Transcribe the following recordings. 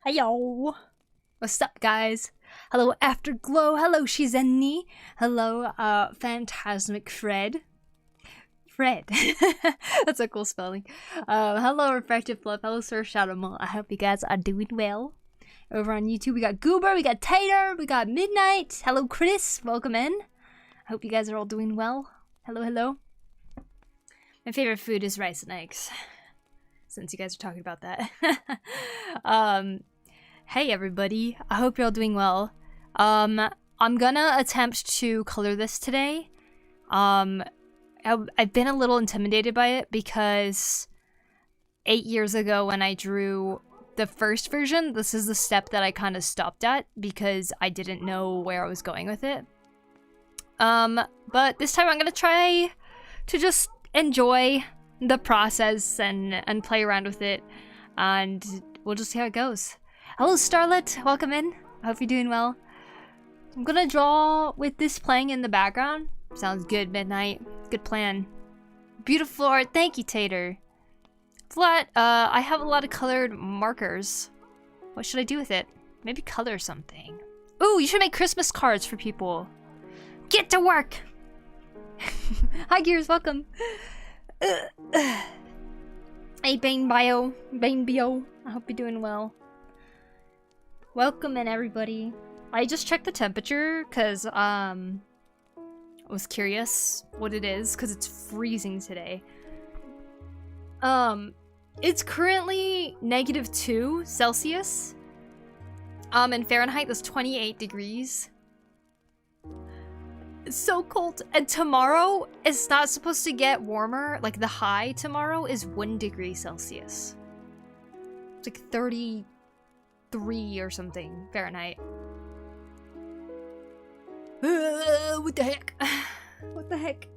Heyo! What's up, guys? Hello, Afterglow. Hello, Shizeni. Hello, Phantasmic Fred. Fred. That's a cool spelling. Hello, Refractive Fluff. Hello, Sir Shadowmall. I hope you guys are doing well. Over on YouTube, we got Goober, we got Tater, we got Midnight. Hello, Chris. Welcome in. I hope you guys are all doing well. Hello, hello. My favorite food is rice and eggs, since you guys are talking about that. Hey everybody, I hope you're all doing well. I'm gonna attempt to color this today. I've been a little intimidated by it because 8 years ago when I drew the first version, this is the step that I kind of stopped at because I didn't know where I was going with it. But this time I'm gonna try to just enjoy the process and play around with it, and we'll just see how it goes. Hello, Starlet. Welcome in. I hope you're doing well. I'm gonna draw with this playing in the background. Sounds good, Midnight. Good plan. Beautiful art. Thank you, Tater. Flat. I have a lot of colored markers. What should I do with it? Maybe color something. Ooh, you should make Christmas cards for people. Get to work. Hi, Gears. Welcome. Hey, Bane Bio. I hope you're doing well. Welcome in, everybody. I just checked the temperature because I was curious what it is because it's freezing today. It's currently -2 Celsius. In Fahrenheit, that's 28 degrees. It's so cold. And tomorrow, it's not supposed to get warmer. Like, the high tomorrow is 1 degree Celsius. It's like 33 or something Fahrenheit. What the heck? What the heck?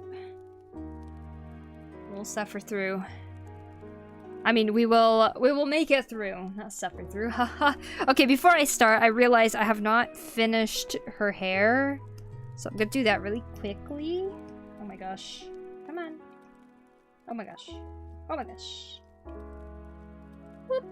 We'll suffer through. I mean, we will make it through. Not suffer through. Haha. Okay, before I start, I realize I have not finished her hair. So I'm gonna do that really quickly. Oh my gosh. Come on. Oh my gosh. Oh my gosh. Whoop.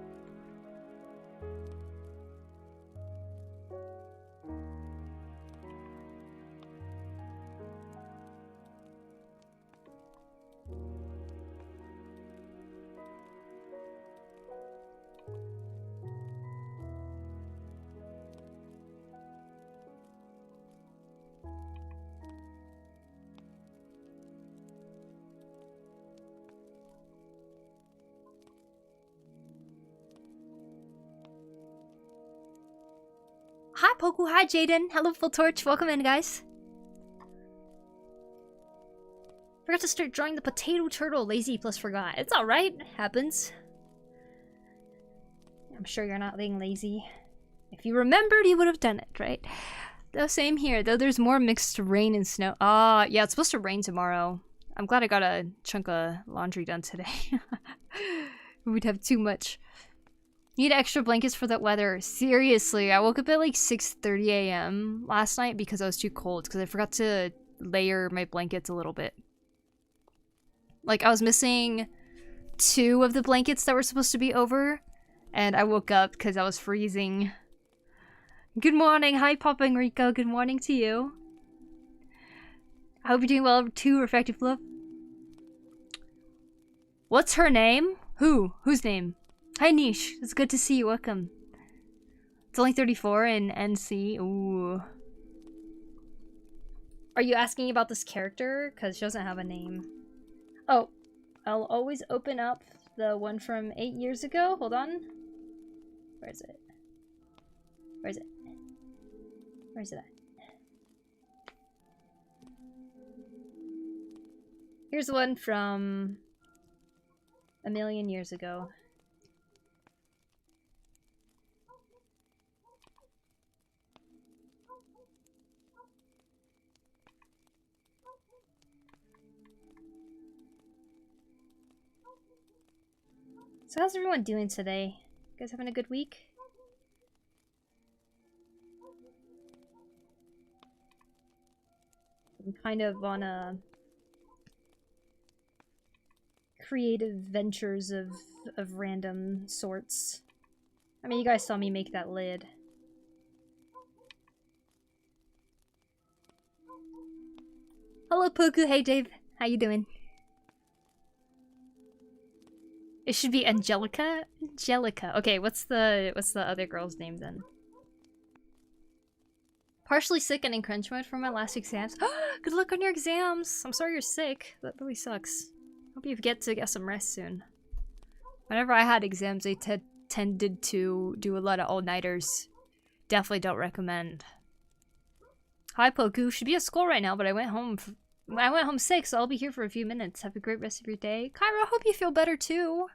Hi, Poku. Hi, Jaden. Hello, Full Torch. Welcome in, guys. Forgot to start drawing the potato turtle. Lazy plus forgot. It's alright. Happens. I'm sure you're not being lazy. If you remembered, you would have done it, right? Though same here. Though there's more mixed rain and snow. Yeah, it's supposed to rain tomorrow. I'm glad I got a chunk of laundry done today. We'd have too much. Need extra blankets for that weather. Seriously, I woke up at like 6:30 a.m. last night because I was too cold because I forgot to layer my blankets a little bit. Like, I was missing 2 of the blankets that were supposed to be over, and I woke up because I was freezing. Good morning. Hi, Popping Rico. Good morning to you. I hope you're doing well too, Refractive Love. What's her name? Whose name? Hi, Niche. It's good to see you. Welcome. It's only 34 in NC. Ooh. Are you asking about this character? Because she doesn't have a name. Oh, I'll always open up the one from 8 years ago. Hold on. Where is it? Where is it? Where is it at? Here's one from a million years ago. So how's everyone doing today? You guys having a good week? I'm kind of on a creative ventures of random sorts. I mean, you guys saw me make that lid. Hello, Poku. Hey, Dave. How you doing? It should be Angelica? Angelica. Okay, what's the other girl's name then? Partially sick and in crunch mode for my last exams. Good luck on your exams! I'm sorry you're sick. That really sucks. Hope you get some rest soon. Whenever I had exams, I tended to do a lot of all-nighters. Definitely don't recommend. Hi, Poku. Should be at school right now, but I went home sick, so I'll be here for a few minutes. Have a great rest of your day. Cairo, hope you feel better too.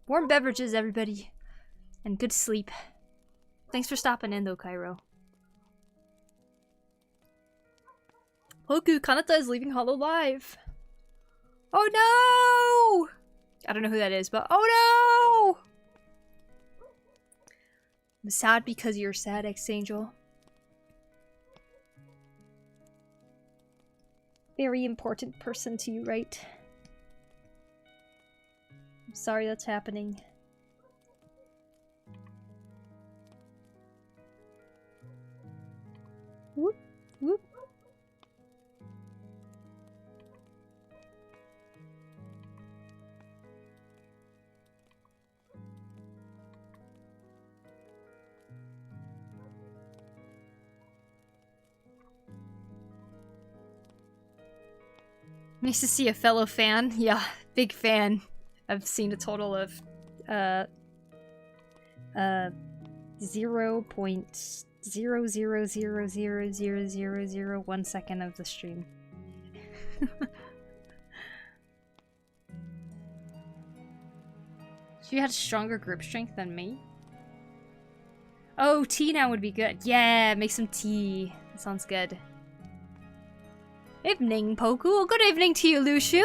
Warm beverages, everybody. And good sleep. Thanks for stopping in, though, Cairo. Poku, Kanata is leaving Hollow Live. Oh no! I don't know who that is, but oh no! I'm sad because you're sad, X-Angel. Very important person to you, right? I'm sorry that's happening. Whoop, whoop. Nice to see a fellow fan. Yeah, big fan. I've seen a total of 0.000000001 second of the stream. She had stronger grip strength than me. Oh, tea now would be good. Yeah, make some tea. That sounds good. Evening, Poku. Good evening to you, Lushu.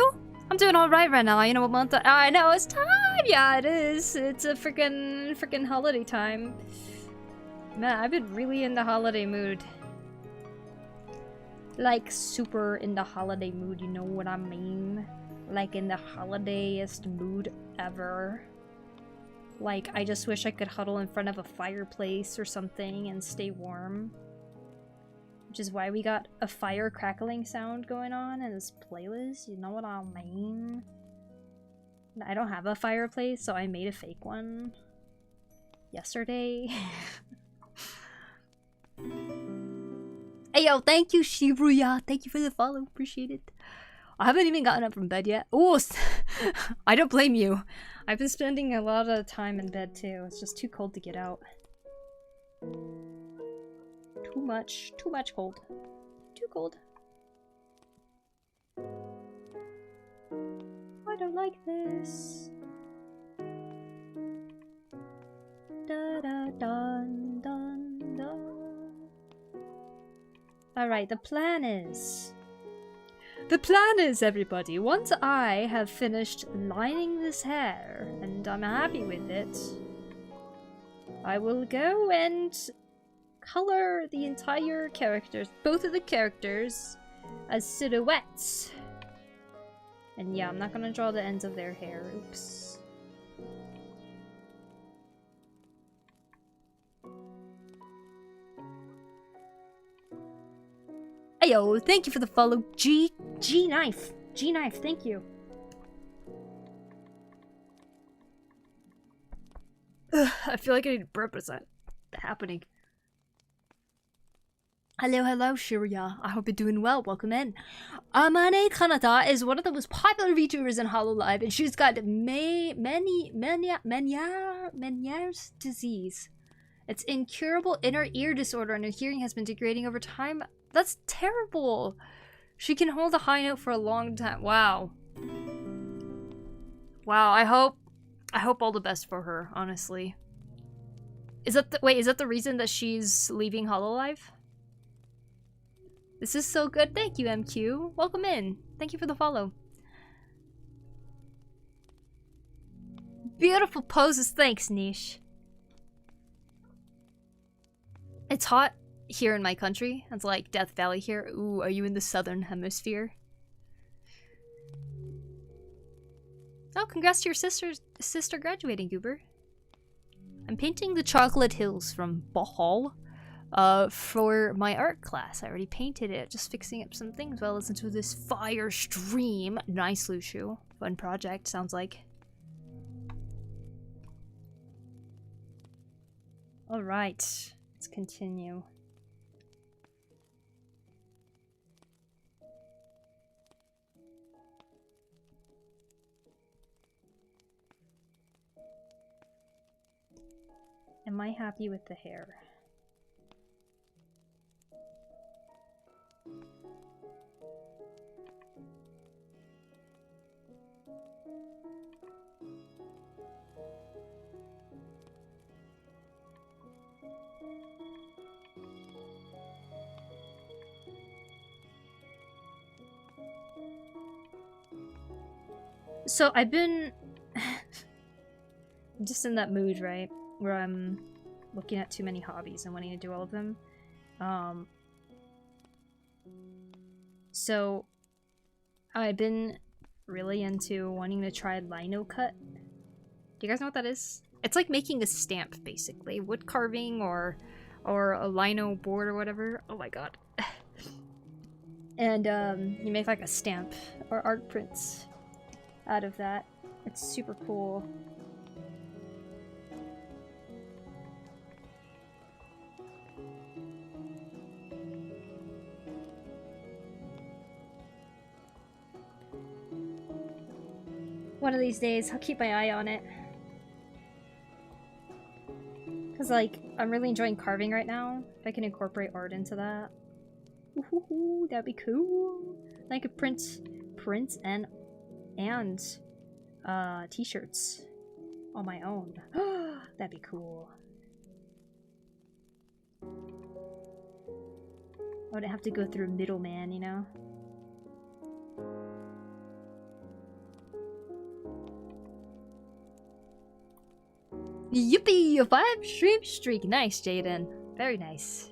I'm doing alright right now. You know what month I know, it's time! Yeah, it is. It's a freaking holiday time. Man, I've been really in the holiday mood. Like, super in the holiday mood, you know what I mean? Like, in the holidayest mood ever. Like, I just wish I could huddle in front of a fireplace or something and stay warm. Which is why we got a fire crackling sound going on in this playlist, you know what I mean? I don't have a fireplace, so I made a fake one yesterday. Hey yo, thank you Shibuya, thank you for the follow, appreciate it. I haven't even gotten up from bed yet. Oh, I don't blame you. I've been spending a lot of time in bed too, it's just too cold to get out. Too much cold. Too cold. I don't like this. Da da dun dun dun. Alright, the plan is, everybody, once I have finished lining this hair, and I'm happy with it, I will go and color the entire characters, both of the characters, as silhouettes. And yeah, I'm not gonna draw the ends of their hair. Oops. Ayo, thank you for the follow. G Knife, thank you. Ugh, I feel like I need to burp. Is that happening? Hello, Shibuya. I hope you're doing well. Welcome in. Amane Kanata is one of the most popular VTubers in Hololive, and she's got Meniere's disease. It's incurable inner ear disorder, and her hearing has been degrading over time. That's terrible. She can hold a high note for a long time. Wow. Wow. I hope all the best for her. Honestly. Is that the reason that she's leaving Hololive? This is so good. Thank you, MQ. Welcome in. Thank you for the follow. Beautiful poses. Thanks, Niche. It's hot here in my country. It's like Death Valley here. Ooh, are you in the southern hemisphere? Oh, congrats to your sister graduating, Goober. I'm painting the chocolate hills from Bohol for my art class. I already painted it, just fixing up some things while I listen to this fire stream. Nice, Lushu. Fun project, sounds like. Alright, let's continue. Am I happy with the hair? So I've been I'm just in that mood, right? Where I'm looking at too many hobbies and wanting to do all of them. So I've been really into wanting to try lino cut. Do you guys know what that is? It's like making a stamp, basically. Wood carving or a lino board or whatever. Oh my god. And you make like a stamp or art prints out of that. It's super cool. One of these days, I'll keep my eye on it. Cause like, I'm really enjoying carving right now. If I can incorporate art into that. Ooh, that'd be cool. I could print and t-shirts on my own. That'd be cool. I wouldn't have to go through a middleman, you know? Yippee! A 5-stream streak! Nice, Jaden. Very nice.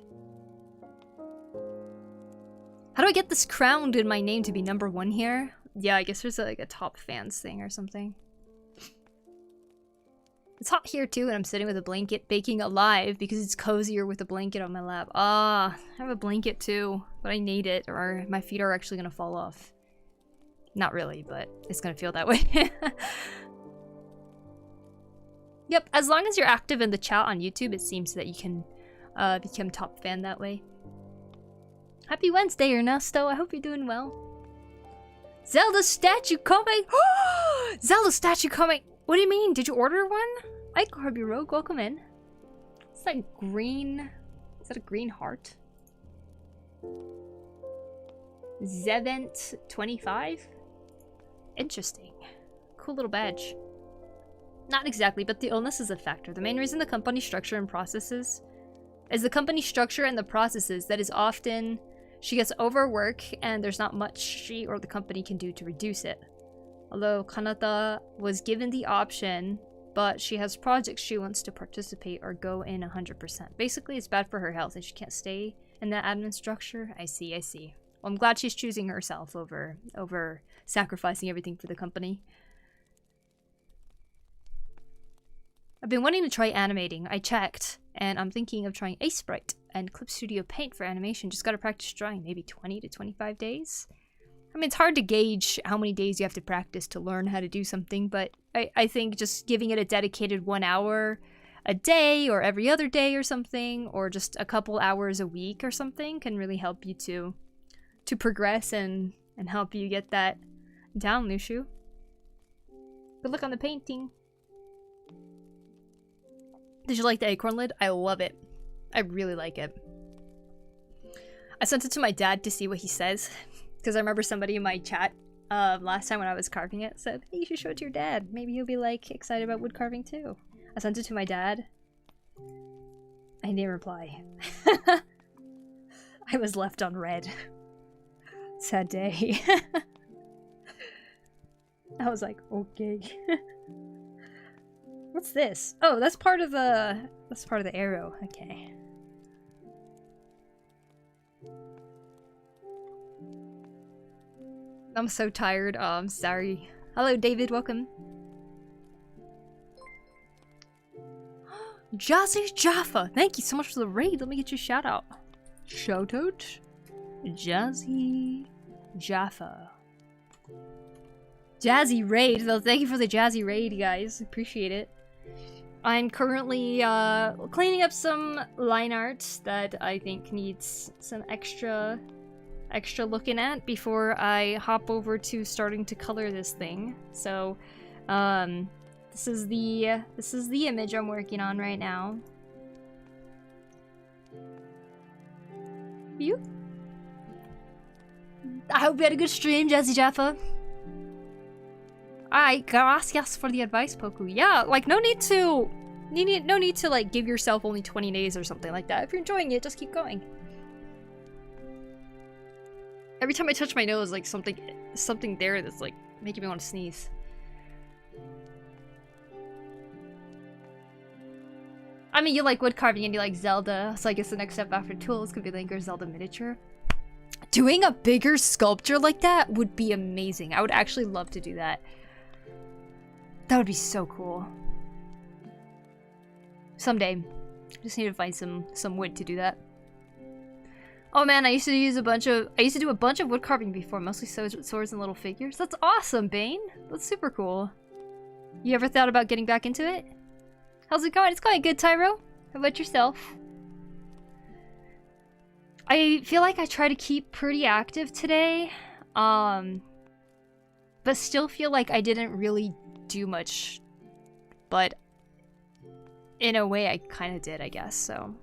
How do I get this crowned in my name to be #1 here? Yeah, I guess there's like a top fans thing or something. It's hot here too, and I'm sitting with a blanket baking alive because it's cozier with a blanket on my lap. Ah, I have a blanket too, but I need it or my feet are actually gonna fall off. Not really, but it's gonna feel that way. Yep, as long as you're active in the chat on YouTube, it seems that you can become top fan that way. Happy Wednesday, Ernesto. I hope you're doing well. Zelda statue coming! Zelda statue coming! What do you mean? Did you order one? Hi, Corby Rogue. Welcome in. It's like green. Is that a green heart? Zevent 25? Interesting. Cool little badge. Not exactly, but the illness is a factor. The main reason the company structure and processes is the company structure and the processes that is often she gets overwork and there's not much she or the company can do to reduce it. Although Kanata was given the option, but she has projects she wants to participate or go in 100%. Basically, it's bad for her health and she can't stay in that admin structure. I see, I see. Well, I'm glad she's choosing herself over sacrificing everything for the company. I've been wanting to try animating. I checked, and I'm thinking of trying Ace Sprite and Clip Studio Paint for animation. Just gotta practice drawing, maybe 20 to 25 days. I mean, it's hard to gauge how many days you have to practice to learn how to do something, but I think just giving it a dedicated 1 hour a day or every other day or something, or just a couple hours a week or something can really help you to progress and help you get that down, Lushu. Good luck on the painting. Did you like the acorn lid? I love it. I really like it. I sent it to my dad to see what he says. Because I remember somebody in my chat last time when I was carving it said, hey, you should show it to your dad. Maybe he'll be like excited about wood carving too. I sent it to my dad. I didn't reply. I was left on red. Sad day. I was like, okay. What's this? Oh, that's part of the arrow. Okay. I'm so tired. Oh, I'm sorry. Hello, David. Welcome. Jazzy Jaffa. Thank you so much for the raid. Let me get you a shout out. Shout out. Jazzy Jaffa. Jazzy raid. Well, thank you for the jazzy raid, guys. Appreciate it. I'm currently cleaning up some line art that I think needs some extra looking at before I hop over to starting to color this thing. So, this is the image I'm working on right now. You? I hope you had a good stream, Jazzy Jaffa. Alright, gracias for the advice, Poku. Yeah, like no need to like give yourself only 20 days or something like that. If you're enjoying it, just keep going. Every time I touch my nose, like something there that's like making me want to sneeze. I mean, you like wood carving and you like Zelda, so I guess the next step after tools could be like your Zelda miniature. Doing a bigger sculpture like that would be amazing. I would actually love to do that. That would be so cool. Someday. Just need to find some wood to do that. Oh man, I used to do a bunch of wood carving before, mostly swords and little figures. That's awesome, Bane. That's super cool. You ever thought about getting back into it? How's it going? It's going good, Tyro. How about yourself? I feel like I try to keep pretty active today, but still feel like I didn't really do much, but in a way I kind of did, I guess, so.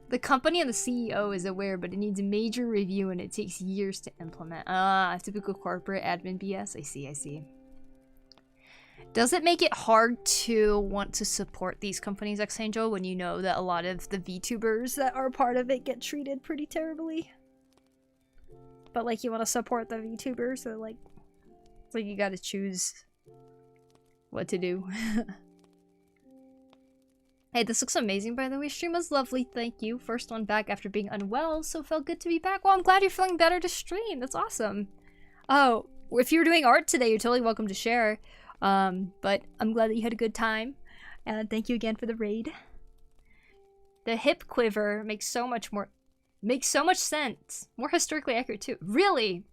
The company and the CEO is aware, but it needs a major review and it takes years to implement. Typical corporate admin BS. I see. Does it make it hard to want to support these companies, X-Angel, when you know that a lot of the VTubers that are part of it get treated pretty terribly? But like you want to support the VTubers, so like it's like you gotta choose what to do. Hey, this looks amazing, by the way. Stream was lovely, thank you. First one back after being unwell, so felt good to be back. Well, I'm glad you're feeling better to stream. That's awesome. Oh, if you're doing art today, you're totally welcome to share. But I'm glad that you had a good time. And thank you again for the raid. The hip quiver makes so much sense. More historically accurate too. Really?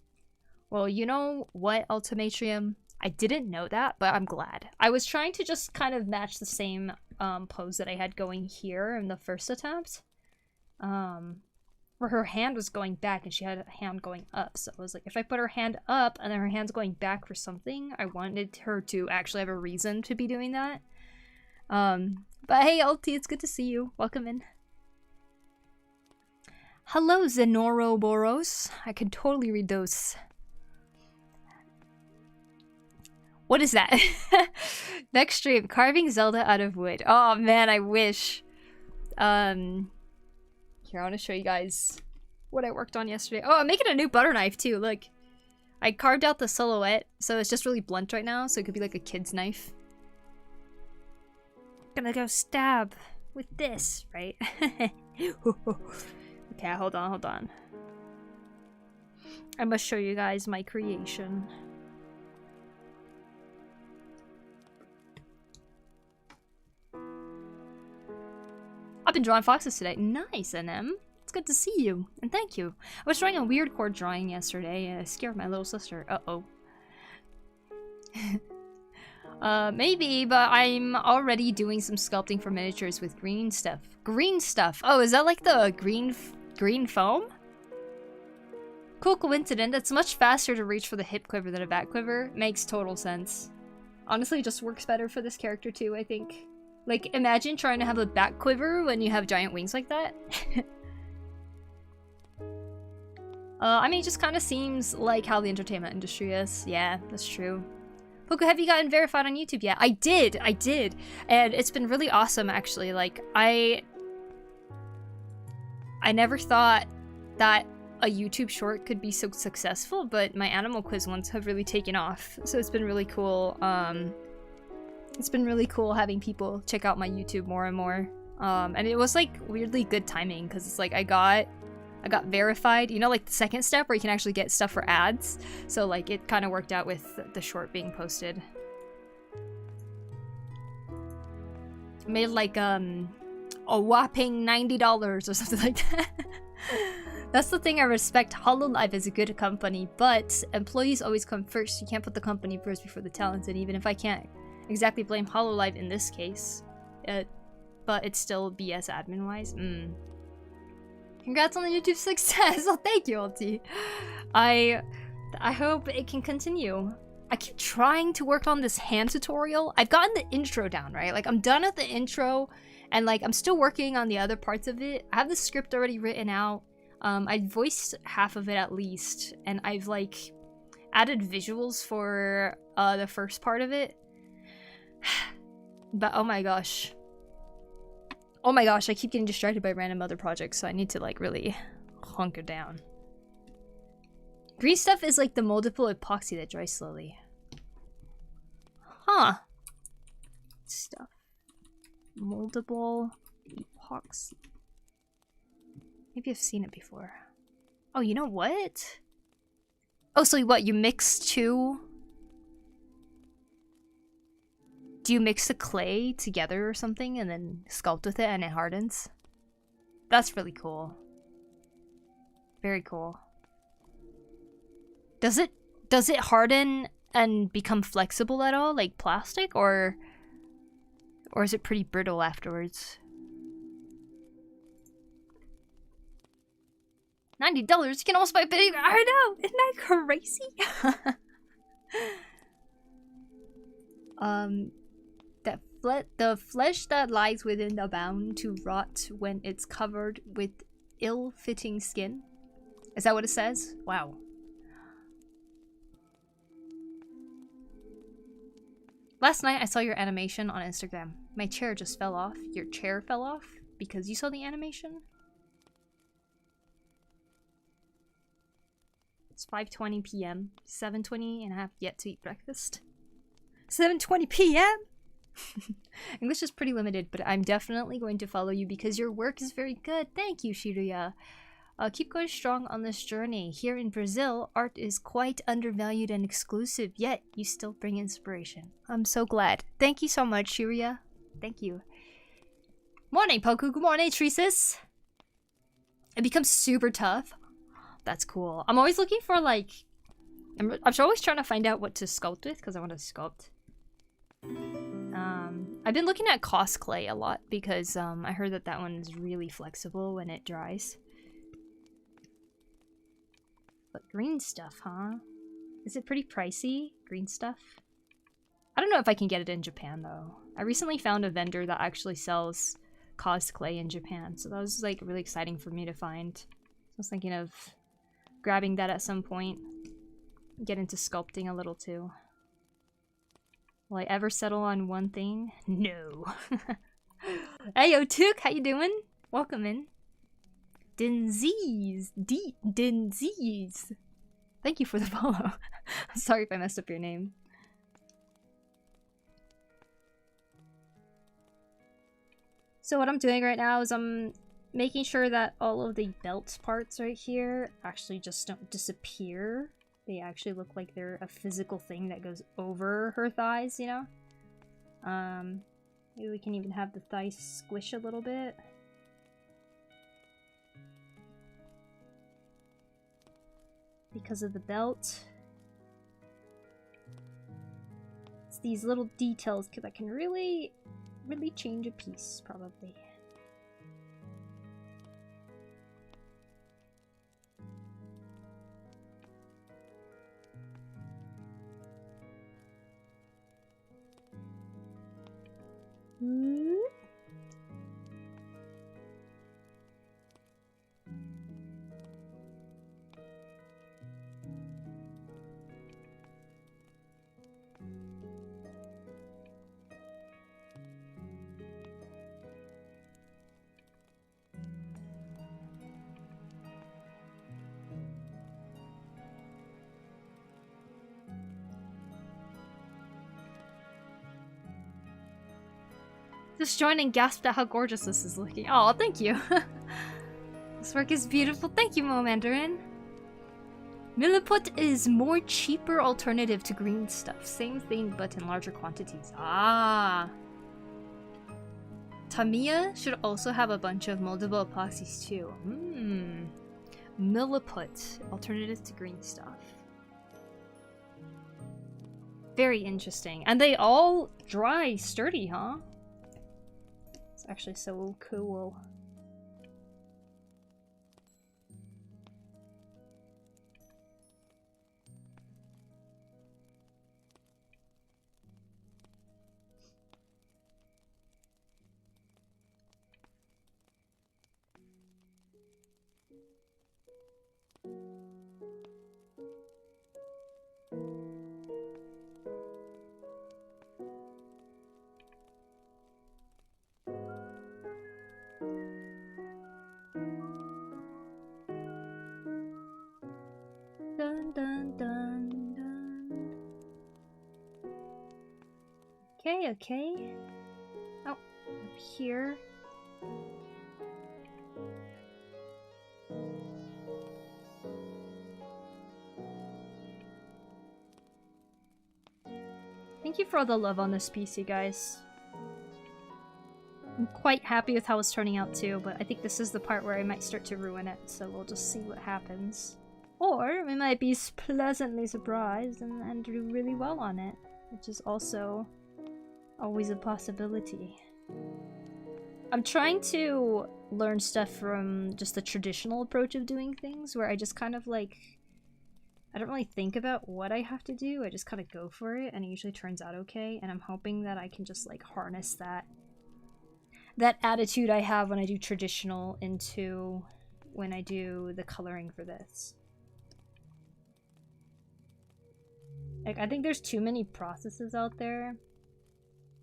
Well, you know what, Ultimatrium? I didn't know that, but I'm glad. I was trying to just kind of match the same pose that I had going here in the first attempt. Where her hand was going back and she had a hand going up. So it was like, if I put her hand up and then her hand's going back for something, I wanted her to actually have a reason to be doing that. But hey, Ulti, it's good to see you. Welcome in. Hello, Zenoroboros. I can totally read those. What is that? Next stream, carving Zelda out of wood. Oh man, I wish. Here, I want to show you guys what I worked on yesterday. Oh, I'm making a new butter knife too, look. I carved out the silhouette, so it's just really blunt right now, so it could be like a kid's knife. Gonna go stab with this, right? Okay, hold on. I must show you guys my creation. I've been drawing foxes today. Nice, NM. It's good to see you, and thank you. I was drawing a weird cord drawing yesterday, and it scared my little sister. Uh-oh. Maybe, but I'm already doing some sculpting for miniatures with green stuff. Green stuff? Oh, is that like the green foam? Cool coincidence. It's much faster to reach for the hip quiver than a back quiver. Makes total sense. Honestly, it just works better for this character too, I think. Like, imagine trying to have a back quiver when you have giant wings like that. I mean, it just kind of seems like how the entertainment industry is. Yeah, that's true. Poku, have you gotten verified on YouTube yet? I did. And it's been really awesome, actually. Like, I never thought that a YouTube short could be so successful, but my Animal Quiz ones have really taken off. So it's been really cool. It's been really cool having people check out my YouTube more and more. And it was like weirdly good timing because it's like I got verified, you know, like the second step where you can actually get stuff for ads. So like it kind of worked out with the short being posted. made like a whopping $90 or something like that. That's the thing I respect. Hololive is a good company, but employees always come first. You can't put the company first before the talent, and even if I can't exactly blame Hololive in this case, but it's still BS admin-wise. Congrats on the YouTube success! Oh, thank you, Ulti. I hope it can continue. I keep trying to work on this hand tutorial. I've gotten the intro down, right? Like, I'm done with the intro, and like, I'm still working on the other parts of it. I have the script already written out. I voiced half of it at least, and I've like added visuals for the first part of it. But oh my gosh, I keep getting distracted by random other projects, so I need to like really hunker down. Green stuff is like the moldable epoxy that dries slowly. Huh. Stuff. Moldable epoxy. Maybe I've seen it before. Oh, you know what? Oh, so what, you mix two? Do you mix the clay together or something and then sculpt with it and it hardens? That's really cool. Very cool. Does it harden and become flexible at all, like plastic, or is it pretty brittle afterwards? $90, you can almost buy a big. I know, isn't that crazy? The flesh that lies within the bound to rot when it's covered with ill-fitting skin. Is that what it says? Wow. Last night I saw your animation on Instagram. My chair just fell off. Your chair fell off because you saw the animation? It's 5:20 p.m. 7:20 and I have yet to eat breakfast. 7:20 p.m. English is pretty limited, but I'm definitely going to follow you because your work is very good. Thank you, Shiruya. Keep going strong on this journey. Here in Brazil, art is quite undervalued and exclusive, yet you still bring inspiration. I'm so glad. Thank you so much, Shiruya. Thank you. Morning, Poku. Good morning, Treesis. It becomes super tough. That's cool. I'm always looking for, like... I'm always trying to find out what to sculpt with, because I want to sculpt. I've been looking at Cost Clay a lot, because I heard that that one is really flexible when it dries. But green stuff, huh? Is it pretty pricey? Green stuff? I don't know if I can get it in Japan, though. I recently found a vendor that actually sells Cost Clay in Japan, so that was, like, really exciting for me to find. So I was thinking of grabbing that at some point. Get into sculpting a little, too. Will I ever settle on one thing? No. Hey, yo, Took, how you doing? Welcome in. Dinzies. Dinzies. Thank you for the follow. I'm sorry if I messed up your name. So what I'm doing right now is I'm making sure that all of the belt parts right here actually just don't disappear. They actually look like they're a physical thing that goes over her thighs, you know? Maybe we can even have the thighs squish a little bit. Because of the belt. It's these little details that can really change a piece, probably. Just joined and gasped at how gorgeous this is looking. Oh, thank you. This work is beautiful. Thank you, Mo Mandarin. Milliput is more cheaper alternative to green stuff. Same thing, but in larger quantities. Ah. Tamiya should also have a bunch of moldable epoxies too. Milliput, alternative to green stuff. Very interesting. And they all dry sturdy, huh? It's actually so cool. Dun, dun, dun, dun. Okay, okay. Oh, up here. Thank you for all the love on this piece, you guys. I'm quite happy with how it's turning out too, but I think this is the part where I might start to ruin it, so we'll just see what happens. Or we might be pleasantly surprised and do really well on it, which is also always a possibility. I'm trying to learn stuff from just the traditional approach of doing things, where I just kind of like, I don't really think about what I have to do, I just kind of go for it, and it usually turns out okay, and I'm hoping that I can just like harness that attitude I have when I do traditional into when I do the coloring for this. Like, I think there's too many processes out there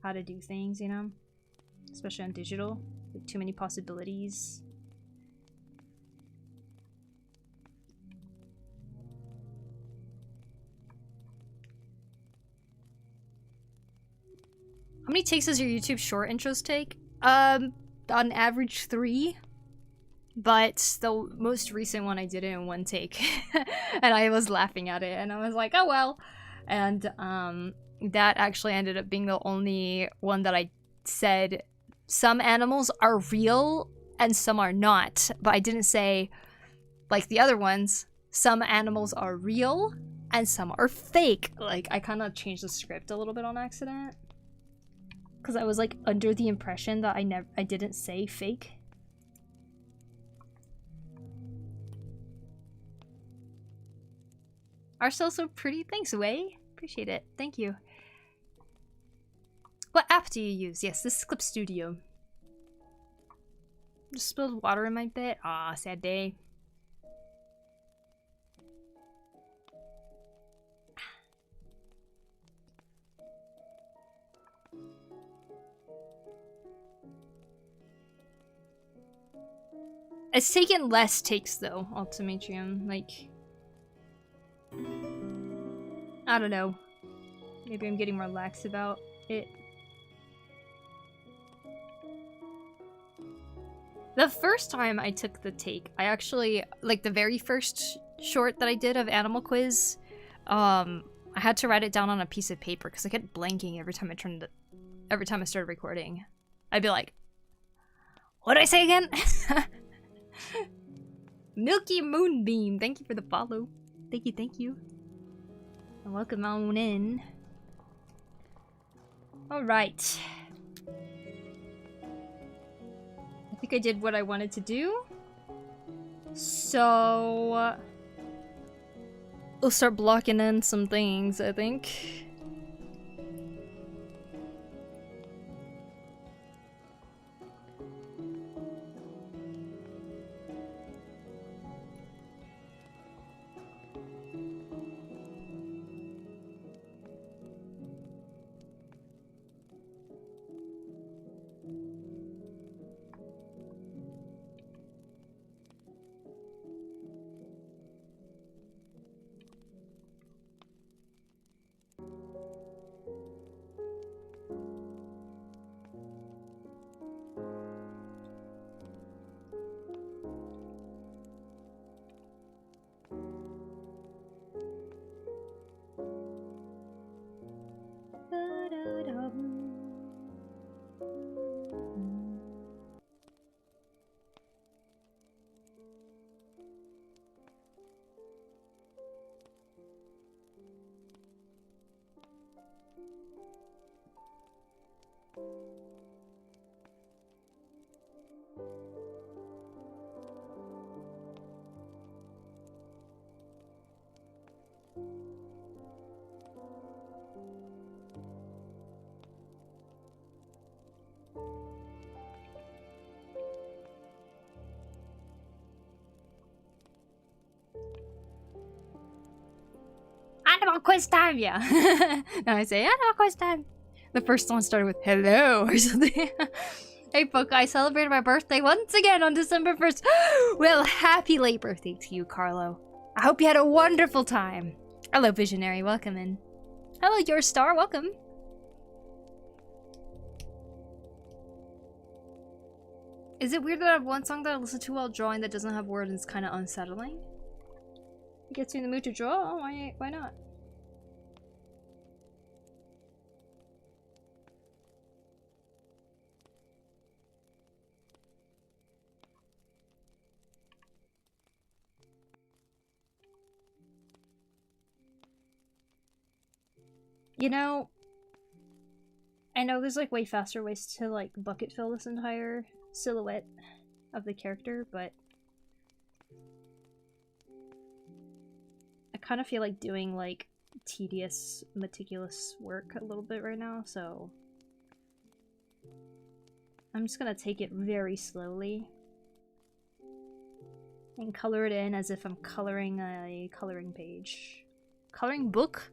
how to do things, you know? Especially on digital. Like, too many possibilities. How many takes does your YouTube short intros take? On average 3. But the most recent one I did it in 1 take. And I was laughing at it and I was like, oh well. And that actually ended up being the only one that I said some animals are real and some are not. But I didn't say, like the other ones, some animals are real and some are fake. Like, I kind of changed the script a little bit on accident. Because I was like under the impression that I didn't say fake. Are still so pretty. Thanks, Wei. Appreciate it. Thank you. What app do you use? Yes, this is Clip Studio. Just spilled water in my bed. Ah, sad day. It's taken less takes though, Ultimatrium. Like, I don't know. Maybe I'm getting more lax about it. The first time I took the take, I actually, like the very first short that I did of Animal Quiz, I had to write it down on a piece of paper because I kept blanking every time I started recording. I'd be like, what did I say again? Milky Moonbeam, thank you for the follow. Thank you, thank you. And welcome on in. Alright. I think I did what I wanted to do. So we'll start blocking in some things, I think. animal quiz time, yeah. Now I say animal quiz time. The first one started with hello or something. Hey Poku, I celebrated my birthday once again on December 1st. Well, happy late birthday to you, Carlo. I hope you had a wonderful time. Hello, Visionary, welcome in. Hello, Your Star, welcome. Is it weird that I have one song that I listen to while drawing that doesn't have words and it's kind of unsettling? It gets you in the mood to draw? Oh, why not? You know, I know there's like way faster ways to like bucket fill this entire silhouette of the character, but I kind of feel like doing like tedious, meticulous work a little bit right now, so I'm just gonna take it very slowly and color it in as if I'm coloring a coloring page. Coloring book?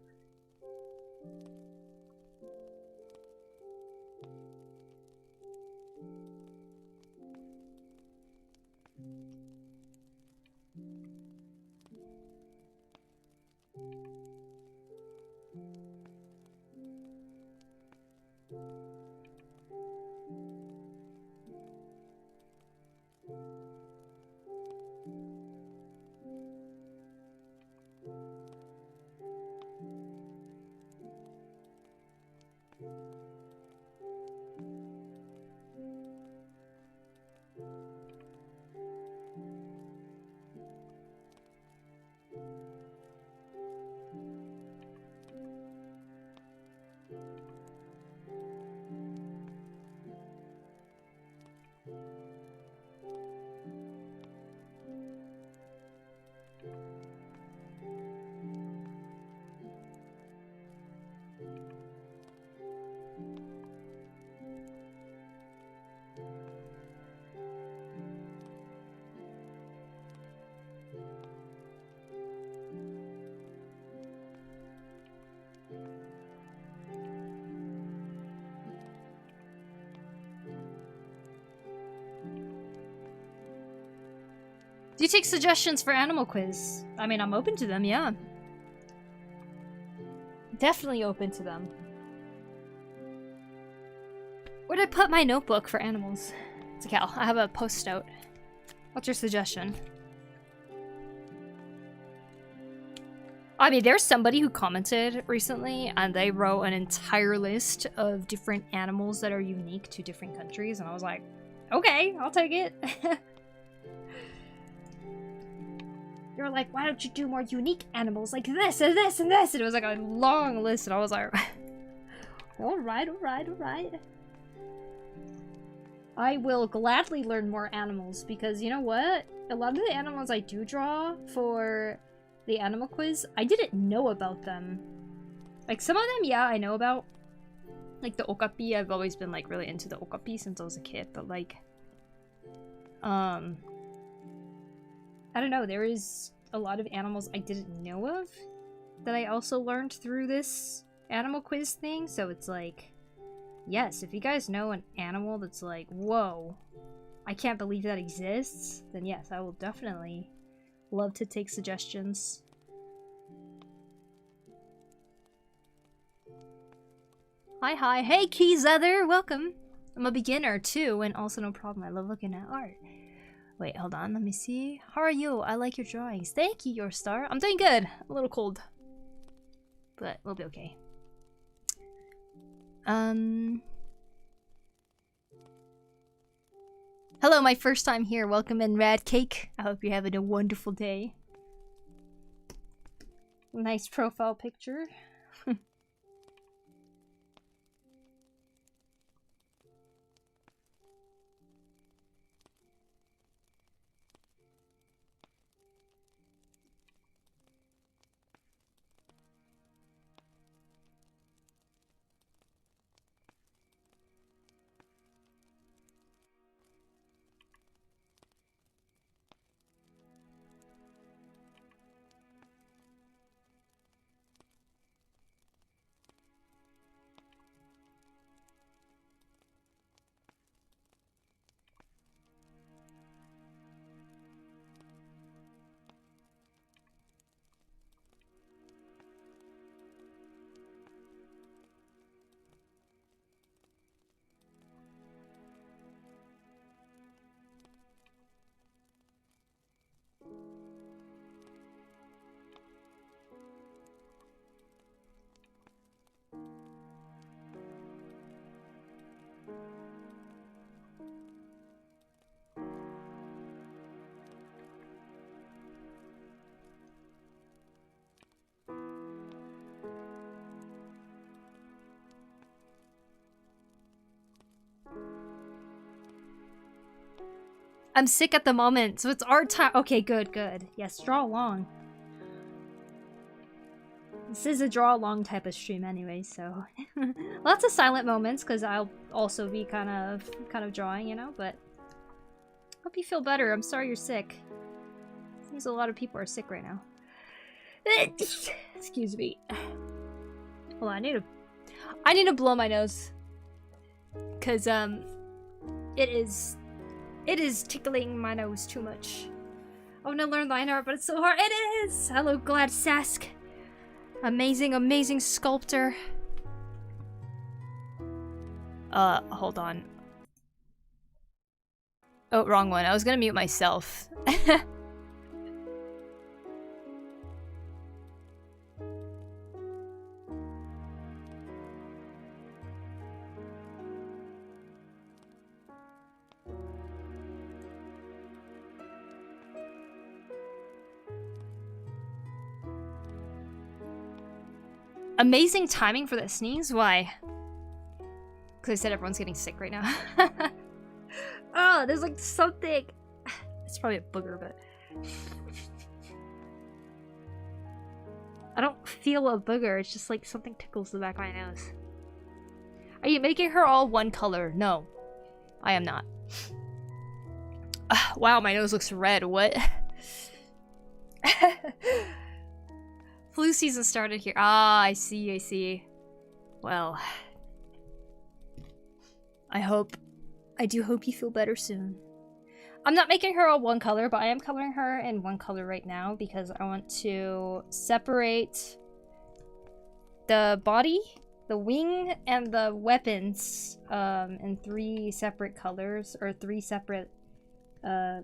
Do you take suggestions for Animal Quiz? I mean, I'm open to them, yeah. Definitely open to them. Where'd I put my notebook for animals? It's okay, I have a post-out. What's your suggestion? I mean, there's somebody who commented recently, and they wrote an entire list of different animals that are unique to different countries, and I was like, okay, I'll take it. They were like, why don't you do more unique animals like this and this and this? And it was like a long list, and I was like, alright, alright, alright. I will gladly learn more animals, because you know what? A lot of the animals I do draw for the animal quiz, I didn't know about them. Like, some of them, yeah, I know about. Like, the okapi, I've always been, like, really into the okapi since I was a kid, but, like, I don't know, there is a lot of animals I didn't know of that I also learned through this animal quiz thing, so it's like, yes, if you guys know an animal that's like, whoa, I can't believe that exists, then yes, I will definitely love to take suggestions. Hi, hi. Hey, Keyzother, welcome. I'm a beginner too, and also no problem. I love looking at art. Wait, hold on, let me see. How are you? I like your drawings. Thank you, Your Star. I'm doing good. I'm a little cold, but we'll be okay. Hello, my first time here. Welcome in, Rad Cake. I hope you're having a wonderful day. Nice profile picture. I'm sick at the moment, so it's art time. Okay, good, good. Yes, draw along. This is a draw along type of stream anyway, so lots of silent moments because I'll also be kind of drawing, you know. But hope you feel better. I'm sorry you're sick. Seems a lot of people are sick right now. Excuse me. Hold on, I need to blow my nose because it is tickling my nose too much. I want to learn line art, but it's so hard. It is. Hello, Glad Sask. Amazing, amazing sculptor. Hold on. Oh, wrong one. I was gonna mute myself. Amazing timing for that sneeze? Why? Because I said everyone's getting sick right now. Oh, there's like something. It's probably a booger, but I don't feel a booger. It's just like something tickles the back of my nose. Are you making her all one color? No, I am not. Wow, my nose looks red. What? Flu season started here. Ah, I see, I see. Well, I do hope you feel better soon. I'm not making her all one color, but I am coloring her in one color right now because I want to separate the body, the wing, and the weapons in 3 separate colors, or 3 separate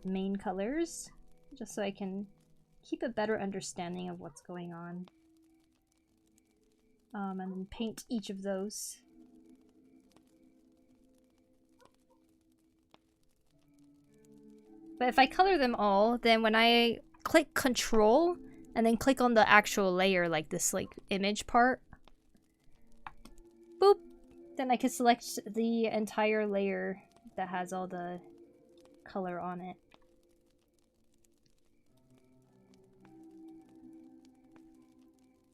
main colors, just so I can keep a better understanding of what's going on. And then paint each of those. But if I color them all, then when I click Control and then click on the actual layer, like this like image part, boop, then I can select the entire layer that has all the color on it.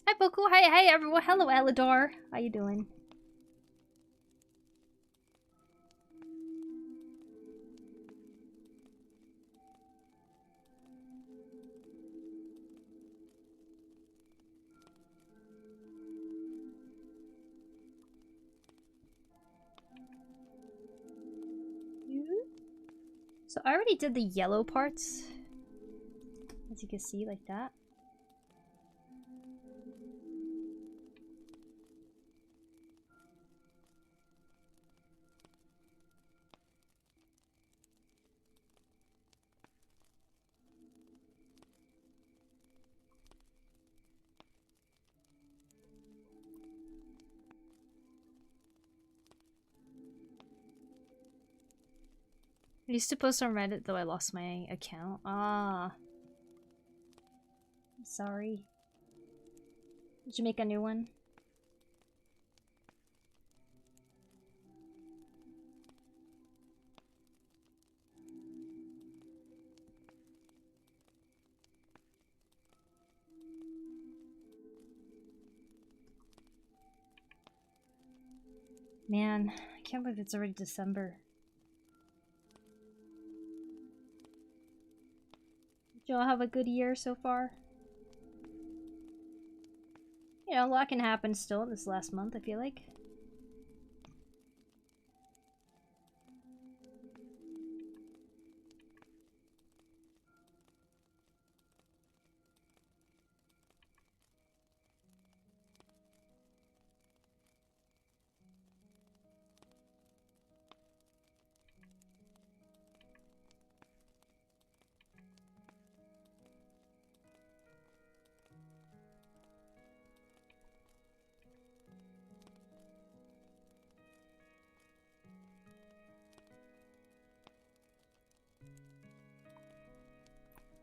Hi Poku, hi everyone, hello Eladar, how you doing? So I already did the yellow parts, as you can see, like that. I used to post on Reddit, though I lost my account. Ah. Sorry. Did you make a new one? Man, I can't believe it's already December. Did y'all have a good year so far? You know, a lot can happen still this last month, I feel like.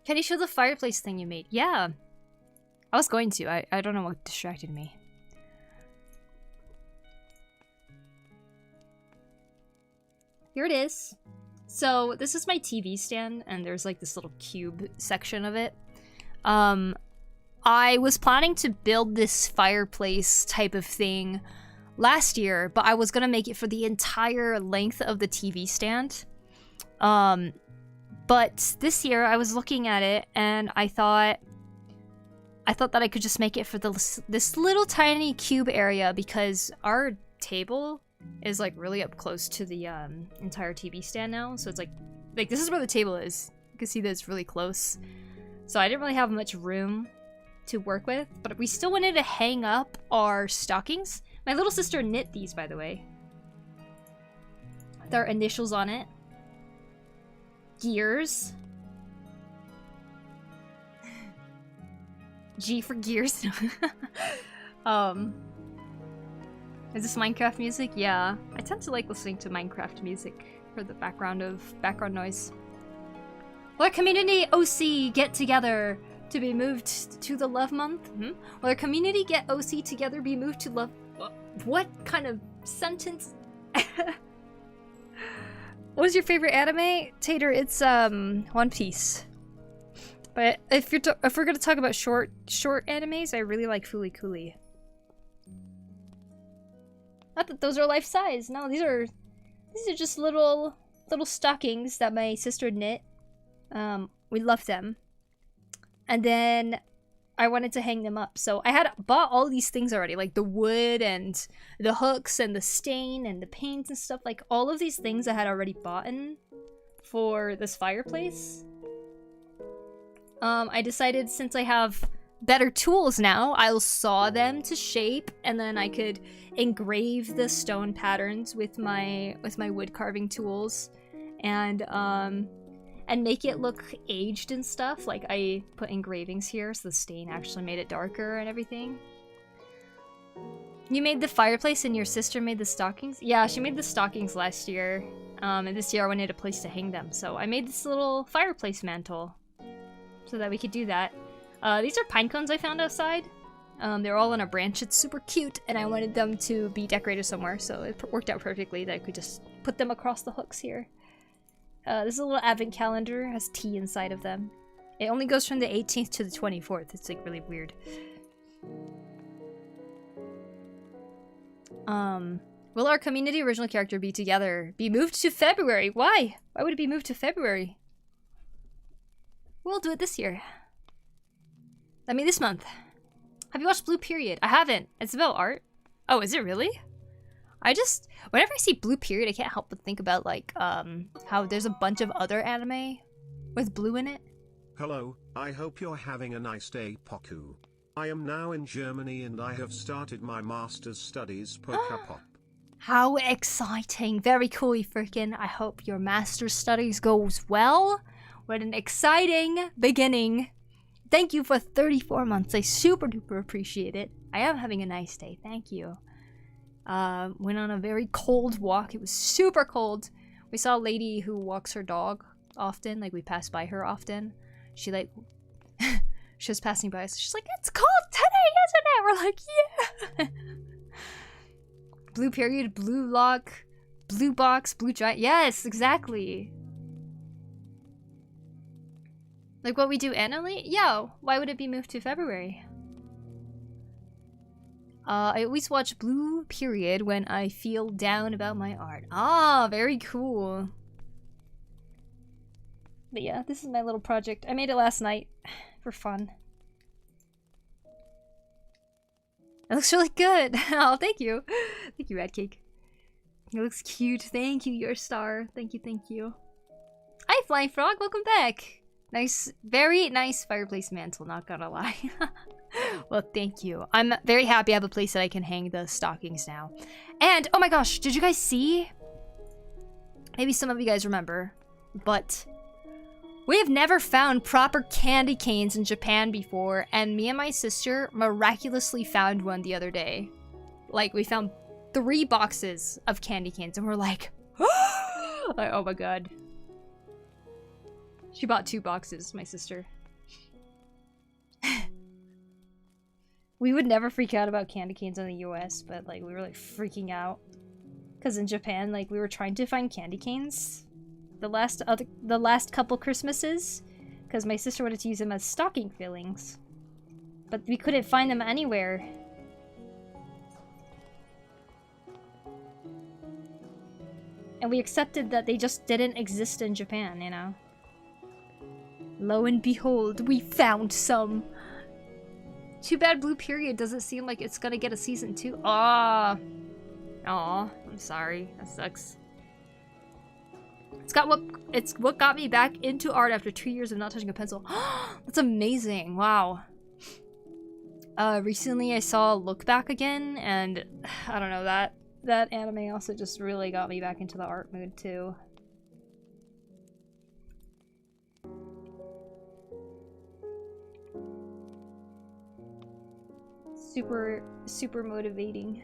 Can you show the fireplace thing you made? Yeah. I was going to. I don't know what distracted me. Here it is. So this is my TV stand, and there's like this little cube section of it. I was planning to build this fireplace type of thing last year, but I was gonna make it for the entire length of the TV stand. But this year I was looking at it and I thought that I could just make it for this little tiny cube area, because our table is like really up close to the entire TV stand now. So it's like this is where the table is. You can see that it's really close. So I didn't really have much room to work with, but we still wanted to hang up our stockings. My little sister knit these, by the way. With our initials on it. Gears. G for gears. Is this Minecraft music? Yeah. I tend to like listening to Minecraft music for the background noise. Will our community OC get together to be moved to the Love Month? Will our community get OC together be moved to Love... What kind of sentence? What was your favorite anime? Tater, it's One Piece. But if we're gonna talk about short animes, I really like Fooly Cooly. Not that those are life size. No, these are just little stockings that my sister knit. We love them. And then I wanted to hang them up. So I had bought all these things already, like the wood and the hooks and the stain and the paint and stuff. Like all of these things I had already bought for this fireplace. I decided, since I have better tools now, I'll saw them to shape, and then I could engrave the stone patterns with my wood carving tools, and make it look aged and stuff. Like I put engravings here, so the stain actually made it darker and everything. You made the fireplace and your sister made the stockings? Yeah, she made the stockings last year, and this year I wanted a place to hang them, so I made this little fireplace mantle so that we could do that. These are pine cones I found outside. They're all on a branch. It's super cute, and I wanted them to be decorated somewhere, so it worked out perfectly that I could just put them across the hooks here. This is a little advent calendar. It has tea inside of them. It only goes from the 18th to the 24th. It's like really weird. Will our community original character be moved to February? Why? Why would it be moved to February? We'll do it this year. I mean, this month. Have you watched Blue Period? I haven't. It's about art. Oh, is it really? Whenever I see Blue Period, I can't help but think about, like, how there's a bunch of other anime with blue in it. Hello, I hope you're having a nice day, Poku. I am now in Germany and I have started my master's studies, Poku. How exciting. Very cool, freaking. I hope your master's studies goes well. What an exciting beginning. Thank you for 34 months. I super duper appreciate it. I am having a nice day. Thank you. Went on a very cold walk. It was super cold. We saw a lady who walks her dog often. Like, we pass by her often. She, like, she was passing by us. She's like, it's cold today, isn't it? We're like, yeah. Blue Period, Blue Lock, Blue Box, Blue Giant. Yes, exactly. Like what we do annually? Yeah, why would it be moved to February? I always watch Blue Period when I feel down about my art. Ah, very cool. But yeah, this is my little project. I made it last night for fun. It looks really good. Oh, thank you. Thank you, Red Cake. It looks cute. Thank you, your star. Thank you, thank you. Hi, Flying Frog. Welcome back. Nice, very nice fireplace mantle, not gonna lie. Well, thank you. I'm very happy I have a place that I can hang the stockings now. And, oh my gosh, did you guys see? Maybe some of you guys remember, but we have never found proper candy canes in Japan before, and me and my sister miraculously found one the other day. Like, we found 3 boxes of candy canes, and we're like, oh my god. She bought 2 boxes, my sister. We would never freak out about candy canes in the US, but like we were like freaking out. Because in Japan, like we were trying to find candy canes the last couple Christmases, because my sister wanted to use them as stocking fillings, but we couldn't find them anywhere. And we accepted that they just didn't exist in Japan, you know? Lo and behold, we found some. Too bad Blue Period doesn't seem like it's gonna get a season 2. Aw, I'm sorry. That sucks. It's what got me back into art after 2 years of not touching a pencil. That's amazing. Wow. Recently I saw Look Back again, and I don't know, that anime also just really got me back into the art mood too. Super motivating.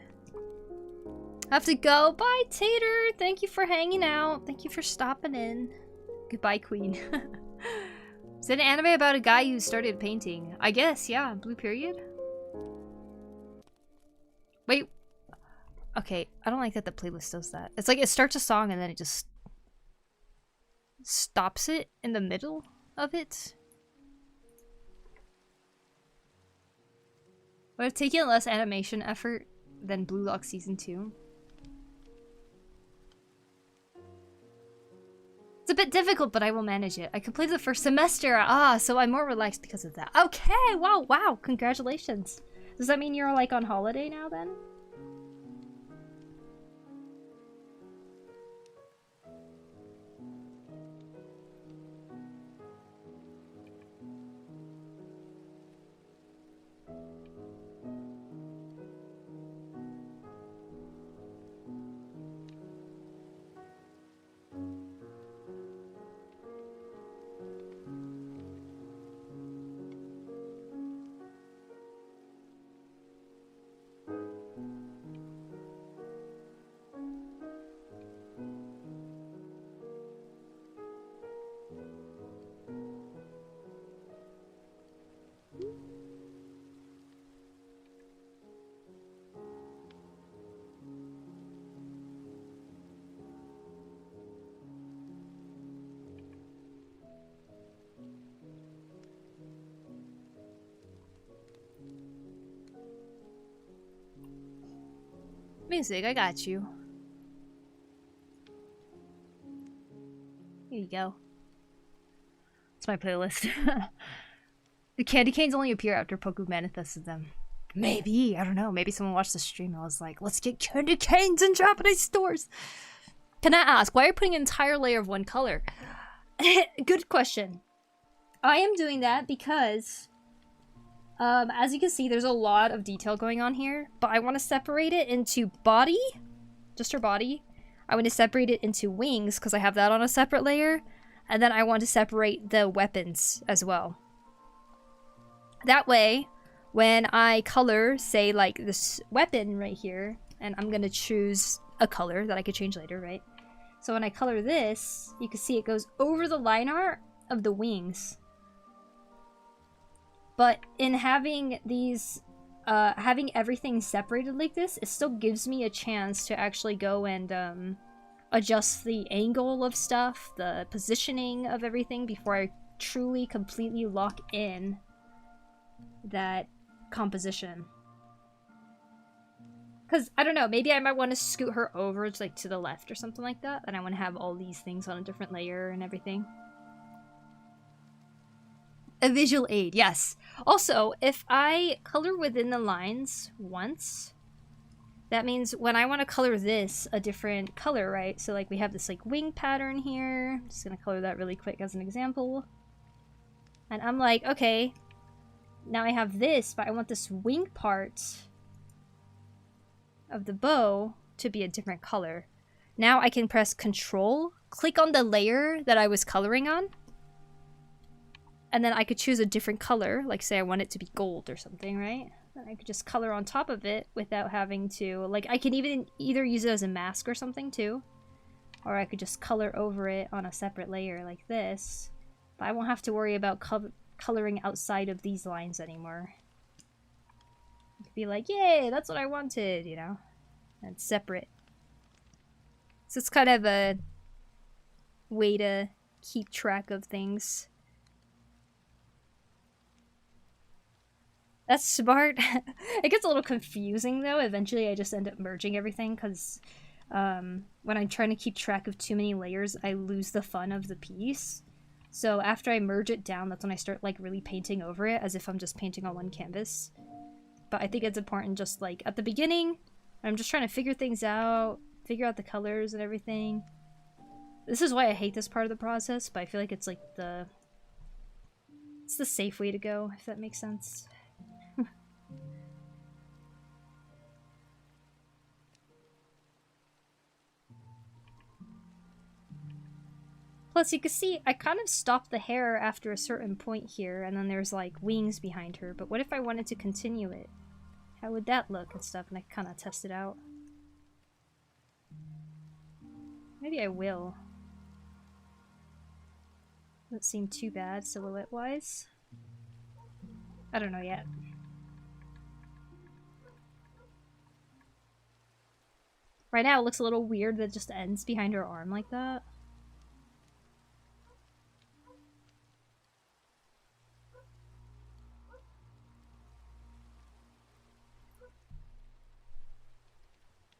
I have to go. Bye, Tater. Thank you for hanging out. Thank you for stopping in. Goodbye, Queen. Is it an anime about a guy who started painting? I guess, yeah. Blue Period? Wait. Okay, I don't like that the playlist does that. It's like it starts a song and then it just stops it in the middle of it. Would have taken less animation effort than Blue Lock Season 2. It's a bit difficult, but I will manage it. I completed the first semester. So I'm more relaxed because of that. Okay, wow, congratulations. Does that mean you're like on holiday now then? Music, I got you. Here you go. It's my playlist. The candy canes only appear after Poku manifested them. Maybe, I don't know. Maybe someone watched the stream and was like, let's get candy canes in Japanese stores. Can I ask, why are you putting an entire layer of one color? Good question. I am doing that because as you can see, there's a lot of detail going on here, but I want to separate it into body, just her body. I want to separate it into wings because I have that on a separate layer, and then I want to separate the weapons as well. That way, when I color, say like this weapon right here, and I'm gonna choose a color that I could change later, right? So when I color this, you can see it goes over the line art of the wings. But in having these, having everything separated like this, it still gives me a chance to actually go and adjust the angle of stuff, the positioning of everything before I truly, completely lock in that composition. Because, I don't know, maybe I might want to scoot her over to, like, to the left or something like that, and I want to have all these things on a different layer and everything. A visual aid, yes. Also, if I color within the lines once, that means when I want to color this a different color, right? So like we have this like wing pattern here. I'm just gonna color that really quick as an example. And I'm like, okay, now I have this, but I want this wing part of the bow to be a different color. Now I can press Control, click on the layer that I was coloring on, and then I could choose a different color, like say I want it to be gold or something, right? And I could just color on top of it without having to, like, I could even either use it as a mask or something too, or I could just color over it on a separate layer like this, but I won't have to worry about coloring outside of these lines anymore. I could be like, yay, that's what I wanted, you know? And it's separate. So it's kind of a way to keep track of things. That's smart. It gets a little confusing though. Eventually I just end up merging everything because when I'm trying to keep track of too many layers, I lose the fun of the piece. So after I merge it down, that's when I start like really painting over it as if I'm just painting on one canvas. But I think it's important just like at the beginning, I'm just trying to figure things out, figure out the colors and everything. This is why I hate this part of the process, but I feel like it's like it's the safe way to go, if that makes sense. Plus, you can see I kind of stopped the hair after a certain point here, and then there's like wings behind her. But what if I wanted to continue it? How would that look and stuff? And I kind of test it out. Maybe I will. Doesn't seem too bad silhouette-wise. I don't know yet. Right now it looks a little weird that it just ends behind her arm like that.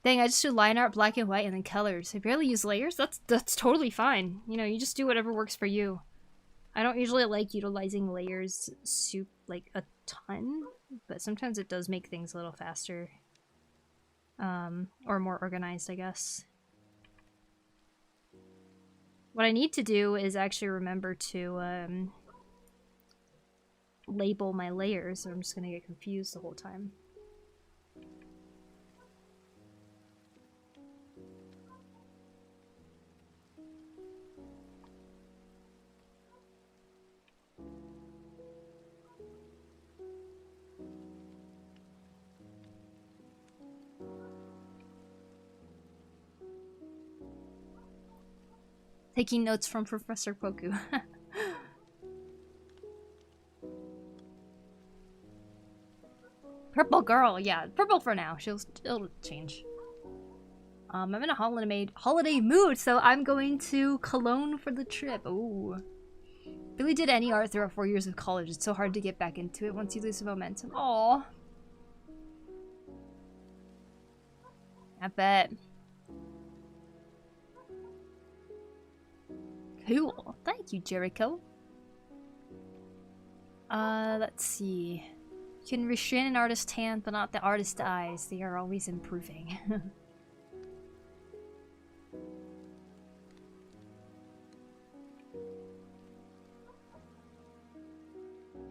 Dang, I just do line art, black and white, and then colors. I barely use layers. That's totally fine. You know, you just do whatever works for you. I don't usually like utilizing layers like a ton, but sometimes it does make things a little faster. Or more organized, I guess. What I need to do is actually remember to label my layers, or I'm just gonna get confused the whole time. Taking notes from Professor Poku. Purple girl, yeah, purple for now. It'll change. I'm in a holiday mood, so I'm going to Cologne for the trip. Ooh. Really did any art throughout 4 years of college. It's so hard to get back into it once you lose the momentum. Aww. I bet. Cool. Thank you, Jericho. Let's see. You can restrain an artist's hand, but not the artist's eyes. They are always improving.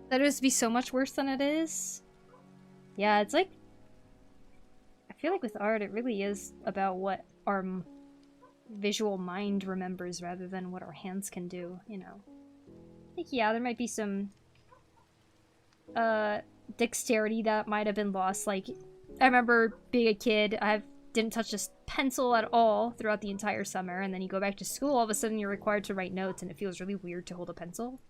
That would be so much worse than it is. Yeah, it's like... I feel like with art, it really is about what our visual mind remembers rather than what our hands can do, you know. Like, yeah, there might be some dexterity that might have been lost. Like, I remember being a kid, I didn't touch a pencil at all throughout the entire summer, and then you go back to school, all of a sudden you're required to write notes, and it feels really weird to hold a pencil.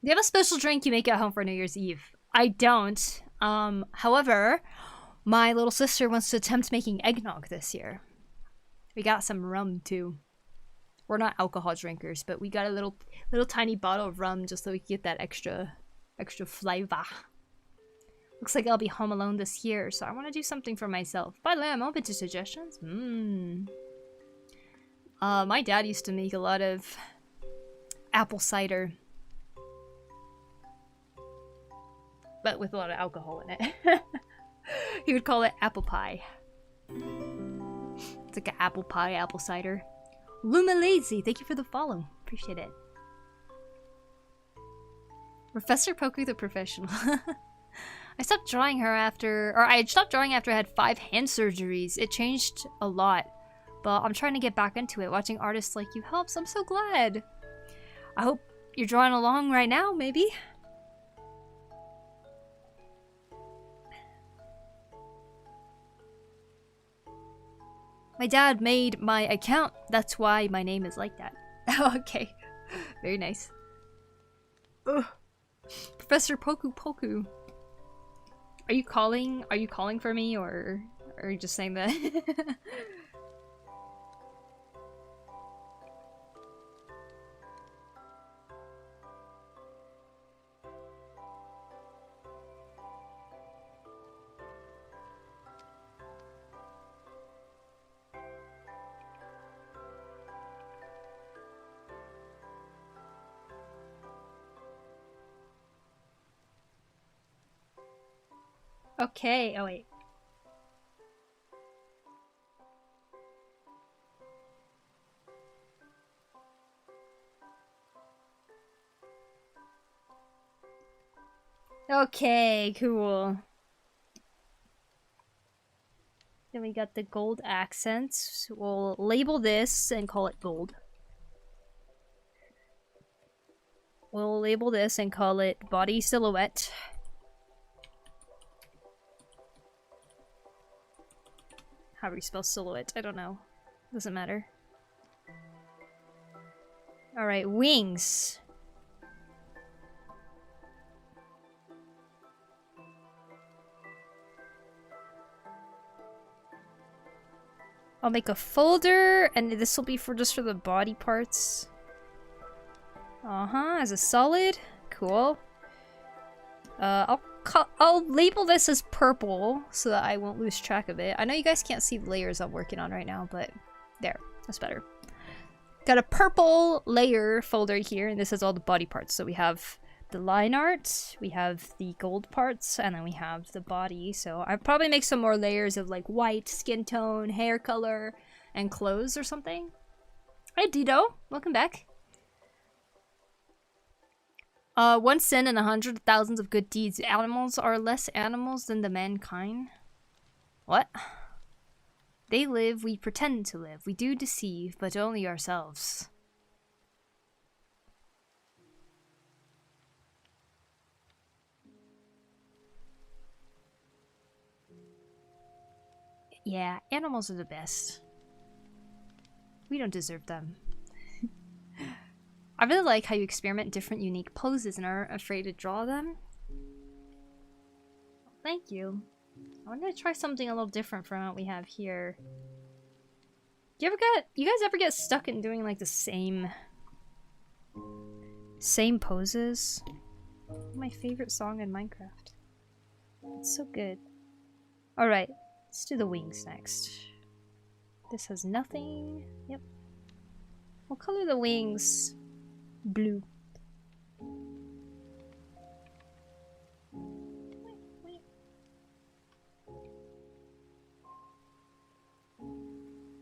Do you have a special drink you make at home for New Year's Eve? I don't. However, my little sister wants to attempt making eggnog this year. We got some rum too. We're not alcohol drinkers, but we got a little tiny bottle of rum just so we can get that extra Extra flavor. Looks like I'll be home alone this year, so I want to do something for myself. By the way, I'm open to suggestions. My dad used to make a lot of apple cider. But with a lot of alcohol in it. He would call it apple pie. It's like an apple pie, apple cider. Lumalazy, thank you for the follow. Appreciate it. Professor Poku the Professional. I stopped drawing I stopped drawing after I had 5 hand surgeries. It changed a lot, but I'm trying to get back into it. Watching artists like you helps. I'm so glad. I hope you're drawing along right now, maybe. My dad made my account. That's why my name is like that. Okay. Very nice. Ugh. Professor Poku Poku. Are you calling for me, or are you just saying that? Okay, oh wait. Okay, cool. Then we got the gold accents. We'll label this and call it gold. We'll label this and call it body silhouette. How do you spell silhouette? I don't know. Doesn't matter. Alright, wings. I'll make a folder, and this will be for just for the body parts. As a solid. Cool. I'll label this as purple so that I won't lose track of it. I know you guys can't see the layers I'm working on right now, but there, that's better. Got a purple layer folder here, and this has all the body parts. So we have the line art, we have the gold parts, and then we have the body. So I'll probably make some more layers of like white, skin tone, hair color, and clothes or something. Hi Dido, welcome back. 1 sin and 100,000 of good deeds. Animals are less animals than the mankind. What? They live, we pretend to live. We do deceive, but only ourselves. Yeah, animals are the best. We don't deserve them. I really like how you experiment in different unique poses and aren't afraid to draw them. Thank you. I'm gonna try something a little different from what we have here. You guys ever get stuck in doing like the same poses? My favorite song in Minecraft. It's so good. Alright, let's do the wings next. This has nothing. Yep. We'll color the wings blue.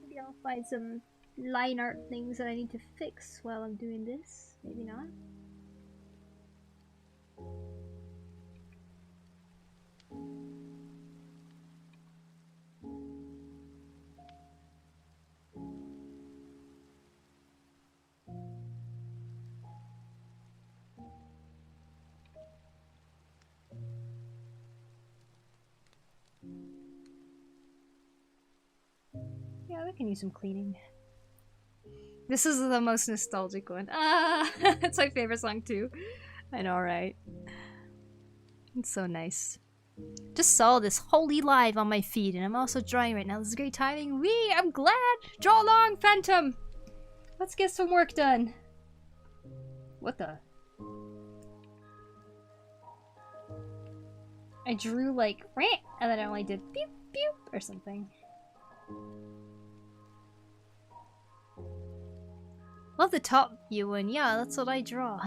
Maybe I'll find some line art things that I need to fix while I'm doing this. Maybe not. Yeah, we can use some cleaning. This is the most nostalgic one. Ah, it's my favorite song too. I know, right? It's so nice. Just saw this holy live on my feed, and I'm also drawing right now. This is great timing. Wee! I'm glad! Draw along, Phantom! Let's get some work done. What the? I drew like "Rah," and then I only did beep beep or something. Love the top view, and yeah, that's what I draw.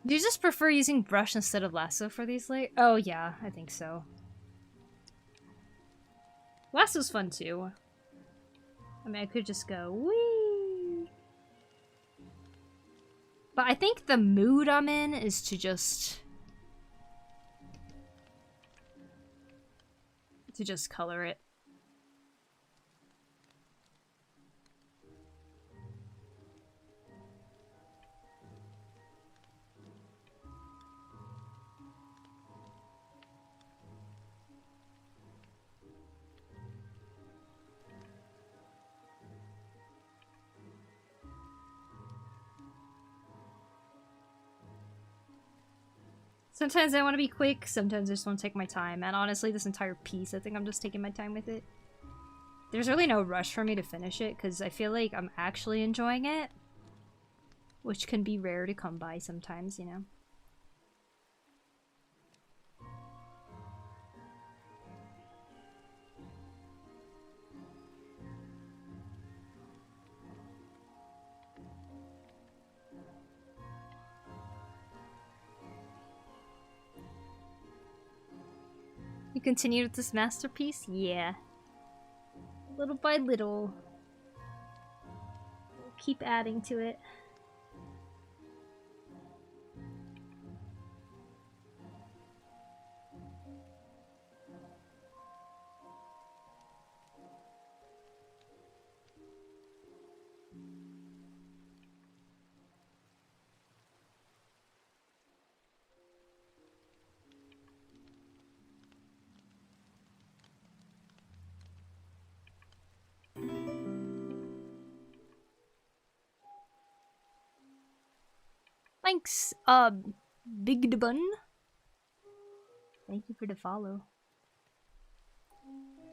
Do you just prefer using brush instead of lasso for these Oh yeah, I think so. Lasso's fun too. I mean, I could just go wee. But I think the mood I'm in is to just color it. Sometimes I want to be quick, sometimes I just want to take my time. And honestly, this entire piece, I think I'm just taking my time with it. There's really no rush for me to finish it, because I feel like I'm actually enjoying it. Which can be rare to come by sometimes, you know? You continued with this masterpiece? Yeah. Little by little. We'll keep adding to it. Thanks, Big Bun. Thank you for the follow.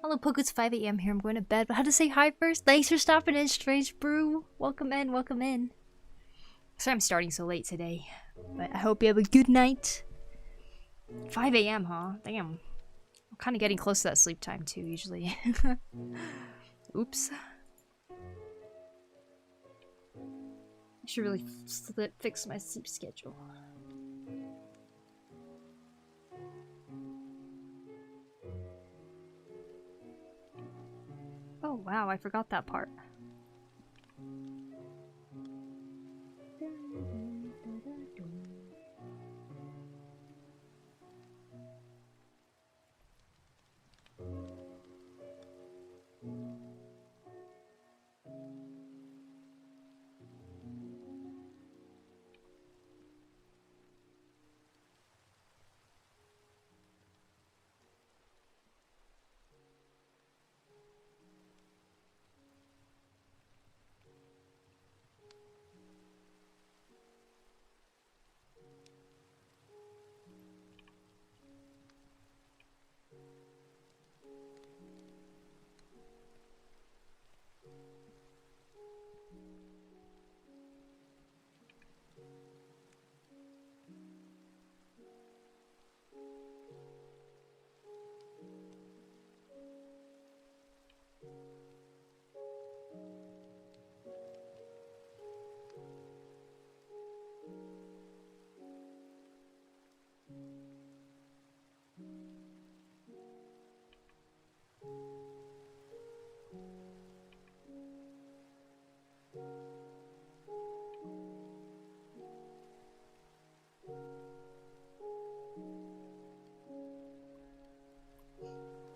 Hello, Poku, it's 5 AM here. I'm going to bed, but how to say hi first? Thanks for stopping in, Strange Brew. Welcome in, welcome in. Sorry I'm starting so late today, but I hope you have a good night. 5 AM, huh? Damn. I'm kind of getting close to that sleep time, too, usually. Oops. I should really fix my sleep schedule. Oh wow, I forgot that part.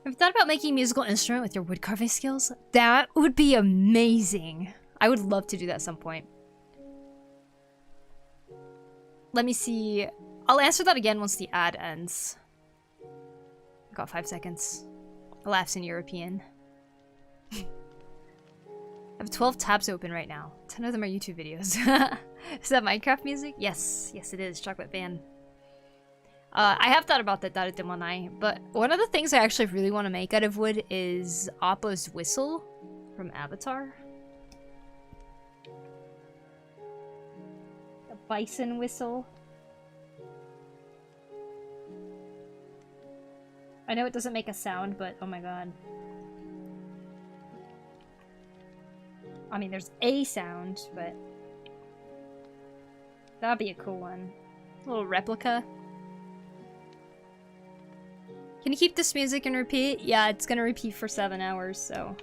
Have you thought about making a musical instrument with your wood carving skills? That would be amazing. I would love to do that at some point. Let me see. I'll answer that again once the ad ends. Got 5 seconds. Laughs in European. I have 12 tabs open right now. 10 of them are YouTube videos. Is that Minecraft music? Yes. Yes, it is. Chocolate Fan. I have thought about that Darudemonai, but one of the things I actually really want to make out of wood is Appa's whistle from Avatar. The bison whistle. I know it doesn't make a sound, but oh my god. I mean, there's a sound, but that'd be a cool one. A little replica. Can you keep this music and repeat? Yeah, it's gonna repeat for 7 hours, so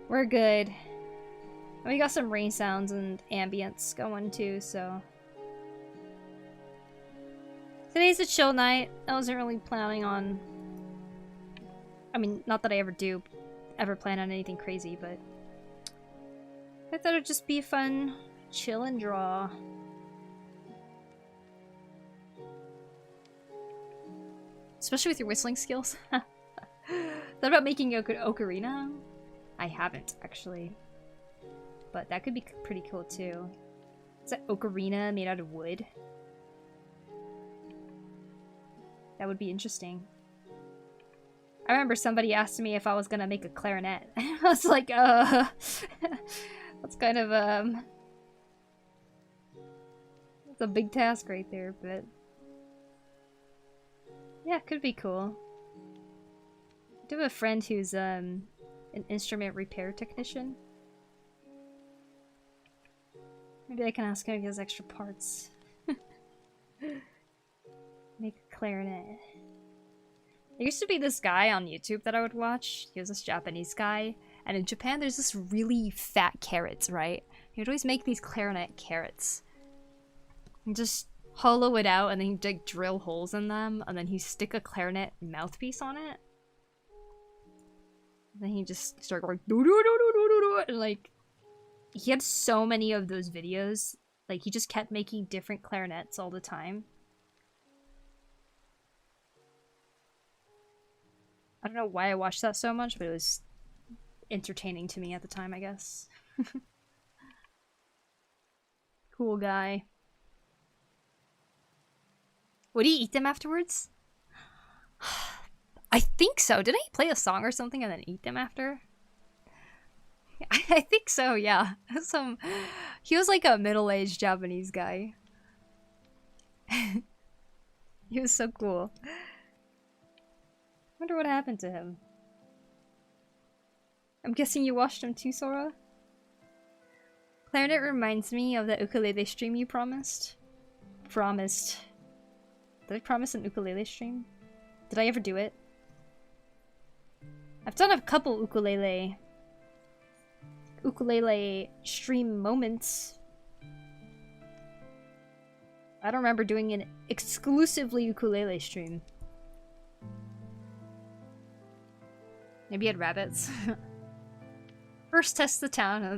we're good. And we got some rain sounds and ambience going too, so. Today's a chill night. I wasn't really planning on... I mean, not that I ever plan on anything crazy, but I thought it'd just be fun, chill and draw. Especially with your whistling skills. Thought about making ocarina? I haven't, actually. But that could be pretty cool, too. Is that ocarina made out of wood? That would be interesting. I remember somebody asked me if I was gonna make a clarinet. I was like, that's kind of, that's a big task right there, but... yeah, it could be cool. I do have a friend who's, an instrument repair technician. Maybe I can ask him if he has extra parts. Make a clarinet. There used to be this guy on YouTube that I would watch. He was this Japanese guy. And in Japan, there's this really fat carrots, right? He would always make these clarinet carrots. And just hollow it out, and then he'd like drill holes in them, and then he'd stick a clarinet mouthpiece on it. And then he just started going doo doo doo doo doo doo, and like he had so many of those videos. Like he just kept making different clarinets all the time. I don't know why I watched that so much, but it was entertaining to me at the time, I guess. Cool guy. Would he eat them afterwards? I think so. Didn't he play a song or something and then eat them after? I think so, yeah. He was like a middle-aged Japanese guy. He was so cool. Wonder what happened to him. I'm guessing you watched him too, Sora? Clarinet reminds me of the ukulele stream you promised. Promised. Did I promise an ukulele stream? Did I ever do it? I've done a couple ukulele stream moments. I don't remember doing an exclusively ukulele stream. Maybe I had rabbits. First test the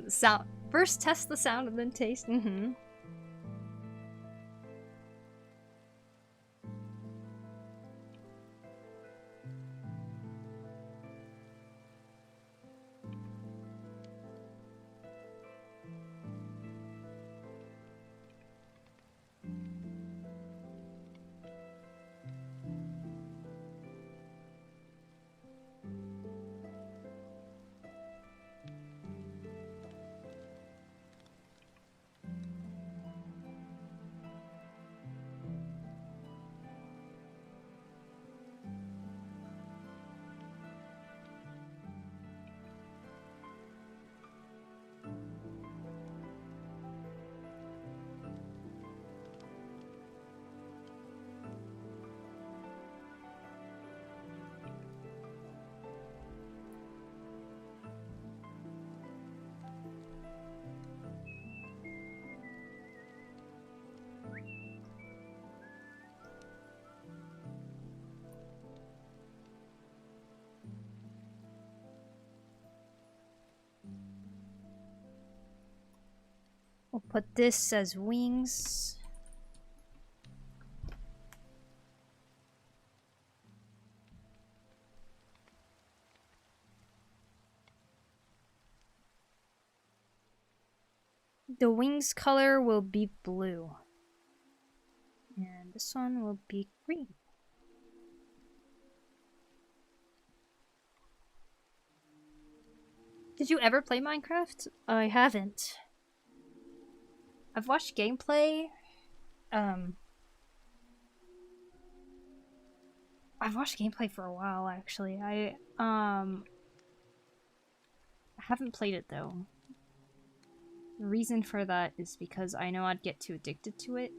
sound. First test the sound and then taste. Mm-hmm. We'll put this as wings. The wings color will be blue. And this one will be green. Did you ever play Minecraft? I haven't. I've watched gameplay. I've watched gameplay for a while actually. I haven't played it though. The reason for that is because I know I'd get too addicted to it.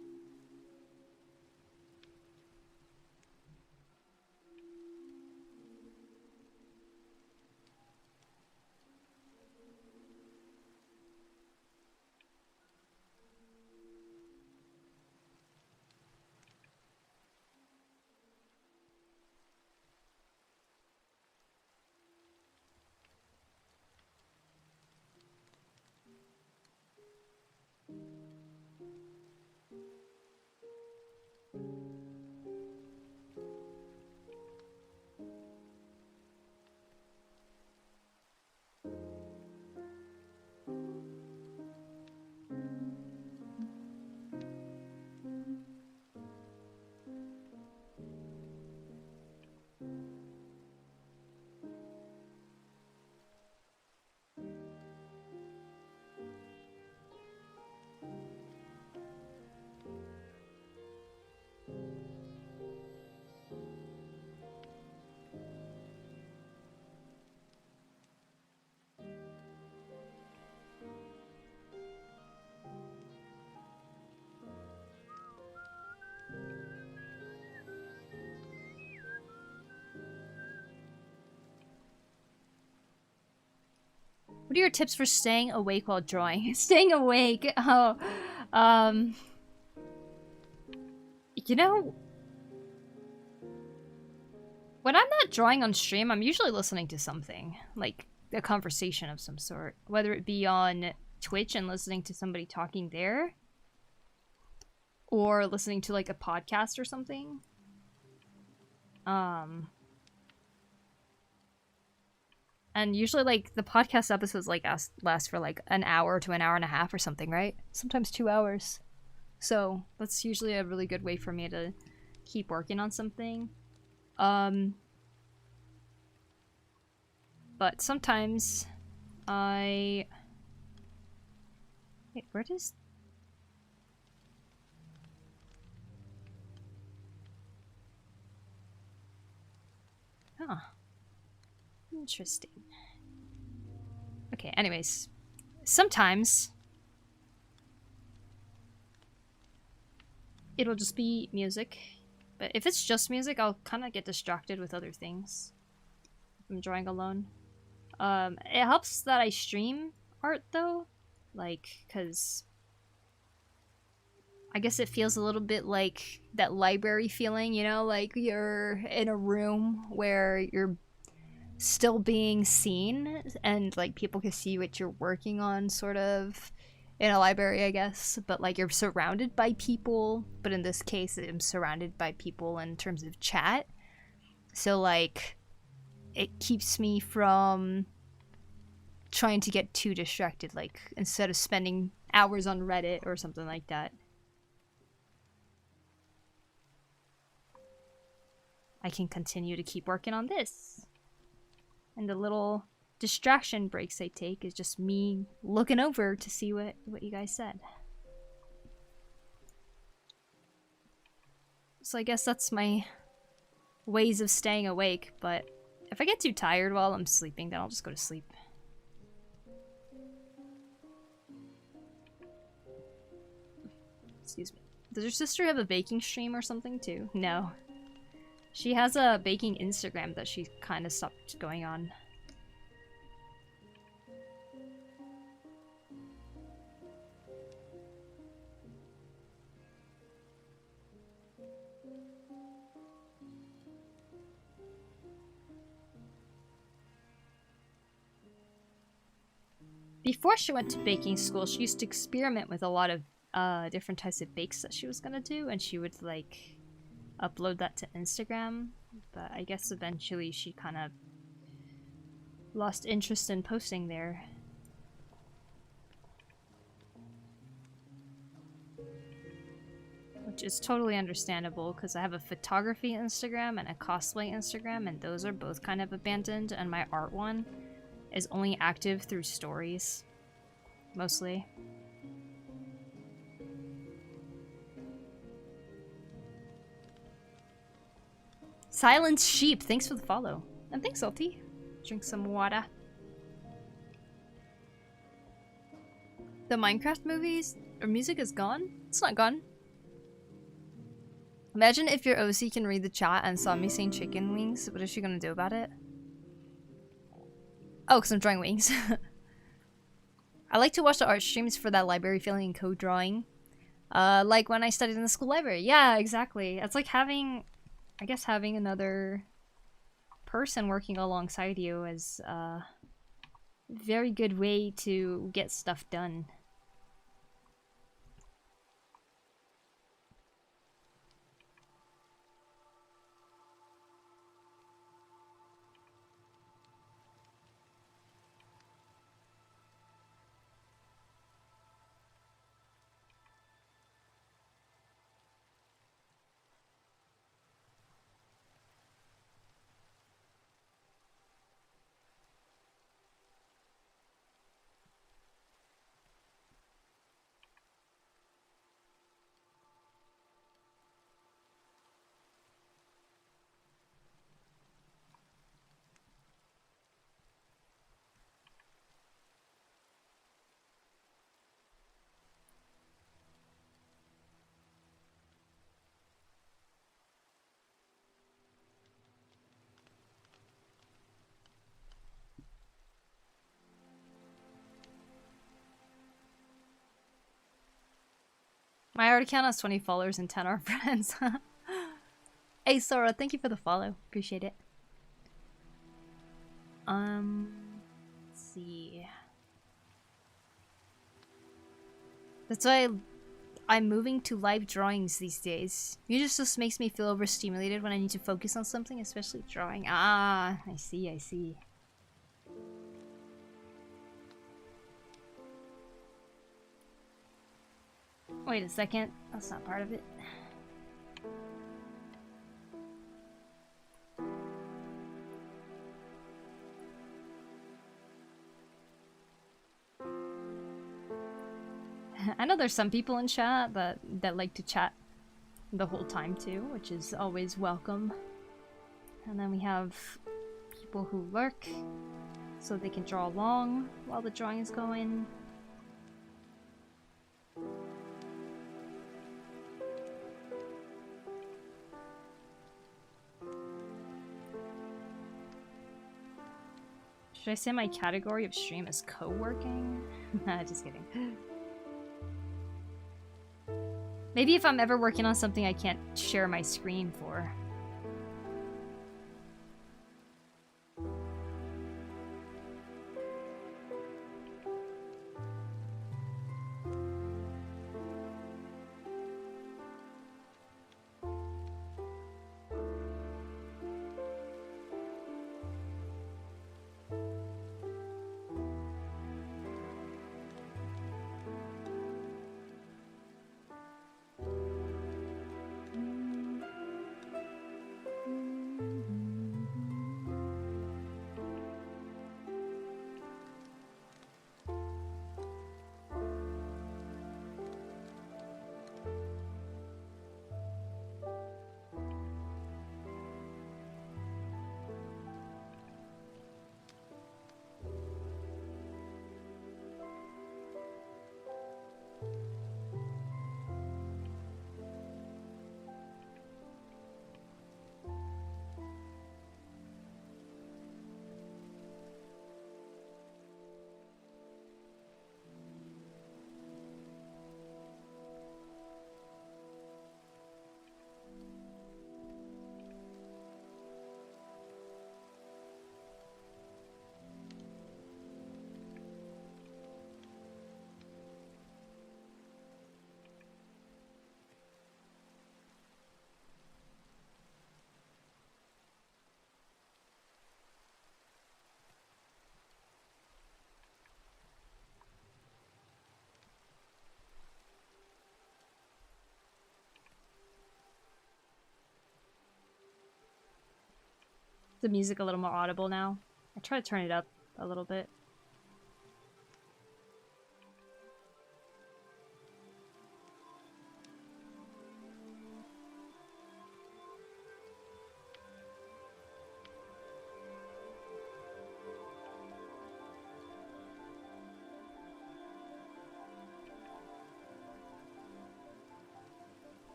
What are your tips for staying awake while drawing? Staying awake? Oh, you know, when I'm not drawing on stream, I'm usually listening to something, like a conversation of some sort. Whether it be on Twitch and listening to somebody talking there, or listening to like a podcast or something. And usually, like, the podcast episodes, like, last for, like, an hour to an hour and a half or something, right? Sometimes 2 hours. So, that's usually a really good way for me to keep working on something. But sometimes I... Wait, where does... Huh. Interesting. Okay, anyways. Sometimes it'll just be music. But if it's just music, I'll kind of get distracted with other things. If I'm drawing alone. It helps that I stream art, though. Like, because I guess it feels a little bit like that library feeling, you know? Like you're in a room where you're still being seen and like people can see what you're working on, sort of, in a library, I guess. But like you're surrounded by people, but in this case I'm surrounded by people in terms of chat. So like it keeps me from trying to get too distracted, like instead of spending hours on Reddit or something like that. I can continue to keep working on this. And the little distraction breaks I take is just me looking over to see what you guys said. So I guess that's my ways of staying awake, but if I get too tired while I'm sleeping, then I'll just go to sleep. Excuse me. Does your sister have a baking stream or something too? No. She has a baking Instagram that she kind of stopped going on. Before she went to baking school, she used to experiment with a lot of different types of bakes that she was gonna do, and she would like upload that to Instagram. But I guess eventually she kind of lost interest in posting there. Which is totally understandable because I have a photography Instagram and a cosplay Instagram, and those are both kind of abandoned, and my art one is only active through stories, mostly. Silent Sheep, thanks for the follow. And thanks, Salty. Drink some water. The Minecraft movies or music is gone? It's not gone. Imagine if your OC can read the chat and saw me saying chicken wings. What is she gonna do about it? Oh, because I'm drawing wings. I like to watch the art streams for that library feeling and code drawing. Like when I studied in the school library. Yeah, exactly. It's like having, I guess having another person working alongside you is a very good way to get stuff done. My art account has 20 followers and 10 are friends. Hey Sora, thank you for the follow. Appreciate it. Let's see. That's why I'm moving to live drawings these days. Music just makes me feel overstimulated when I need to focus on something, especially drawing. Ah, I see, I see. Wait a second, that's not part of it. I know there's some people in chat that like to chat the whole time too, which is always welcome. And then we have people who lurk so they can draw along while the drawing is going. Should I say my category of stream is co-working? Nah, just kidding. Maybe if I'm ever working on something I can't share my screen for. The music a little more audible now. I try to turn it up a little bit.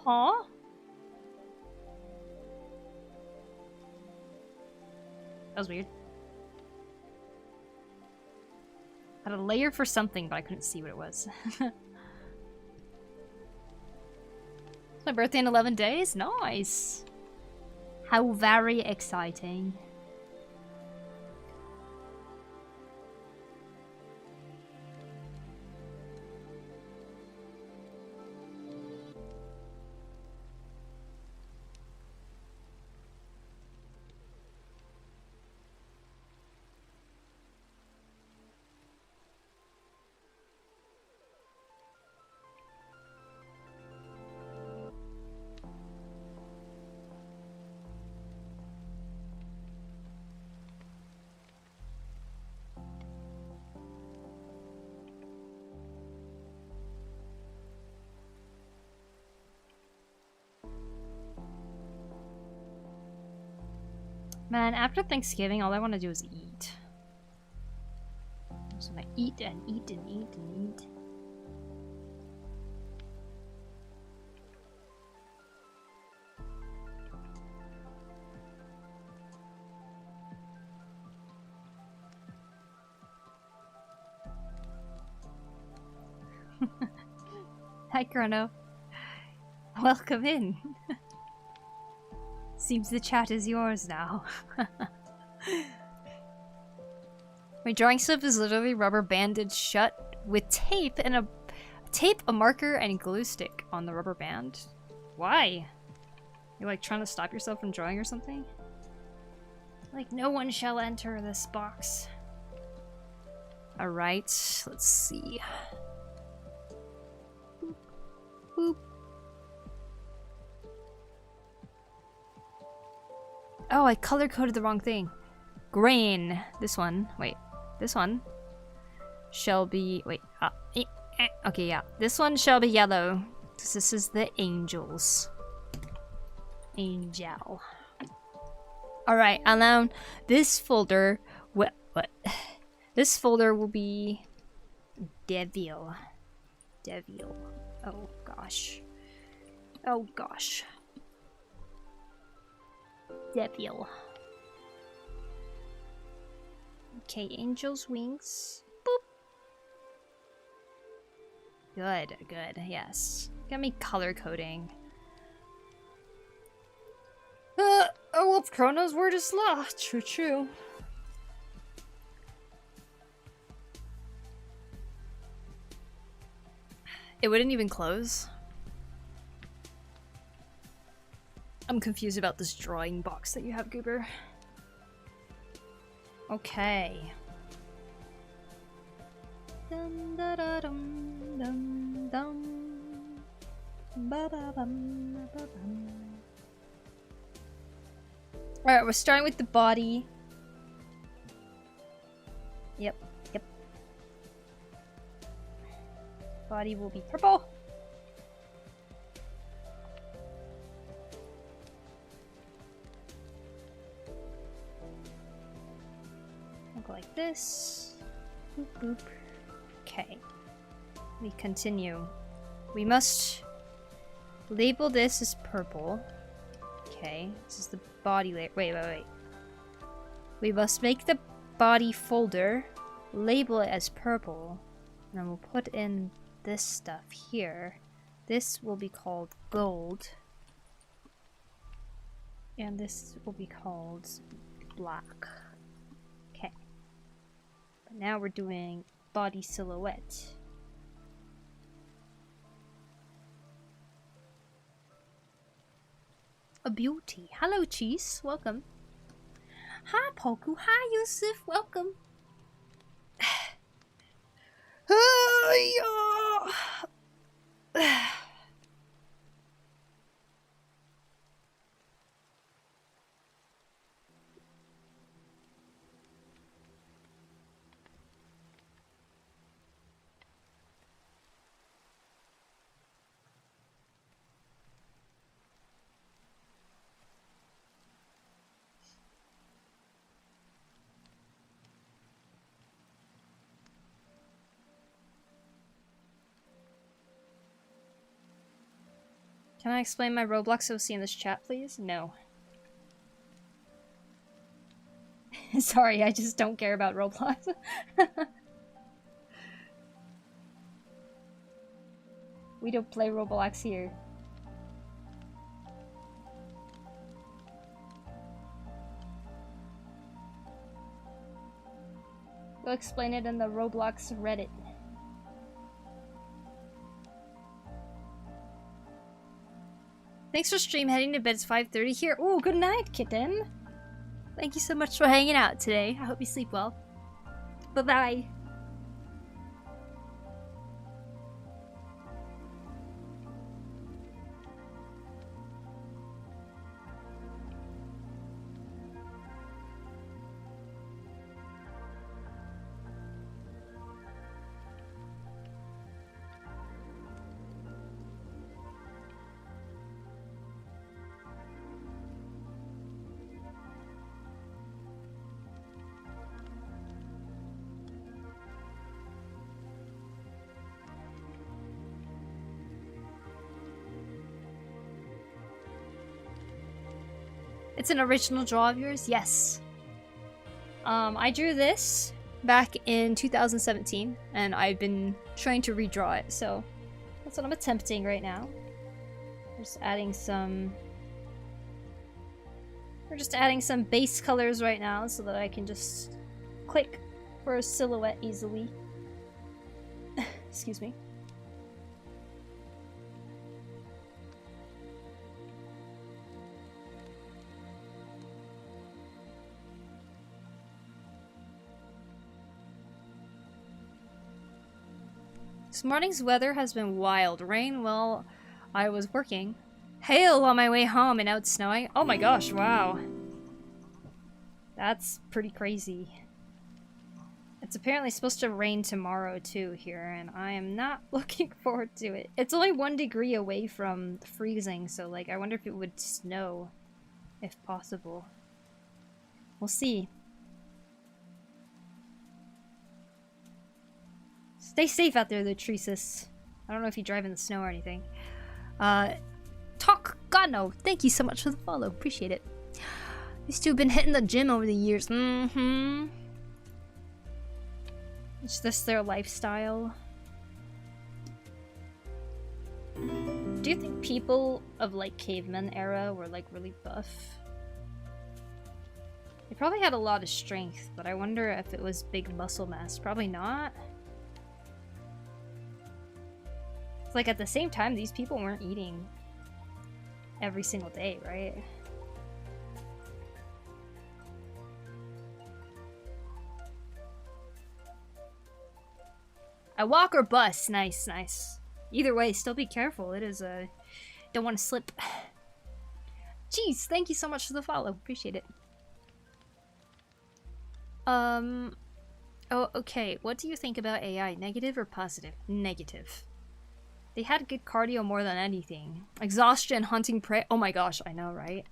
Huh? That was weird. Had a layer for something, but I couldn't see what it was. It's my birthday in 11 days? Nice. How very exciting. Man, after Thanksgiving, all I want to do is eat. I just want to eat and eat and eat and eat. Hi, Chrono. Welcome in. Seems the chat is yours now. My drawing stuff is literally rubber banded shut with tape and a marker, and a glue stick on the rubber band. Why? You're like trying to stop yourself from drawing or something? Like, no one shall enter this box. Alright, let's see. Boop. Boop. Oh, I color-coded the wrong thing. Grain. This one. Wait. This one shall be... Wait. Okay, yeah. This one shall be yellow. This is the angels. Angel. Alright, and now this folder... What? This folder will be... Devil. Devil. Oh, gosh. Oh, gosh. Devil. Okay, angel's wings. Boop. Good, good, yes. Got me color coding. Oh, well, Chrono's word is law. True, true. It wouldn't even close. I'm confused about this drawing box that you have, Goober. Okay. Dum da da dum dum dum. Ba da bum ba bum. Alright, we're starting with the body. Yep, yep. Body will be purple. Go like this. Boop, boop. Okay. We continue. We must label this as purple. Okay. This is the body layer. Wait, wait, wait. We must make the body folder, label it as purple, and then we'll put in this stuff here. This will be called gold. And this will be called black. Now we're doing body silhouette. A beauty. Hello, Cheese. Welcome. Hi, Poku. Hi, Yusuf. Welcome. Can I explain my Roblox OC in this chat, please? No. Sorry, I just don't care about Roblox. We don't play Roblox here. Go explain it in the Roblox Reddit. Thanks for stream. Heading to bed. It's 5:30 here. Oh, good night, kitten. Thank you so much for hanging out today. I hope you sleep well. Bye-bye. It's an original draw of yours? Yes. I drew this back in 2017, and I've been trying to redraw it, so that's what I'm attempting right now. Just adding some... We're just adding some base colors right now so that I can just click for a silhouette easily. Excuse me. This morning's weather has been wild. Rain while I was working. Hail on my way home, and now it's snowing. Oh my gosh, wow. That's pretty crazy. It's apparently supposed to rain tomorrow too here, and I am not looking forward to it. It's only 1 degree away from freezing, so like I wonder if it would snow if possible. We'll see. Stay safe out there, Latrices. I don't know if you drive in the snow or anything. Talk God no. Thank you so much for the follow. Appreciate it. These two have been hitting the gym over the years. Mm-hmm. Is this their lifestyle? Do you think people of like caveman era were like really buff? They probably had a lot of strength, but I wonder if it was big muscle mass. Probably not. It's like at the same time, these people weren't eating every single day, right? I walk or bus. Nice, nice. Either way, still be careful. It is a... Don't want to slip. Jeez, thank you so much for the follow. Appreciate it. Oh, okay. What do you think about AI? Negative or positive? Negative. They had good cardio more than anything. Exhaustion, hunting prey. Oh my gosh, I know, right?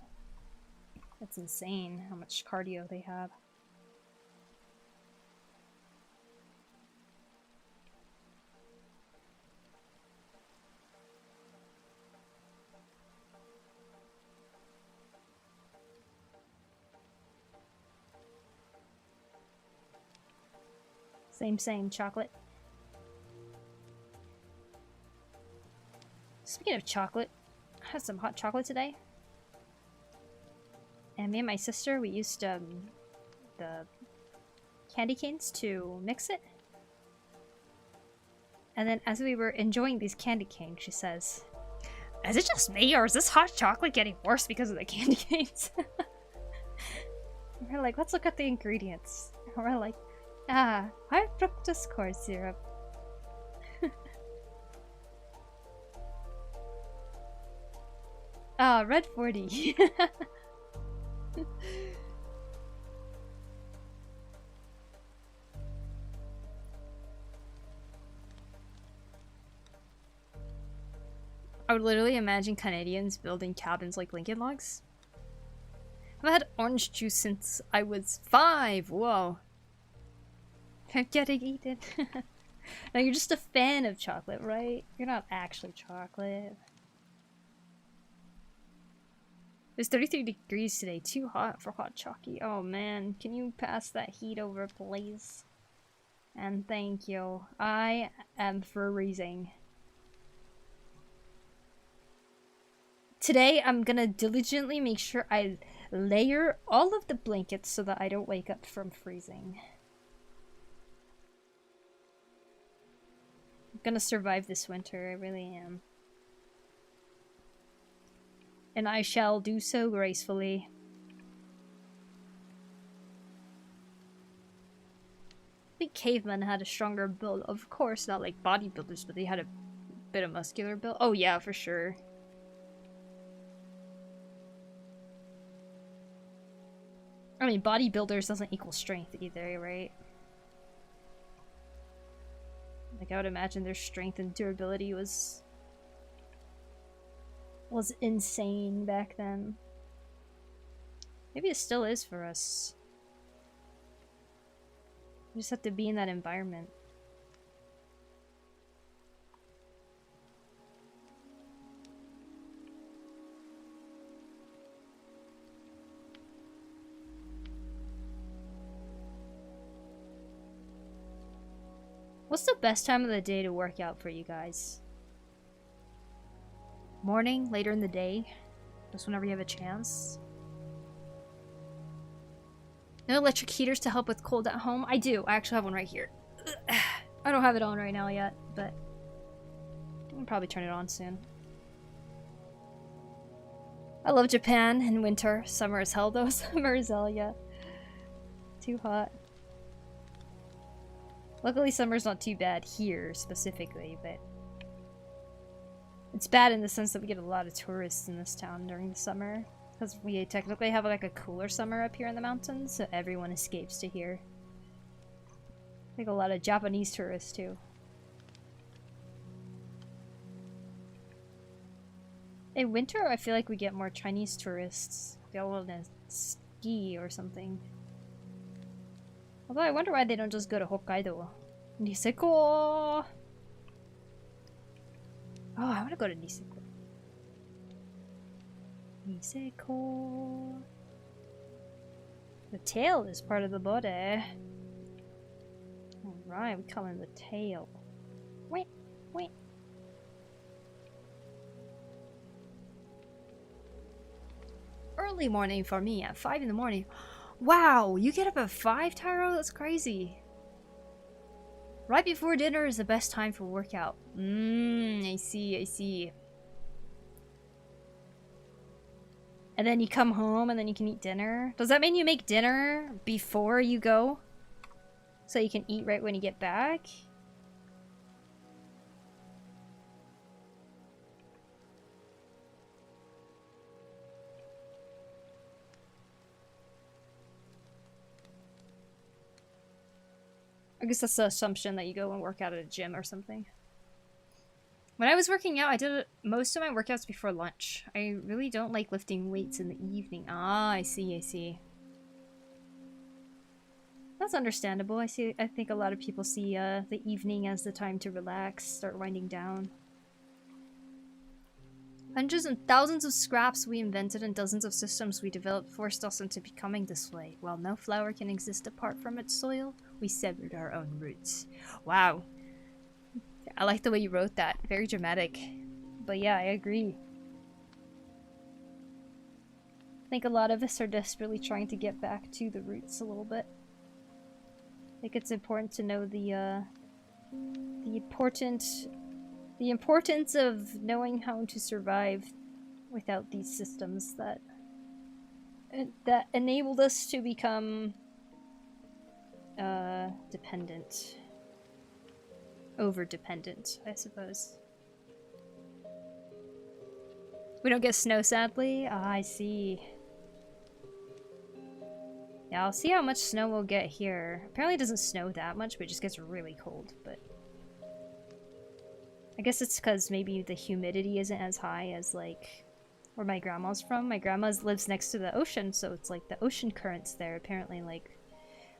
That's insane how much cardio they have. Same, chocolate. Speaking of chocolate, I had some hot chocolate today. And me and my sister, we used the candy canes to mix it. And then as we were enjoying these candy canes, she says, "Is it just me, or is this hot chocolate getting worse because of the candy canes?" We're like, let's look at the ingredients. We're like, high fructose corn syrup. Red 40. I would literally imagine Canadians building cabins like Lincoln Logs. I've had orange juice since I was 5. Whoa. I'm getting eaten. No, you're just a fan of chocolate, right? You're not actually chocolate. It's 33 degrees today. Too hot for hot chalky. Oh man, can you pass that heat over, please? And thank you. I am freezing. Today, I'm gonna diligently make sure I layer all of the blankets so that I don't wake up from freezing. I'm gonna survive this winter, I really am. And I shall do so gracefully. I think cavemen had a stronger build. Of course, not like bodybuilders, but they had a bit of muscular build. Oh yeah, for sure. I mean, bodybuilders doesn't equal strength either, right? Like, I would imagine their strength and durability was insane back then. Maybe it still is for us. We just have to be in that environment. What's the best time of the day to work out for you guys? Morning, later in the day? Just whenever you have a chance? No electric heaters to help with cold at home? I do. I actually have one right here. I don't have it on right now yet, but I'll probably turn it on soon. I love Japan in winter. Summer is hell though. Summer is hell, yeah. Too hot. Luckily, summer's not too bad here specifically, but it's bad in the sense that we get a lot of tourists in this town during the summer. Because we technically have like a cooler summer up here in the mountains, so everyone escapes to here. Like a lot of Japanese tourists too. In winter, I feel like we get more Chinese tourists. They all want to ski or something. Although I wonder why they don't just go to Hokkaido. Niseko! Oh, I want to go to Niseko. Niseko. The tail is part of the body. Alright, we come in the tail. Wait, wait. Early morning for me at 5 in the morning. Wow, you get up at 5, Tyro? That's crazy. Right before dinner is the best time for workout. I see, I see. And then you come home and then you can eat dinner. Does that mean you make dinner before you go? So you can eat right when you get back? I guess that's the assumption that you go and work out at a gym or something. When I was working out, I did most of my workouts before lunch. I really don't like lifting weights in the evening. Ah, I see, I see. That's understandable. I think a lot of people see the evening as the time to relax, start winding down. Hundreds and thousands of scraps we invented and dozens of systems we developed forced us into becoming this way. While no flower can exist apart from its soil, we severed our own roots. Wow. I like the way you wrote that. Very dramatic. But yeah, I agree. I think a lot of us are desperately trying to get back to the roots a little bit. think it's important to know the importance of knowing how to survive without these systems that enabled us to become dependent. Over-dependent, I suppose. We don't get snow, sadly? Ah, I see. Yeah, I'll see how much snow we'll get here. Apparently it doesn't snow that much, but it just gets really cold, but... I guess it's because maybe the humidity isn't as high as, like, where my grandma's from. My grandma's lives next to the ocean, so it's like the ocean currents there apparently, like...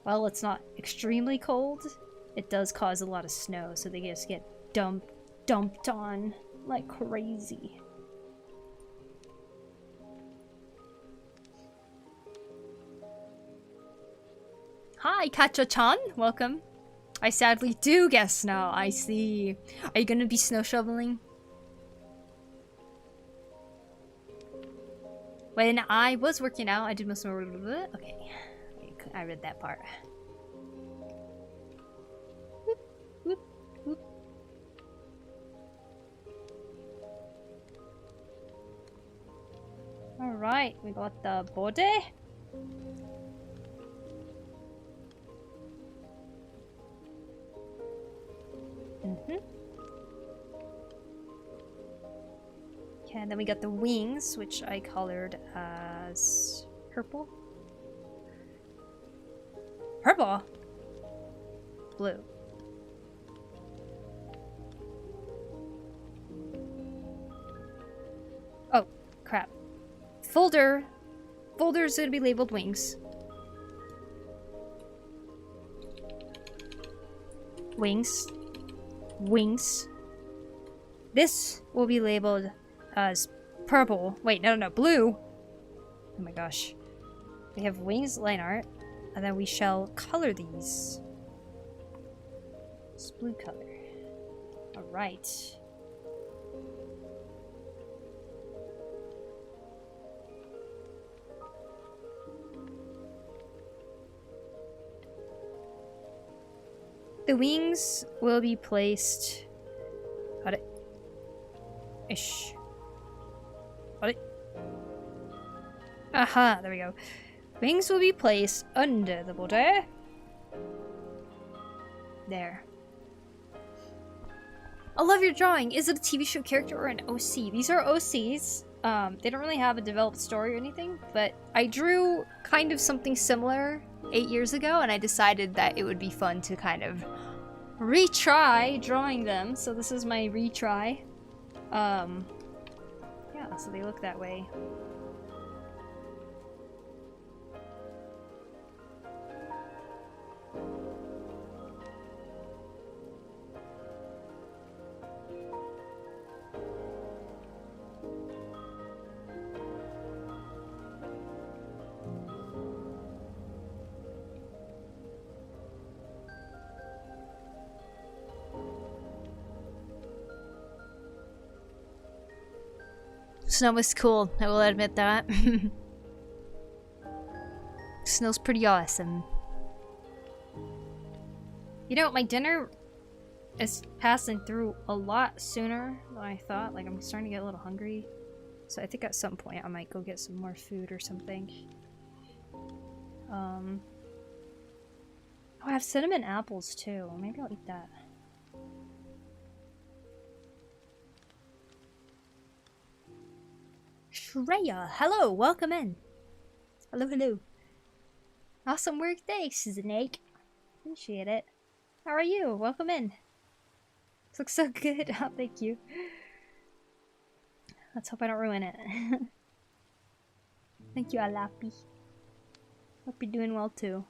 While it's not extremely cold, it does cause a lot of snow, so they just get dumped on like crazy. Hi, Kacha-chan! Welcome. I sadly do get snow, I see. Are you gonna be snow shoveling? When I was working out, I did most of my... Okay. I read that part. Whoop, whoop, whoop. Alright, we got the body. Okay, and then we got the wings, which I colored as purple. Purple? Blue. Oh, crap. Folder's gonna be labeled wings. Wings. Wings. This will be labeled as purple. Wait, no, blue. Oh my gosh. We have wings line art. And then we shall color these. It's blue color. Alright. The wings will be placed... Got it. Ish. Got it. Aha, there we go. Wings will be placed under the body. There. I love your drawing. Is it a TV show character or an OC? These are OCs. They don't really have a developed story or anything, but I drew kind of something similar 8 years ago, and I decided that it would be fun to kind of retry drawing them. So this is my retry. Yeah, so they look that way. Snow was cool, I will admit that. Snow's pretty awesome. You know, my dinner is passing through a lot sooner than I thought. Like, I'm starting to get a little hungry. So I think at some point I might go get some more food or something. Oh, I have cinnamon apples too. Maybe I'll eat that. Shreya, hello, welcome in. Hello. Awesome work, thanks, Snake. Appreciate it. How are you? Welcome in. This looks so good. Oh, thank you. Let's hope I don't ruin it. Thank you, Alapi. Hope you're doing well too.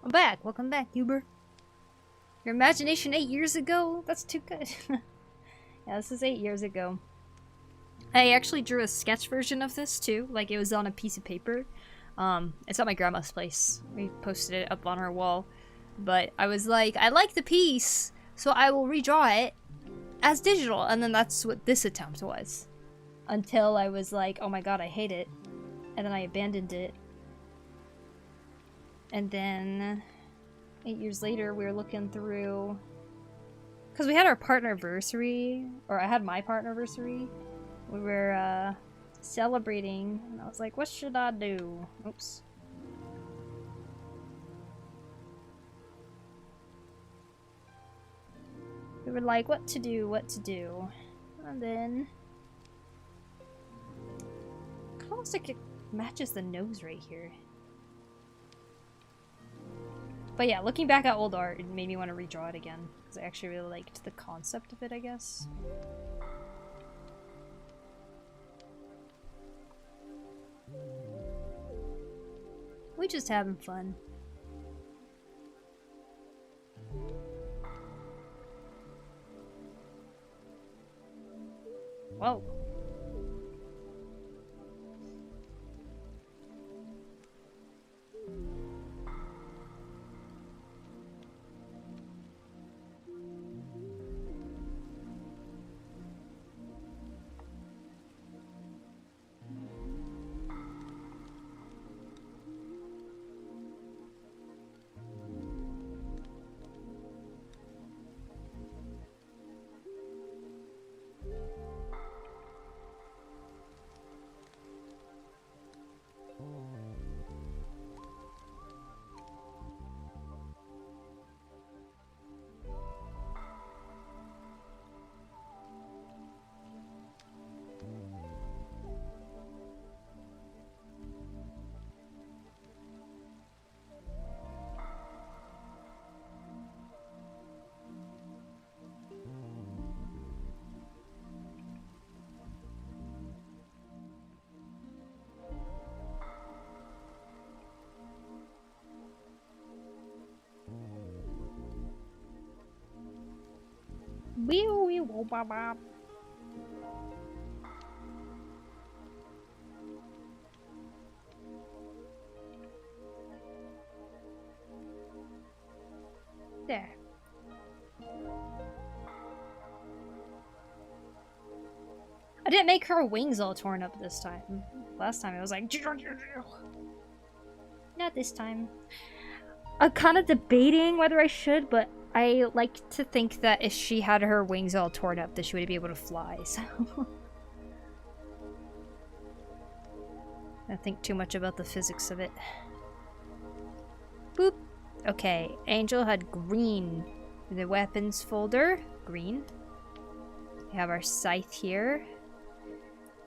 I'm back. Welcome back, Uber. Your imagination 8 years ago? That's too good. Yeah, this is 8 years ago. I actually drew a sketch version of this too. Like, it was on a piece of paper. It's at my grandma's place. We posted it up on our wall. But I was like, I like the piece, so I will redraw it as digital. And then that's what this attempt was. Until I was like, oh my god, I hate it. And then I abandoned it. And then 8 years later, we were looking through, because we had our partnerversary, or I had my partnerversary. We were celebrating, and I was like, what should I do? Oops. We were like, what to do, what to do. And then it looks like it matches the nose right here. But yeah, looking back at old art, it made me want to redraw it again. Because I actually really liked the concept of it, I guess. We just having fun. Whoa. Wee wee woo ba ba. There. I didn't make her wings all torn up this time. Last time it was like... Not this time. I'm kind of debating whether I should, but I like to think that if she had her wings all torn up, that she would be able to fly, so... I think too much about the physics of it. Boop. Okay, Angel had green in the weapons folder. Green. We have our scythe here.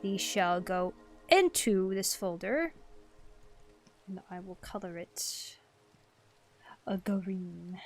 These shall go into this folder. And I will color it a green.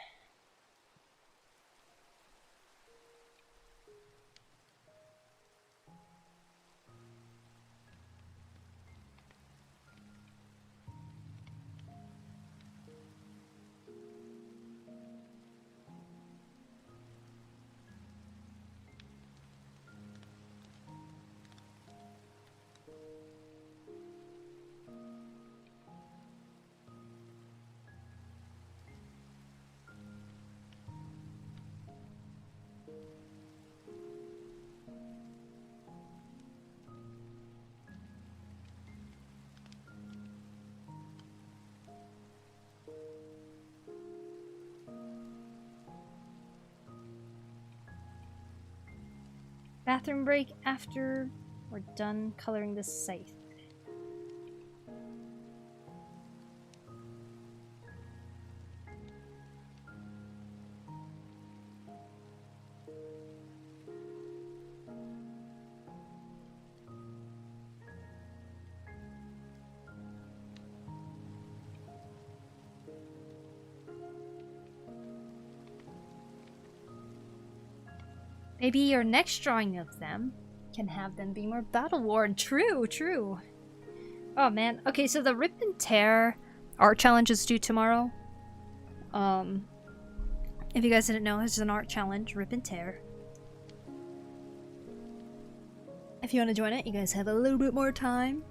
Bathroom break after we're done coloring this scythe. Maybe your next drawing of them can have them be more battle-worn. True, true. Oh man. Okay, so the Rip and Tear art challenge is due tomorrow. If you guys didn't know, this is an art challenge, rip and tear. If you want to join it, you guys have a little bit more time.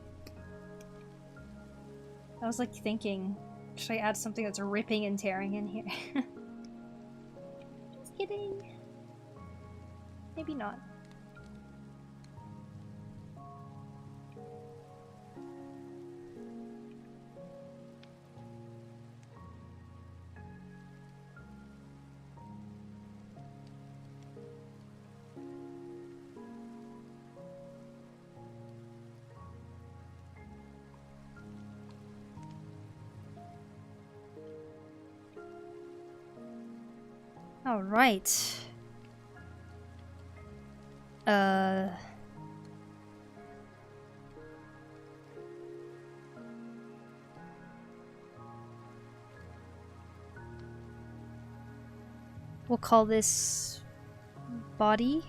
I was like thinking, should I add something that's ripping and tearing in here? Just kidding. Maybe not. All right. We'll call this body.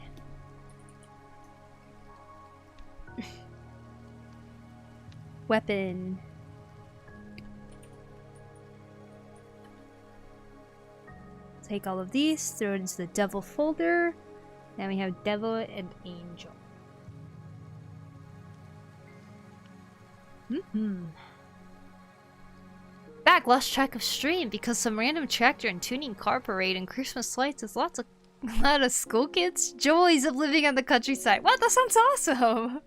Weapon. Take all of these, throw it into the devil folder. Now we have devil and angel. Back, lost track of stream because some random tractor and tuning car parade and Christmas lights with a lot of school kids. Joys of living on the countryside. What? That sounds awesome.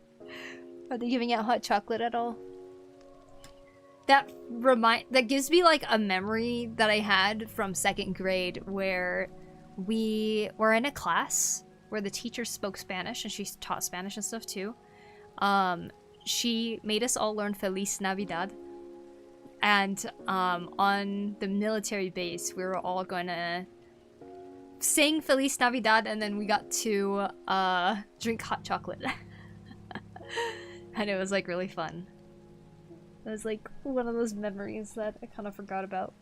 Are they giving out hot chocolate at all? That gives me like a memory that I had from 2nd grade where we were in a class where the teacher spoke Spanish and she taught Spanish and stuff too. She made us all learn Feliz Navidad. And on the military base, we were all gonna sing Feliz Navidad and then we got to drink hot chocolate. And it was like really fun. It was like one of those memories that I kind of forgot about.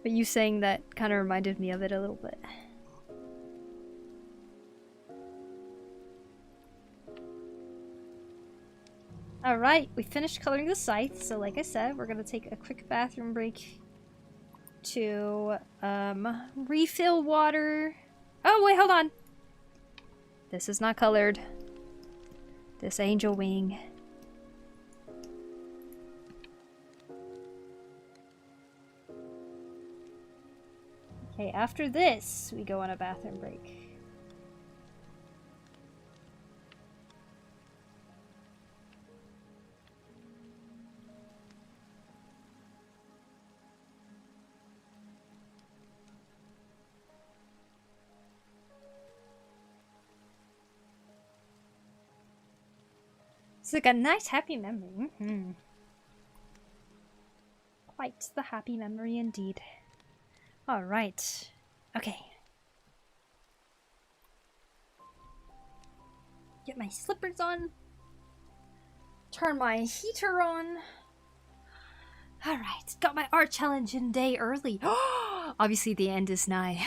But you saying that kind of reminded me of it a little bit. Alright, we finished coloring the scythe, so like I said, we're gonna take a quick bathroom break to refill water. Oh wait, hold on. This is not colored. This angel wing. Okay, after this, we go on a bathroom break. It's like a nice happy memory. Quite the happy memory indeed. Alright. Okay. Get my slippers on. Turn my heater on. Alright. Got my art challenge in day early. Obviously the end is nigh.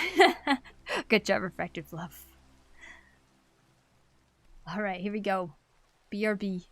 Good job, Refractive Love. Alright, here we go. BRB.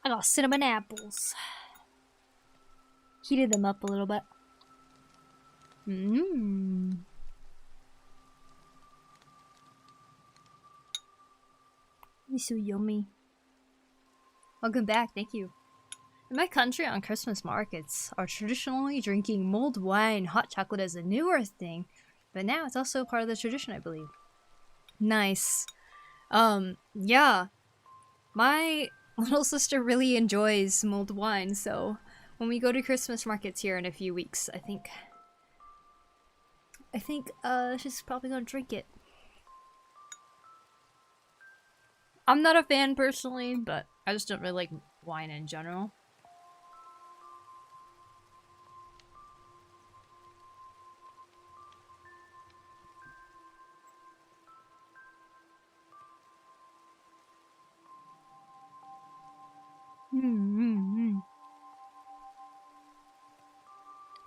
I got cinnamon apples. Heated them up a little bit. Mmm. It's so yummy. Welcome back, thank you. In my country, on Christmas markets are traditionally drinking mulled wine, hot chocolate as a newer thing, but now it's also part of the tradition, I believe. Nice. Yeah. My little sister really enjoys mulled wine, so when we go to Christmas markets here in a few weeks, I think she's probably gonna drink it. I'm not a fan personally, but I just don't really like wine in general.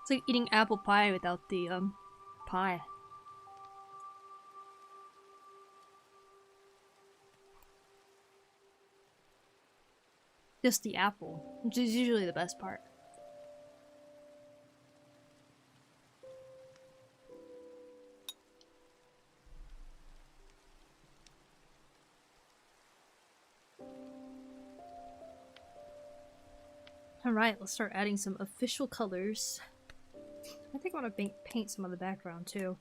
It's like eating apple pie without the pie. Just the apple, which is usually the best part. Alright, let's start adding some official colors. I think I want to paint some of the background too.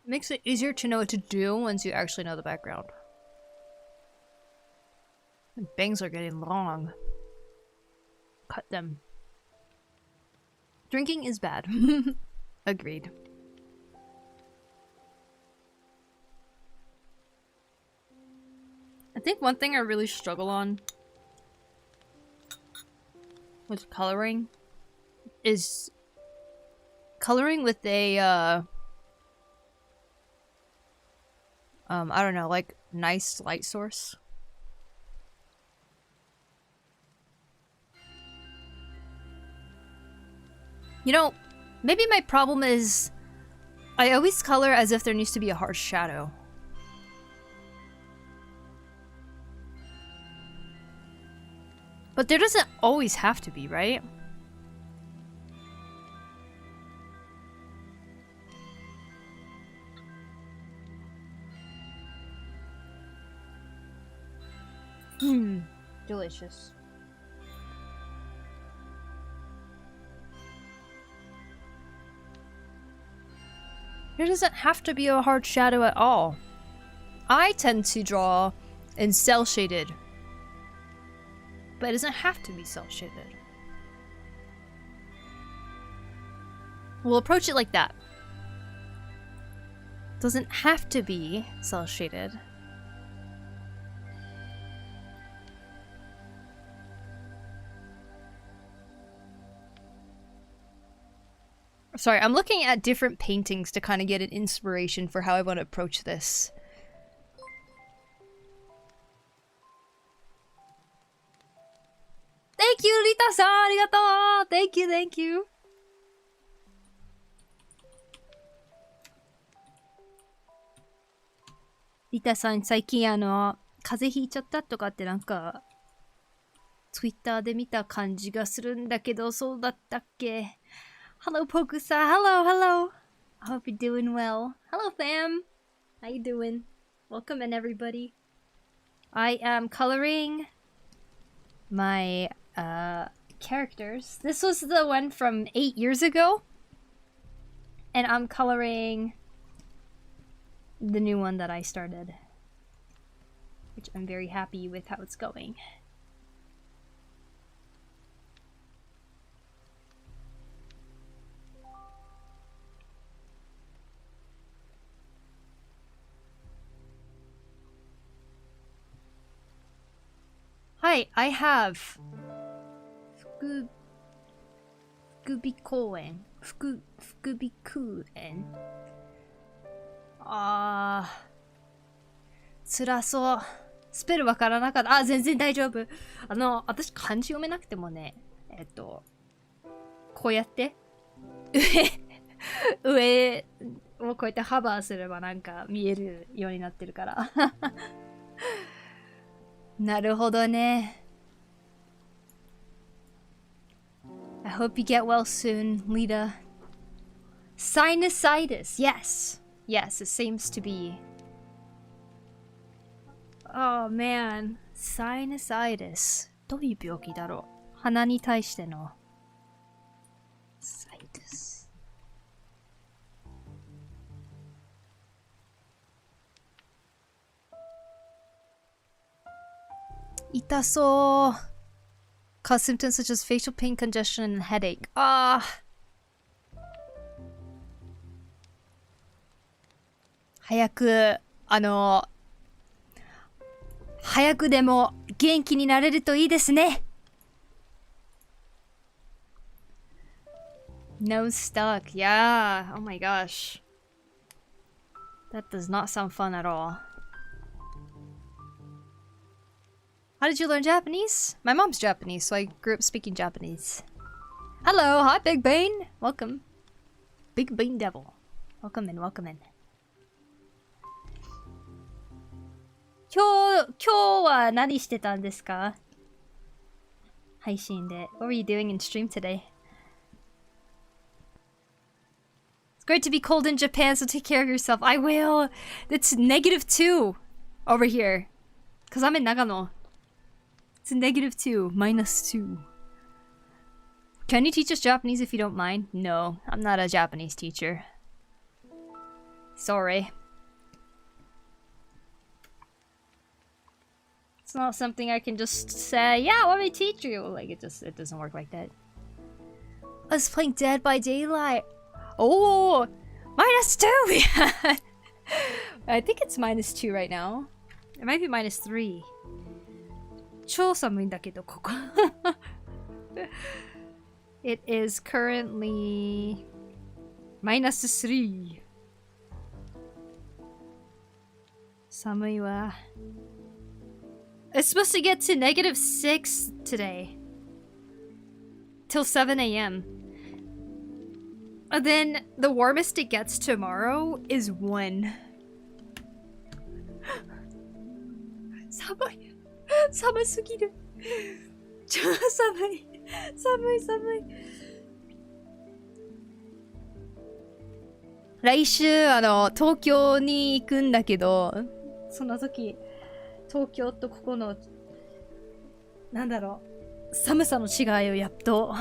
It makes it easier to know what to do once you actually know the background. The bangs are getting long. Cut them. Drinking is bad. Agreed. I think one thing I really struggle on with coloring is coloring with a I don't know, like nice light source. You know, maybe my problem is I always color as if there needs to be a harsh shadow. But there doesn't always have to be, right? Delicious. There doesn't have to be a hard shadow at all. I tend to draw in cell shaded, but it doesn't have to be cell shaded. We'll approach it like that. Doesn't have to be cell shaded. Sorry, I'm looking at different paintings to kind of get an inspiration for how I want to approach this. Thank you, Rita-san! Arigatou! Thank you, thank you! Rita-san, 最近風邪ひいちゃったとかってなんか、Twitter で見た感じがするんだけど、そうだったっけ? Hello, Poku-san. Hello, hello. I hope you're doing well. Hello, fam. How you doing? Welcome in, everybody. I am coloring my characters. This was the one from 8 years ago. And I'm coloring the new one that I started. Which I'm very happy with how it's going. Hi, I have Fukubikoen. Fukubikuen. 辛そう。スペルわからなかった。全然大丈夫。私漢字読めなくてもね、こうやって、上をこうやってハバーすればなんか見えるようになってるから。なるほどね. I hope you get well soon, Lita. Sinusitis, yes. Yes, it seems to be. Oh man, sinusitis. どういう病気だろう? 鼻に対しての sinusitis. 痛そう. Cause symptoms such as facial pain, congestion, and headache. Ah. 早く早くでも元気になれるといいですね. Nose stuck. Yeah. Oh my gosh. That does not sound fun at all. How did you learn Japanese? My mom's Japanese, so I grew up speaking Japanese. Hello, hi Big Bane. Welcome. Big Bane Devil. Welcome in, welcome in. 今日は何してたんですか? 配信で. What were you doing in stream today? It's great to be cold in Japan, so take care of yourself. I will. It's -2 over here. Because I'm in Nagano. It's -2, -2. Can you teach us Japanese if you don't mind? No, I'm not a Japanese teacher. Sorry. It's not something I can just say, yeah, let me teach you. Like, it doesn't work like that. I was playing Dead by Daylight. Oh, -2. I think it's -2 right now. It might be -3. 超寒いんだけど、ここ。It is currently -3. 寒いわ。It's supposed to get to -6 today. Till 7 a.m. And then the warmest it gets tomorrow is 1. 寒い。寒すぎる。超寒い。寒い寒い。来週、東京に行くんだけど、その時、東京とここの、なんだろう、寒さの違いをやっと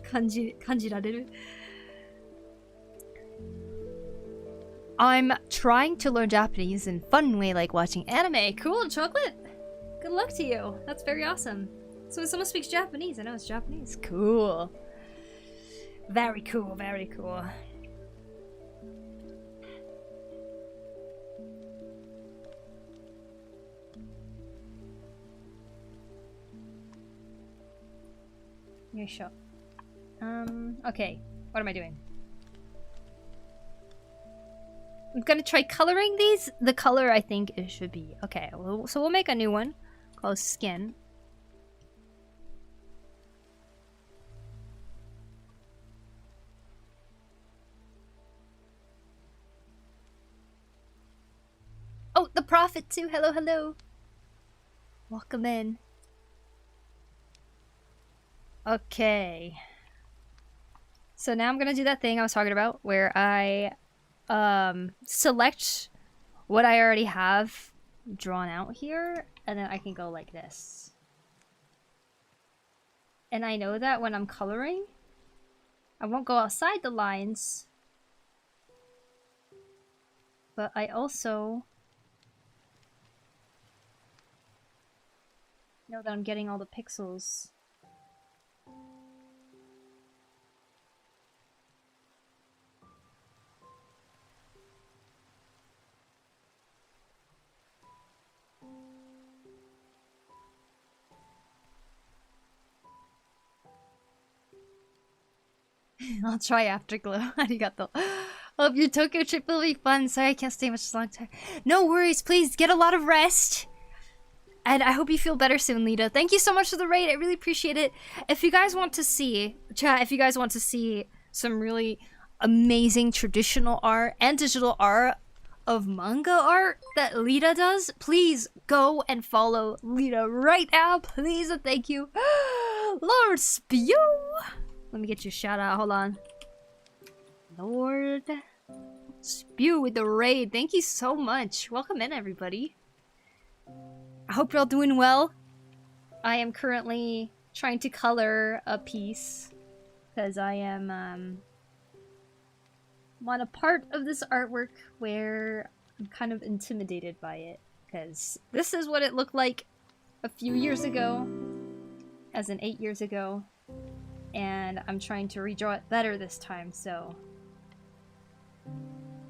感じられる。I'm trying to learn Japanese in a fun way like watching anime. Cool, Chocolate! Good luck to you. That's very awesome. So when someone speaks Japanese, I know it's Japanese. Cool. Very cool, very cool. Yoisho. Okay. What am I doing? I'm gonna try coloring these. The color I think it should be. Okay, so we'll make a new one called Skin. Oh, the Prophet too. Hello, hello. Welcome in. Okay. So now I'm gonna do that thing I was talking about where I select what I already have drawn out here, and then I can go like this. And I know that when I'm coloring, I won't go outside the lines, but I also know that I'm getting all the pixels. I'll try Afterglow. Arigato. Hope your Tokyo trip will be fun. Sorry I can't stay much longer. No worries. Please get a lot of rest. And I hope you feel better soon, Lita. Thank you so much for the raid. I really appreciate it. If you guys want to see, chat, if you guys want to see some really amazing traditional art and digital art of manga art that Lita does, please go and follow Lita right now, please and thank you. Lord Spew! Let me get you a shout out, hold on. Lord Spew with the raid, thank you so much. Welcome in, everybody. I hope you're all doing well. I am currently trying to color a piece because I am I'm on a part of this artwork where I'm kind of intimidated by it because this is what it looked like a few years ago, as in 8 years ago, and I'm trying to redraw it better this time, so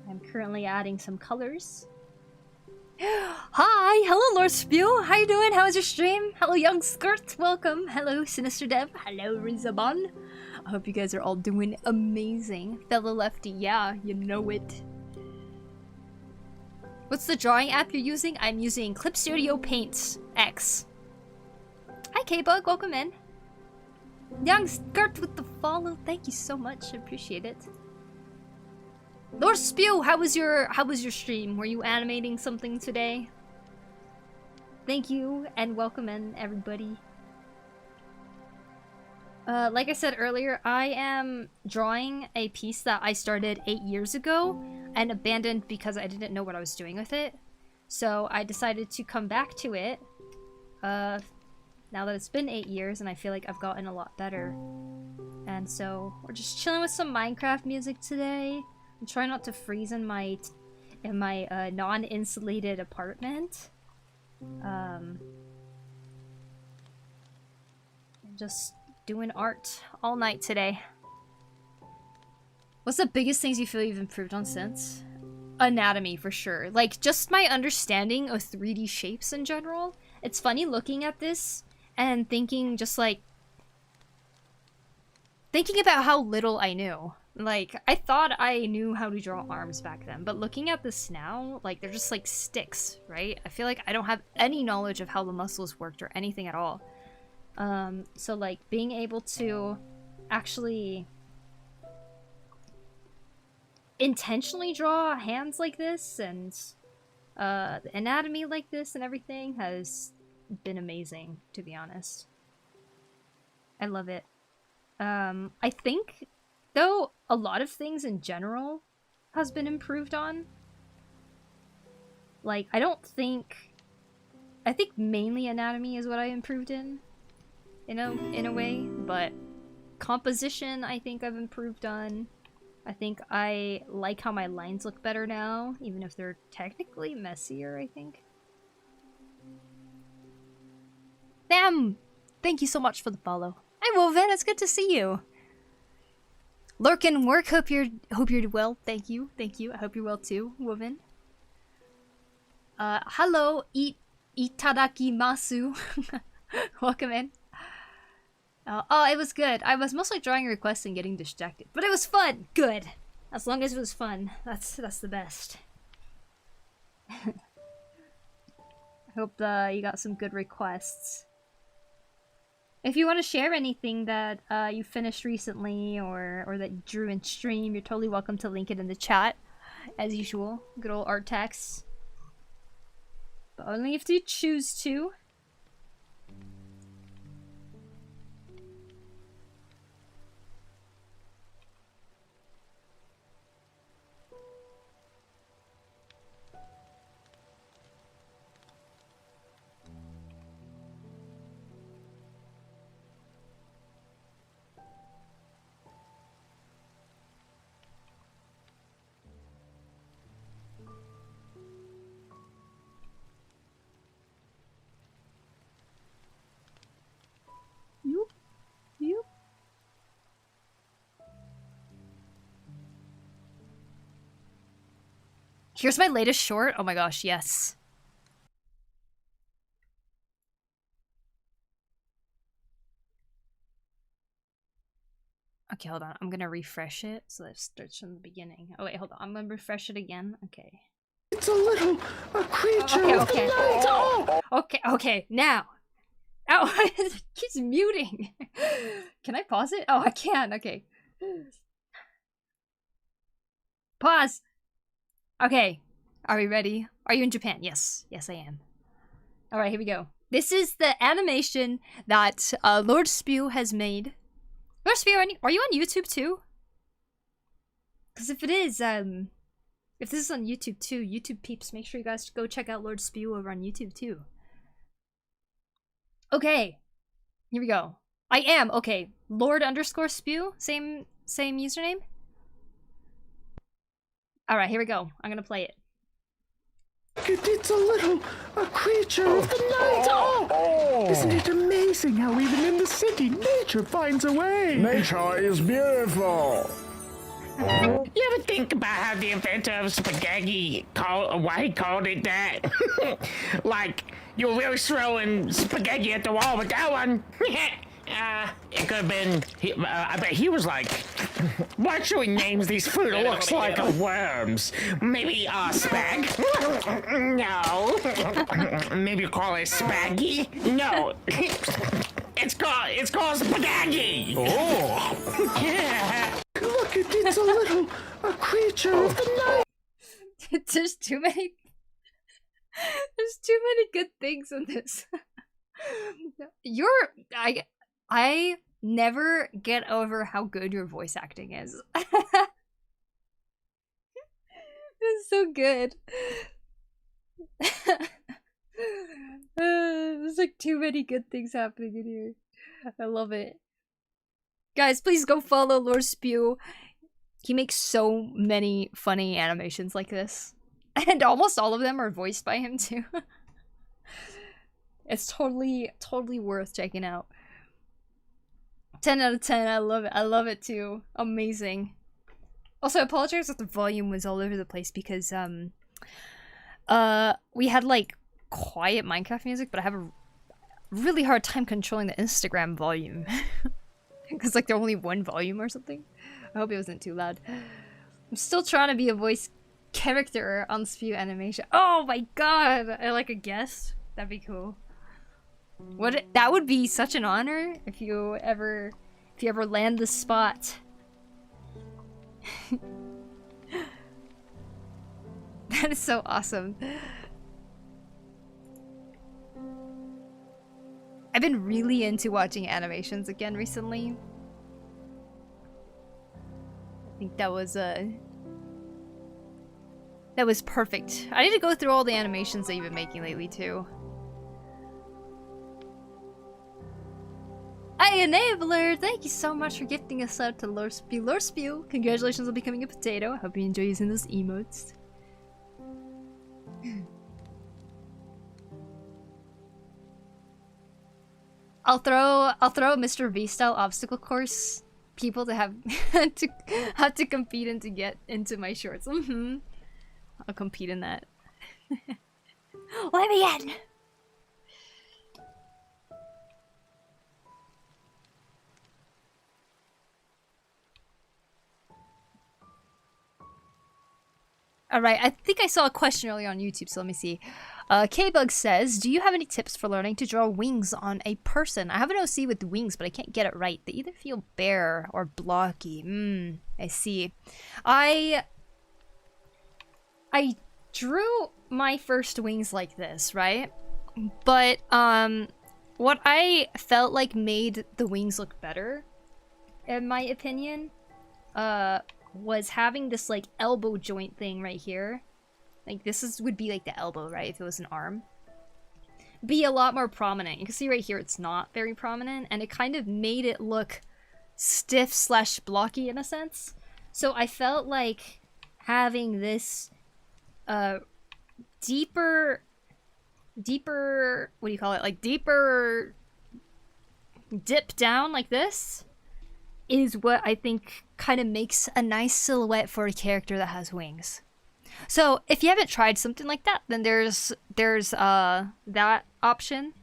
I'm currently adding some colors. Hi! Hello, Lord Spew! How you doing? How was your stream? Hello, Young Skirt! Welcome! Hello, Sinister Dev! Hello, Rizabon! I hope you guys are all doing amazing. Fellow Lefty, yeah, you know it. What's the drawing app you're using? I'm using Clip Studio Paint X. Hi, K-Bug! Welcome in. Young Skirt with the follow. Thank you so much. I appreciate it. Lord Spew, how was your stream? Were you animating something today? Thank you and welcome in, everybody. Like I said earlier, I am drawing a piece that I started 8 years ago and abandoned because I didn't know what I was doing with it. So I decided to come back to it now that it's been 8 years and I feel like I've gotten a lot better. And so we're just chilling with some Minecraft music today. I'm trying not to freeze in my non-insulated apartment. Just doing art all night today. What's the biggest things you feel you've improved on since? Anatomy, for sure. Like, just my understanding of 3D shapes in general. It's funny looking at this and thinking just like... thinking about how little I knew. Like, I thought I knew how to draw arms back then, but looking at this now, like, they're just like sticks, right? I feel like I don't have any knowledge of how the muscles worked or anything at all. So like, being able to actually intentionally draw hands like this and the anatomy like this and everything has been amazing, to be honest. I love it. I think, though, a lot of things in general has been improved on. Like, I think mainly anatomy is what I improved in a way, but composition I think I've improved on. I think I like how my lines look better now, even if they're technically messier, I think. Damn! Thank you so much for the follow. Hi, Woven, it's good to see you. Lurk and work, hope you're well. Thank you. I hope you're well too, Woven. Hello, itadakimasu. Welcome in. Oh, it was good. I was mostly drawing requests and getting distracted, but it was fun. Good. As long as it was fun, that's the best. I hope you got some good requests. If you want to share anything that you finished recently or that you drew in stream, you're totally welcome to link it in the chat, as usual. Good old art text. But only if you choose to. Yoop. Here's my latest short. Oh my gosh, yes. Okay, hold on. I'm gonna refresh it so that it starts from the beginning. Oh wait, hold on. I'm gonna refresh it again. Okay. It's a creature. Okay. Now. Oh, it keeps muting. Can I pause it? Oh, I can. Okay. Pause. Okay. Are we ready? Are you in Japan? Yes. Yes, I am. Alright, here we go. This is the animation that Lord Spew has made. Lord Spew, are you on YouTube too? Because if it is, if this is on YouTube too, YouTube peeps, make sure you guys go check out Lord Spew over on YouTube too. Okay, here we go. I am, okay, Lord_Spew, same username. Alright, here we go. I'm gonna play it. It's a creature of the night. Oh, isn't it amazing how even in the city, nature finds a way? Nature is beautiful. You ever think about how the inventor of spaghetti why he called it that? Like, you were really throwing spaghetti at the wall with that one. It could have been, I bet he was like, what should we name these food that looks like worms? Maybe spag? No. Maybe call it spaggy? No. It's called spaghetti. Oh. Yeah. Look, it's a creature of the night. There's too many good things in this. I never get over how good your voice acting is. It's so good. There's like too many good things happening in here. I love it. Guys, please go follow Lord Spew. He makes so many funny animations like this. And almost all of them are voiced by him too. It's totally worth checking out. 10 out of 10, I love it. I love it too. Amazing. Also, I apologize that the volume was all over the place because we had like quiet Minecraft music, but I have a really hard time controlling the Instagram volume. Because like there's only one volume or something. I hope it wasn't too loud. I'm still trying to be a voice character on Spew animation. Oh my god! I like a guest. That'd be cool. That would be such an honor if you ever land the spot. That is so awesome. I've been really into watching animations again recently. I think that was perfect. I need to go through all the animations that you've been making lately too. Hey, Enabler! Thank you so much for gifting us out to Lord Spew. Lord Spew, congratulations on becoming a potato. I hope you enjoy using those emotes. I'll throw a Mr. V style obstacle course. People to have to compete and to get into my shorts. I'll compete in that. Let me in! Alright, I think I saw a question earlier on YouTube, so let me see. K-Bug says, do you have any tips for learning to draw wings on a person? I have an OC with wings, but I can't get it right. They either feel bare or blocky. I see. I drew my first wings like this, right? But, what I felt like made the wings look better, in my opinion, was having this like elbow joint thing right here. Like this would be like the elbow, right? If it was an arm. Be a lot more prominent. You can see right here it's not very prominent, and it kind of made it look stiff slash blocky in a sense. So I felt like having this deeper, what do you call it? Like deeper dip down like this is what I think kind of makes a nice silhouette for a character that has wings. So if you haven't tried something like that, then there's that option.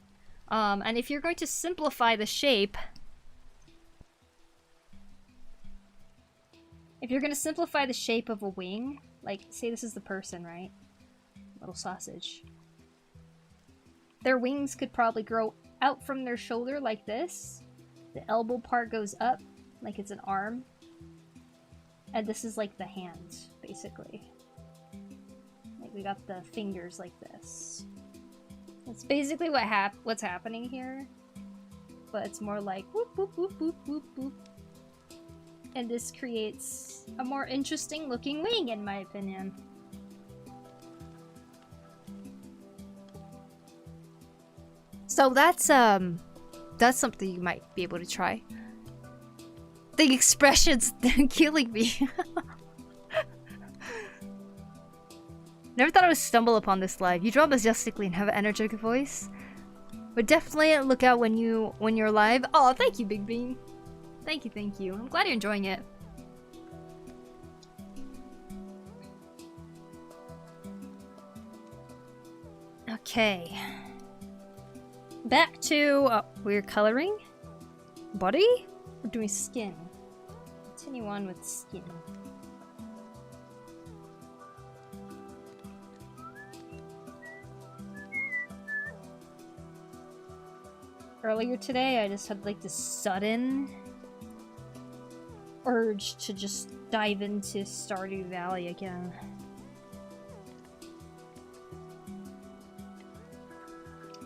And if you're going to simplify the shape, of a wing, like say this is the person, right? Little sausage. Their wings could probably grow out from their shoulder like this. The elbow part goes up like it's an arm. And this is like the hand, basically. Like Like we got the fingers like this. That's basically what's happening here. But it's more like whoop whoop whoop whoop whoop whoop. And this creates a more interesting looking wing in my opinion. So that's something you might be able to try. The expressions, they're killing me. Never thought I would stumble upon this live. You draw majestically and have an energetic voice. But definitely look out when you're live. Oh, thank you, Big Bean. Thank you, thank you. I'm glad you're enjoying it. Okay. Back to we're coloring. Body? We're doing skin. Continue on with skin. Earlier today, I just had like this sudden urge to just dive into Stardew Valley again.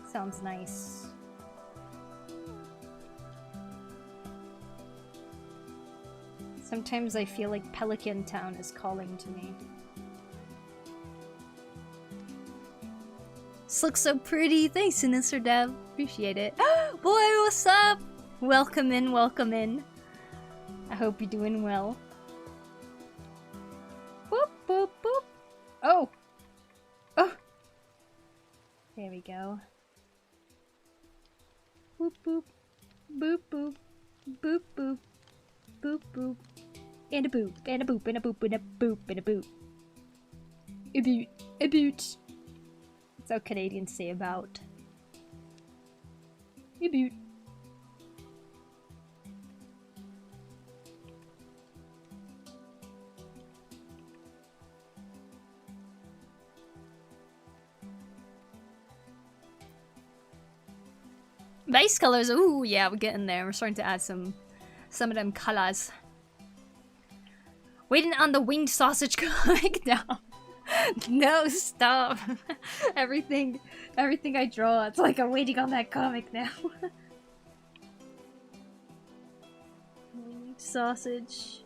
Sounds nice. Sometimes I feel like Pelican Town is calling to me. This looks so pretty. Thanks, Sinister Dev. Appreciate it. Boy, what's up? Welcome in, welcome in. I hope you're doing well. Boop, boop, boop. Oh. Oh. There we go. Boop, boop. Boop, boop. Boop, boop. Boop, boop. And a boop, and a boop, and a boop, and a boop, and a boop. A boot, a boot. That's how Canadians say about. A boot. Base colors, ooh, yeah, we're getting there. We're starting to add some of them colors. Waiting on the winged sausage comic now. No, stop. everything I draw, it's like I'm waiting on that comic now. Winged sausage.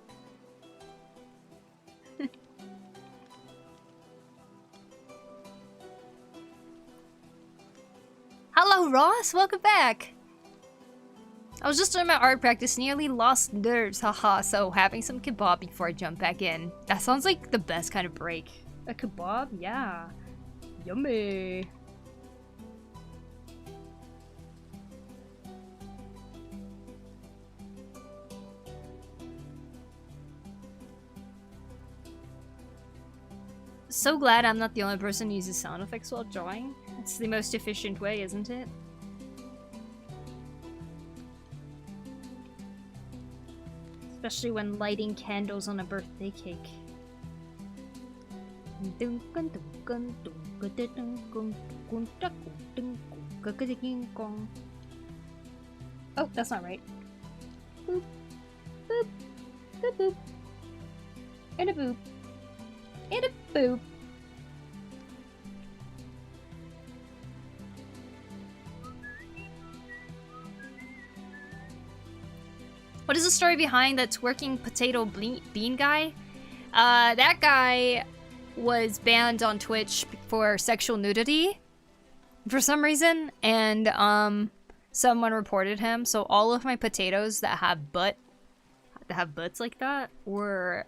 Hello, Ross. Welcome back. I was just doing my art practice, nearly lost nerves, haha, so having some kebab before I jump back in. That sounds like the best kind of break. A kebab? Yeah. Yummy. So glad I'm not the only person who uses sound effects while drawing. It's the most efficient way, isn't it? Especially when lighting candles on a birthday cake. Oh, that's not right. Boop, boop, boop, boop. And a boop. And a boop. What is the story behind that twerking potato bean guy? That guy was banned on Twitch for sexual nudity for some reason, and someone reported him. So all of my potatoes that have butts like that were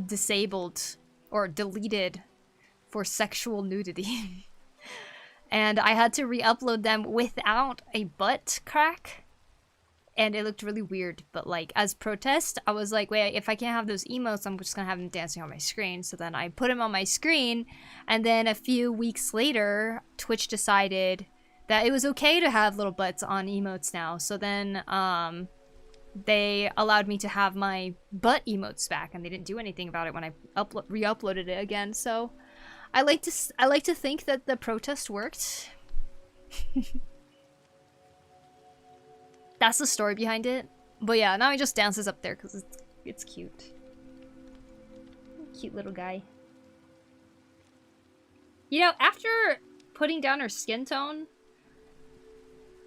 disabled or deleted for sexual nudity. And I had to re-upload them without a butt crack. And it looked really weird, but like as protest, I was like, wait, if I can't have those emotes, I'm just gonna have them dancing on my screen. So then I put them on my screen, and then a few weeks later, Twitch decided that it was okay to have little butts on emotes now. So then they allowed me to have my butt emotes back, and they didn't do anything about it when I re-uploaded it again. So I like to think that the protest worked. That's the story behind it. But yeah, now he just dances up there because it's cute. Cute little guy. You know, after putting down her skin tone,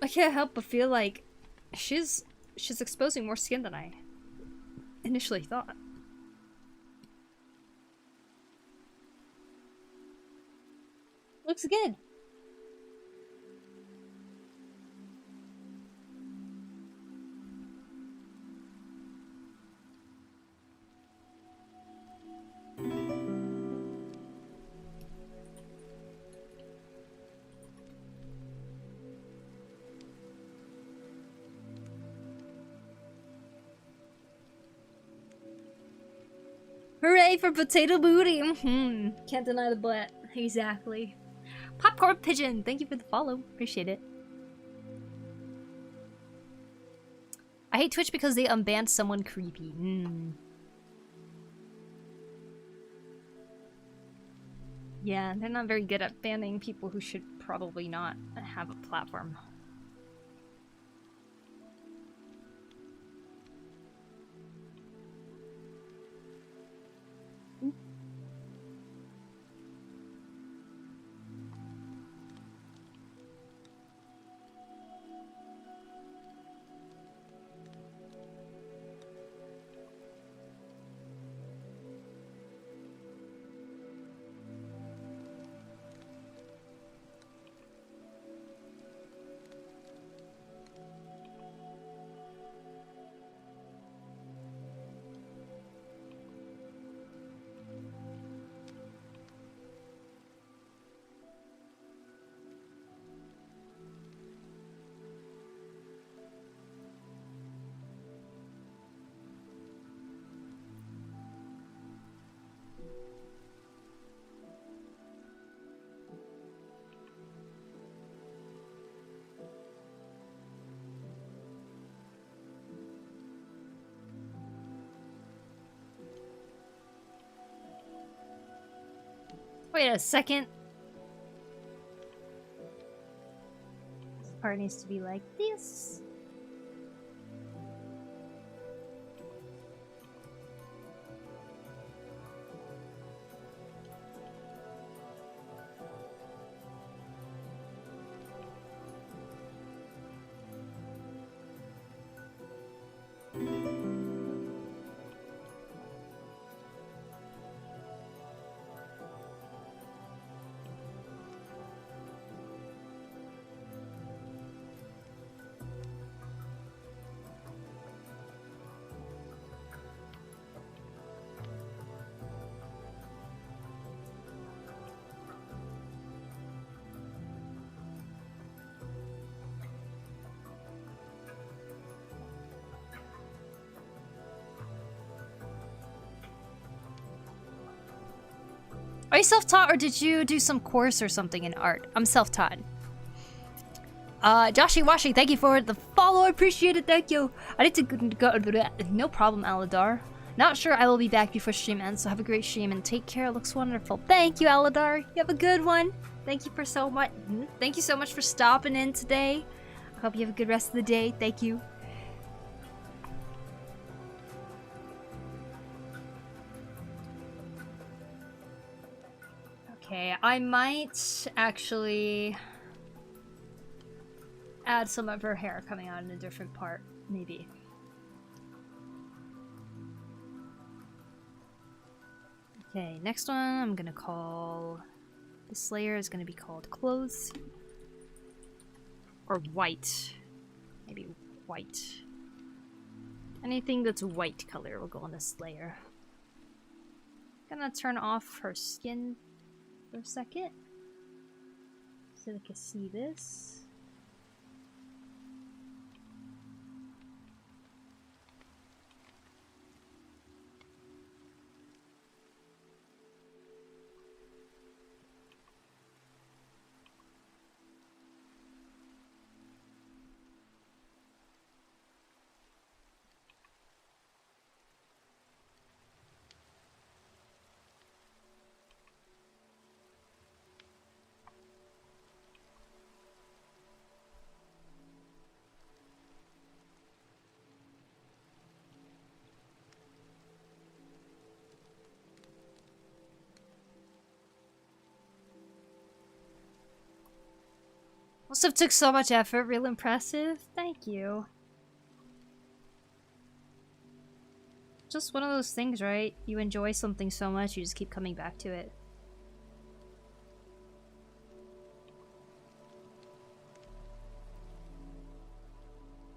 I can't help but feel like she's exposing more skin than I initially thought. Looks good. Hooray for potato booty! Can't deny the butt. Exactly. Popcorn Pigeon, thank you for the follow. Appreciate it. I hate Twitch because they unbanned someone creepy. Yeah, they're not very good at banning people who should probably not have a platform. Wait a second. This part needs to be like this. Are you self-taught or did you do some course or something in art? I'm self-taught. Joshy Washi, thank you for the follow. I appreciate it. Thank you. I need to go. No problem, Aladar. Not sure I will be back before stream ends, so have a great stream and take care. It looks wonderful. Thank you, Aladar. You have a good one. Thank you for so much. Thank you so much for stopping in today. I hope you have a good rest of the day. Thank you. Okay, I might actually add some of her hair coming out in a different part, maybe. Okay, next one I'm gonna call... This layer is gonna be called Clothes. Or White. Maybe white. Anything that's white color will go on this layer. Gonna turn off her skin for a second so they can see this. Must have took so much effort. Real impressive. Thank you. Just one of those things, right? You enjoy something so much, you just keep coming back to it.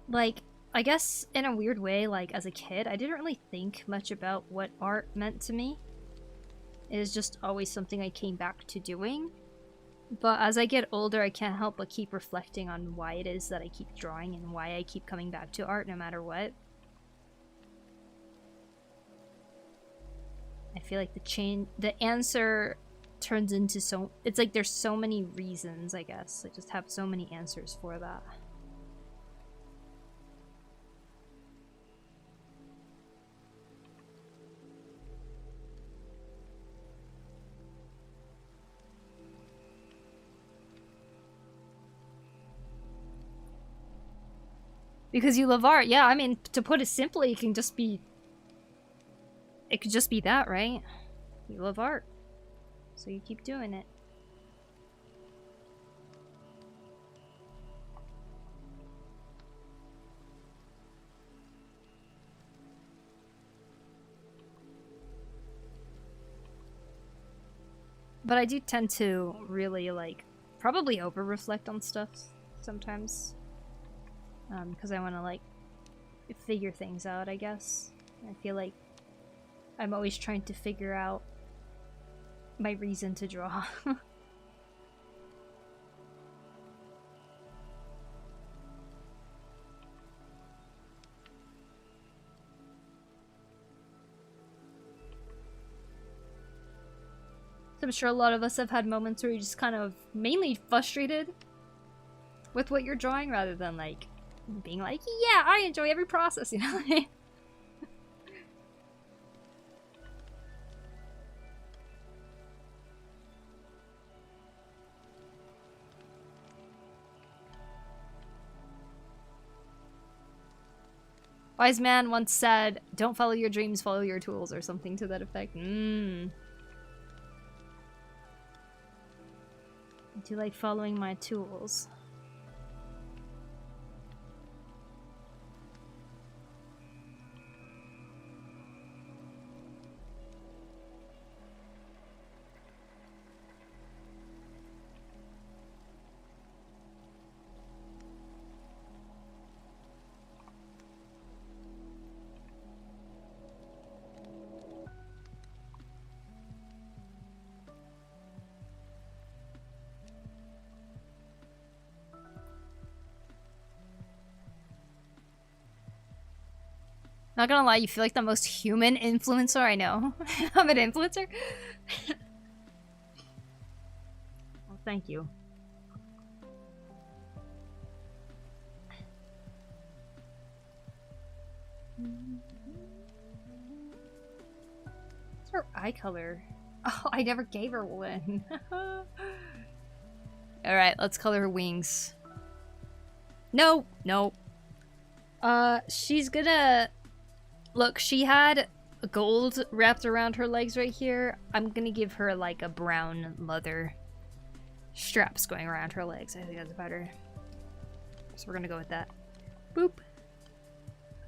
Like, I guess in a weird way, like as a kid, I didn't really think much about what art meant to me. It is just always something I came back to doing. But as I get older, I can't help but keep reflecting on why it is that I keep drawing and why I keep coming back to art no matter what. I feel like the answer turns into it's like there's so many reasons, I guess. I just have so many answers for that. Because you love art. Yeah, I mean, to put it simply, it could just be that, right? You love art. So you keep doing it. But I do tend to really, like, probably over-reflect on stuff sometimes. Because I want to, like, figure things out, I guess. I feel like I'm always trying to figure out my reason to draw. I'm sure a lot of us have had moments where you're just kind of mainly frustrated with what you're drawing rather than, like, being like, yeah, I enjoy every process, you know? Wise man once said, don't follow your dreams, follow your tools, or something to that effect. I do like following my tools. Not gonna lie, you feel like the most human influencer I know. I'm an influencer? Well, thank you. What's her eye color? Oh, I never gave her one. Alright, let's color her wings. No, no. She's gonna... Look, she had gold wrapped around her legs right here. I'm gonna give her like a brown leather straps going around her legs. I think that's better. So we're gonna go with that. Boop.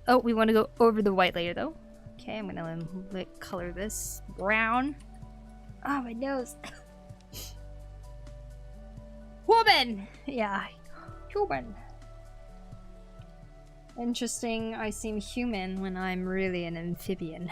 Oh, we want to go over the white layer though. Okay, I'm gonna color this brown. Oh, my nose. Woman! Yeah. Human. Interesting, I seem human when I'm really an amphibian.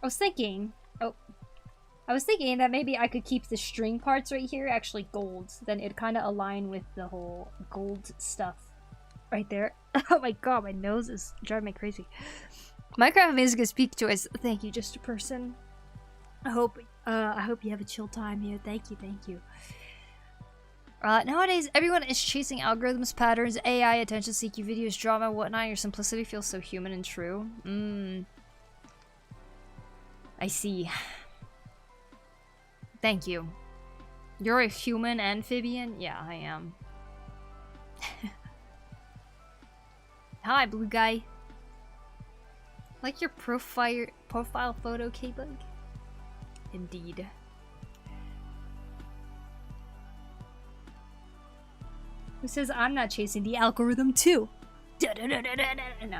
was thinking... Oh. I was thinking that maybe I could keep the string parts right here actually gold. Then it'd kind of align with the whole gold stuff right there. Oh my god, my nose is driving me crazy. Minecraft music is peak choice. Thank you, just a person. I hope you have a chill time here. Thank you, thank you. Nowadays, everyone is chasing algorithms, patterns, AI, attention-seeking videos, drama, whatnot. Your simplicity feels so human and true. I see. Thank you. You're a human amphibian? Yeah, I am. Hi, blue guy. Like your profile photo, K-Bug? Indeed. Who says I'm not chasing the algorithm too? No.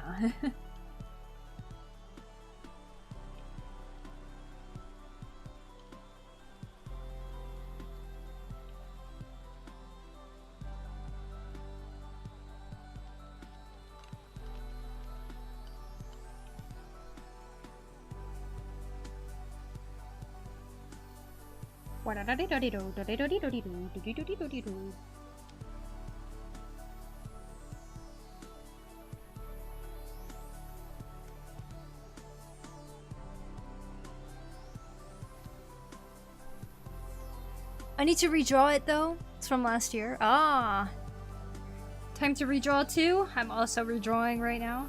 I need to redraw it though. It's from last year. Ah. Time to redraw too. I'm also redrawing right now.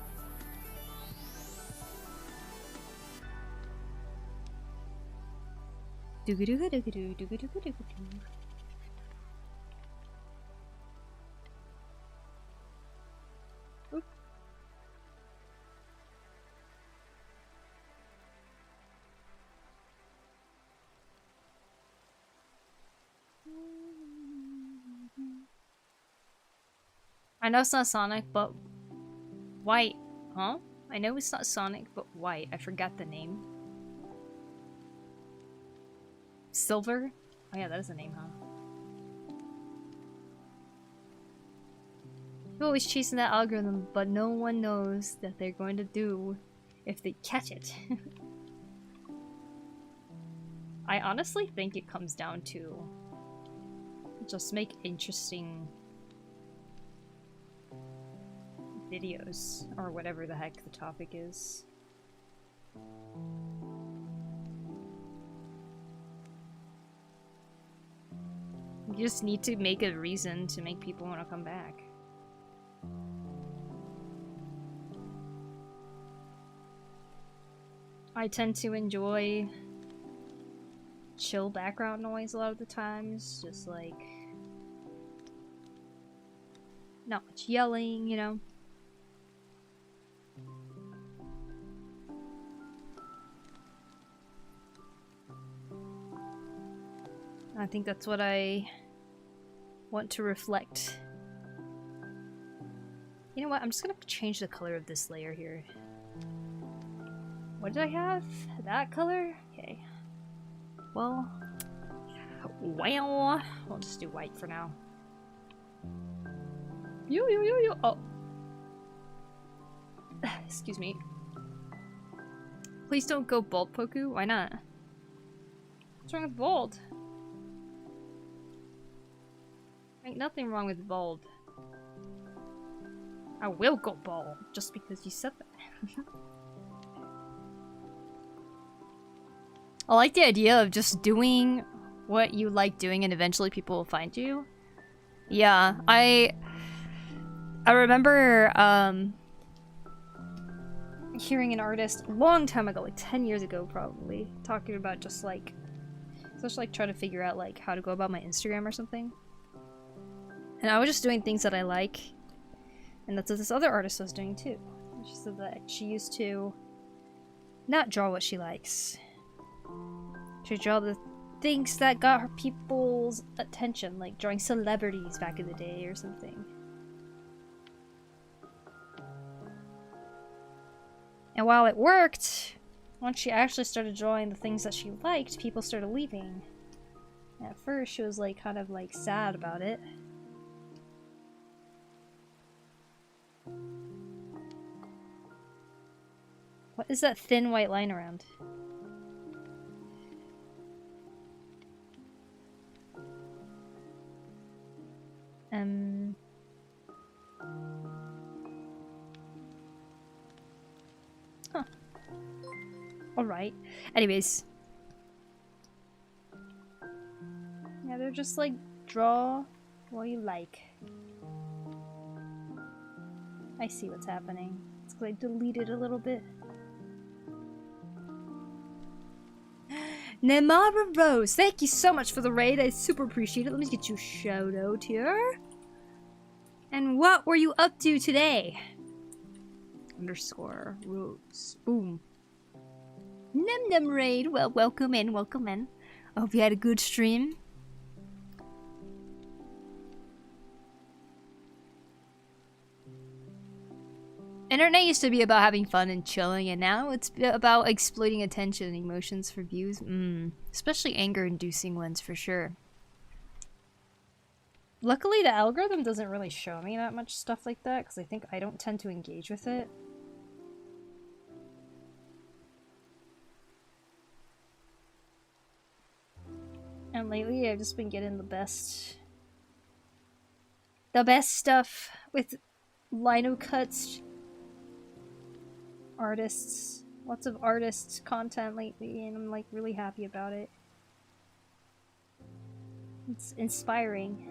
Oop. I know it's not Sonic, but white, huh? I know it's not Sonic, but white. I forgot the name. Silver? Oh yeah, that is the name, huh? You're always chasing that algorithm, but no one knows that they're going to do if they catch it. I honestly think it comes down to just make interesting videos, or whatever the heck the topic is. You just need to make a reason to make people want to come back. I tend to enjoy chill background noise a lot of the times, just like not much yelling, you know. I think that's what I want to reflect. You know what? I'm just gonna change the color of this layer here. What did I have? That color? Okay. Well, we'll just do white for now. Oh. Excuse me. Please don't go bald, Poku. Why not? What's wrong with bald? Ain't nothing wrong with bald. I will go bald just because you said that. I like the idea of just doing what you like doing and eventually people will find you. Yeah, I remember hearing an artist a long time ago, like 10 years ago probably, talking about just like, especially like trying to figure out like how to go about my Instagram or something. And I was just doing things that I like. And that's what this other artist was doing too. She said that she used to not draw what she likes. She draw the things that got her people's attention, like drawing celebrities back in the day or something. And while it worked, once she actually started drawing the things that she liked, people started leaving. And at first she was like kind of like sad about it. What is that thin white line around? Um. Huh. Alright. Anyways. Yeah, they're just like, draw what you like. I see what's happening. It's because I deleted a little bit. Nemara Rose, thank you so much for the raid. I super appreciate it. Let me get you a shout out here. And what were you up to today? Underscore Rose. Boom. Nem raid. Well, welcome in, welcome in. I hope you had a good stream. Internet used to be about having fun and chilling, and now it's about exploiting attention and emotions for views. Especially anger-inducing ones, for sure. Luckily, the algorithm doesn't really show me that much stuff like that, because I think I don't tend to engage with it. And lately, I've just been getting the best stuff with lino cuts. Artists, lots of artists content lately, and I'm like really happy about it. It's inspiring.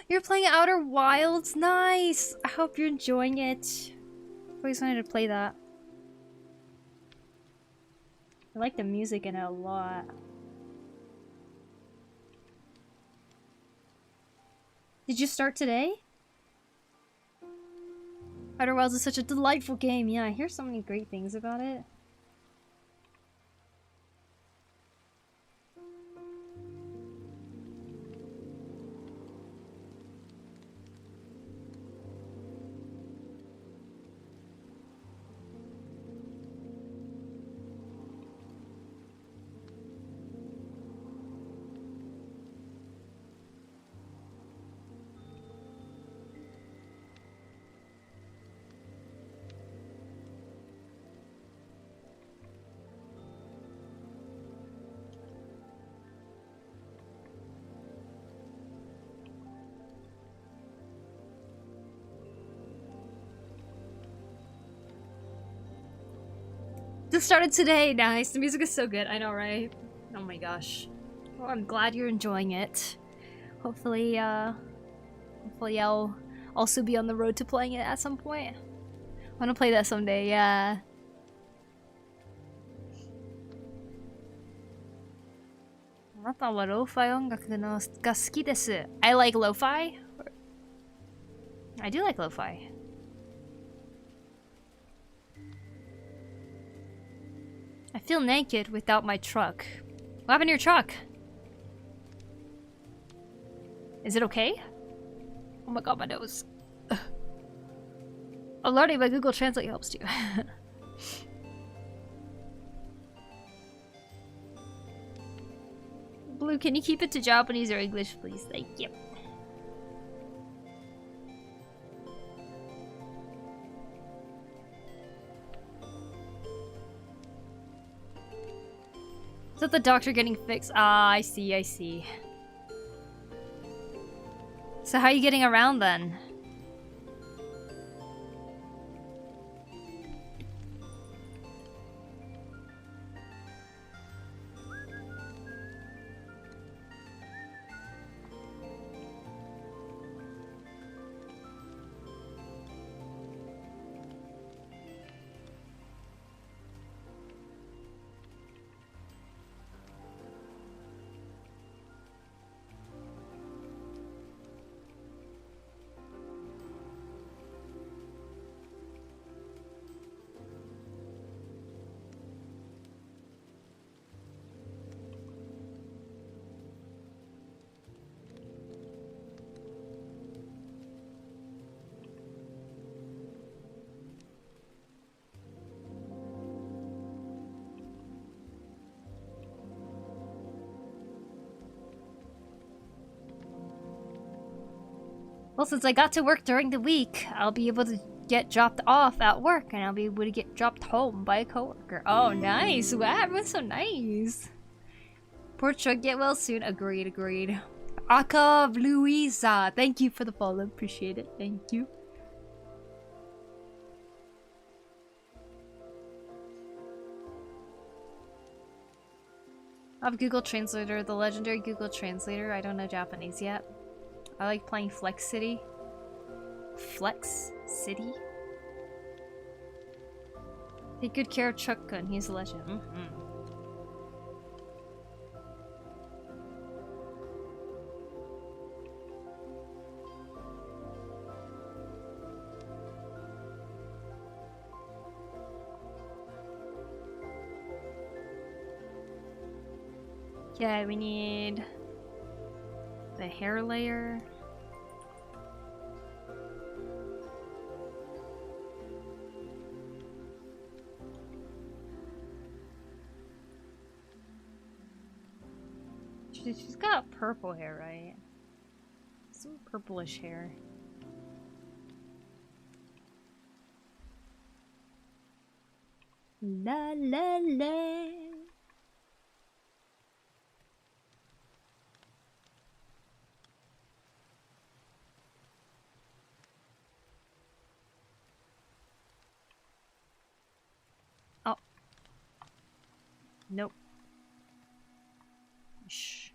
You're playing Outer Wilds? Nice! I hope you're enjoying it. I always wanted to play that. I like the music in it a lot. Did you start today? Outer Wilds is such a delightful game. Yeah, I hear so many great things about it. Just started today. Nice. The music is so good. I know, right? Oh my gosh. Well, I'm glad you're enjoying it. Hopefully I'll also be on the road to playing it at some point. I want to play that someday, yeah. I like lo-fi. I do like lo-fi. I feel naked without my truck. What happened to your truck? Is it okay? Oh my god, my nose. Oh, learning by Google Translate helps too. Blue, can you keep it to Japanese or English, please? Thank you. Is that the doctor getting fixed? Ah, I see, I see. So how are you getting around then? Well, since I got to work during the week, I'll be able to get dropped off at work, and I'll be able to get dropped home by a coworker. Oh, nice! Wow, everyone's so nice. Poor Chuck, get well soon. Agreed, agreed. Akav Louisa, thank you for the follow. Appreciate it. Thank you. I have Google Translator, the legendary Google Translator. I don't know Japanese yet. I like playing Flex City. Flex City? Take good care of Chuck-kun. He's a legend. Yeah, we need the hair layer. She's got purple hair, right? Some purplish hair. La la la. Oh. Nope. Shh.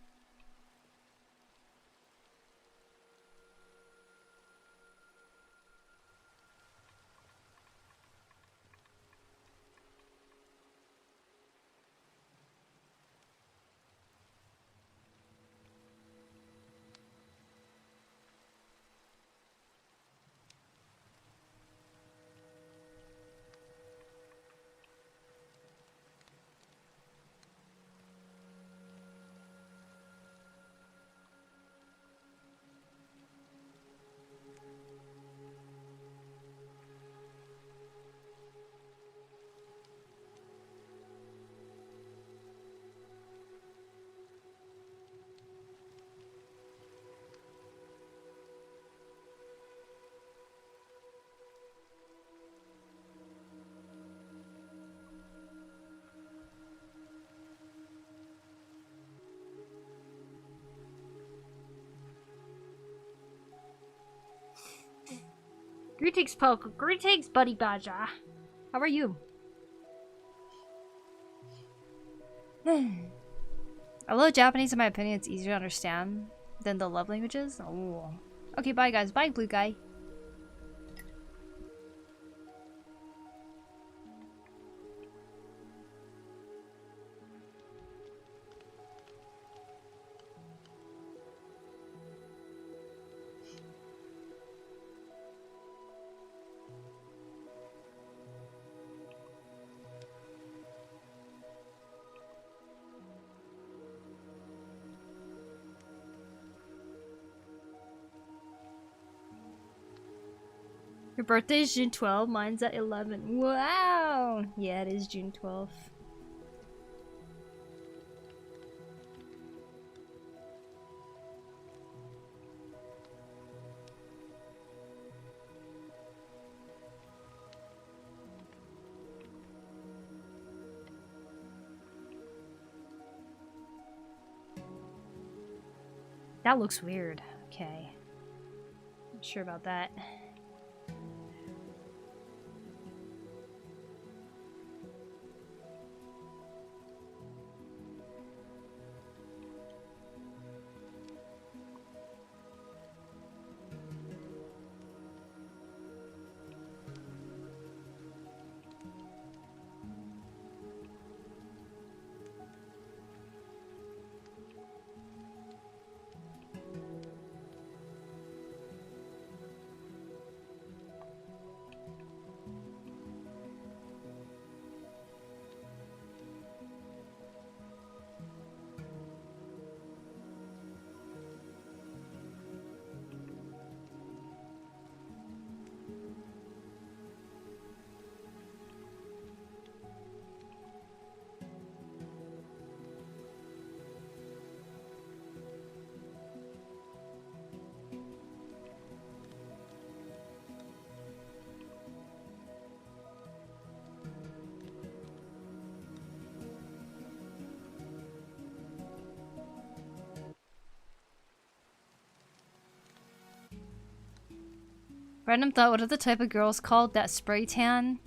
Greetings, Poku. Greetings, Buddy Baja. How are you? Although Japanese, in my opinion, it's easier to understand than the love languages. Oh. Okay, bye, guys. Bye, blue guy. Your birthday is June 12th, mine's at 11. Wow! Yeah, it is June 12th. That looks weird. Okay. Not sure about that. Random thought, what are the type of girls called that spray tan?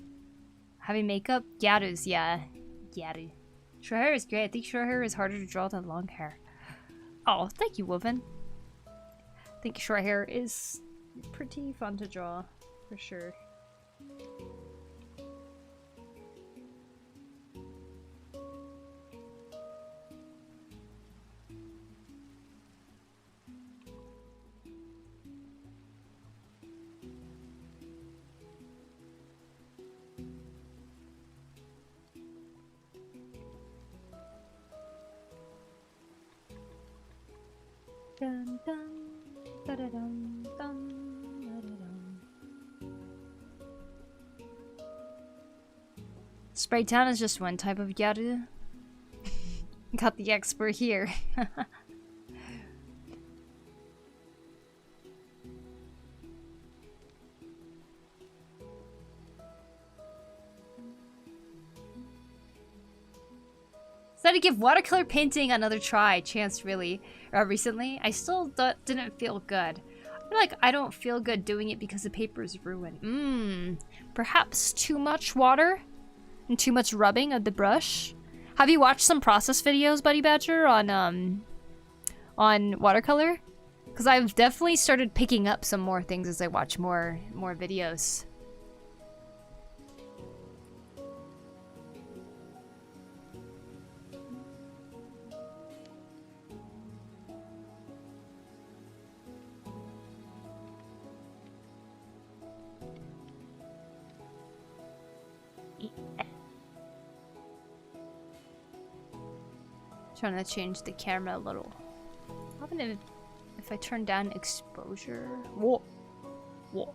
Having makeup? Yarus, yeah. Yaru. Short hair is great. I think short hair is harder to draw than long hair. Oh, thank you, Woven. I think short hair is pretty fun to draw, for sure. Dun, dun, da-da-dum, dum, da-da-dum. Spray tan is just one type of yaru. Got the expert here. Decided to give watercolor painting another try. Chance really. Recently, I still didn't feel good. I feel like I don't feel good doing it because the paper is ruined. Perhaps too much water and too much rubbing of the brush. Have you watched some process videos, Buddy Badger, on watercolor? Because I've definitely started picking up some more things as I watch more videos. Trying to change the camera a little. How about if I turn down exposure? Whoa. Whoa.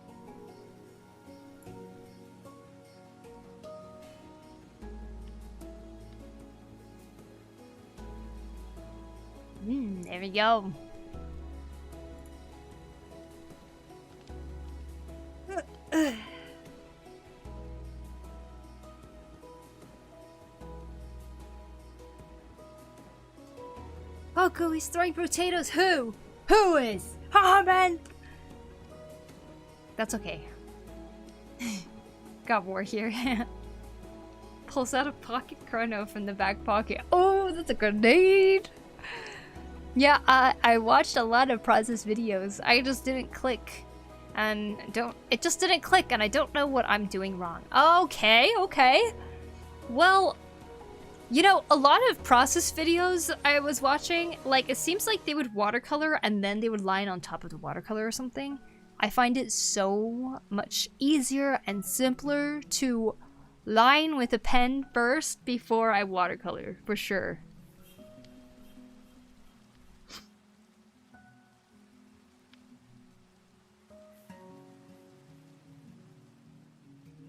There we go. Poku, he's throwing potatoes. Who? Who is? Haha, man! That's okay. Got more here. Pulls out a pocket chrono from the back pocket. Oh, that's a grenade! Yeah, I watched a lot of process videos. I just didn't click. And it just didn't click, and I don't know what I'm doing wrong. Okay, okay. Well, you know, a lot of process videos I was watching, like, it seems like they would watercolor and then they would line on top of the watercolor or something. I find it so much easier and simpler to line with a pen first before I watercolor, for sure.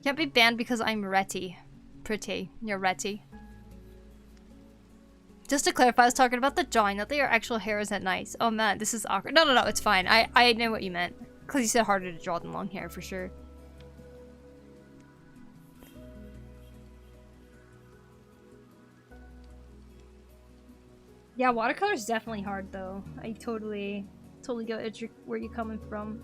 Can't be banned because I'm retty. Pretty. You're retty. Just to clarify, I was talking about the drawing, not that your actual hair isn't nice. Oh man, this is awkward. No, it's fine. I know what you meant. Because you said harder to draw than long hair, for sure. Yeah, watercolor is definitely hard, though. I totally get where you're coming from.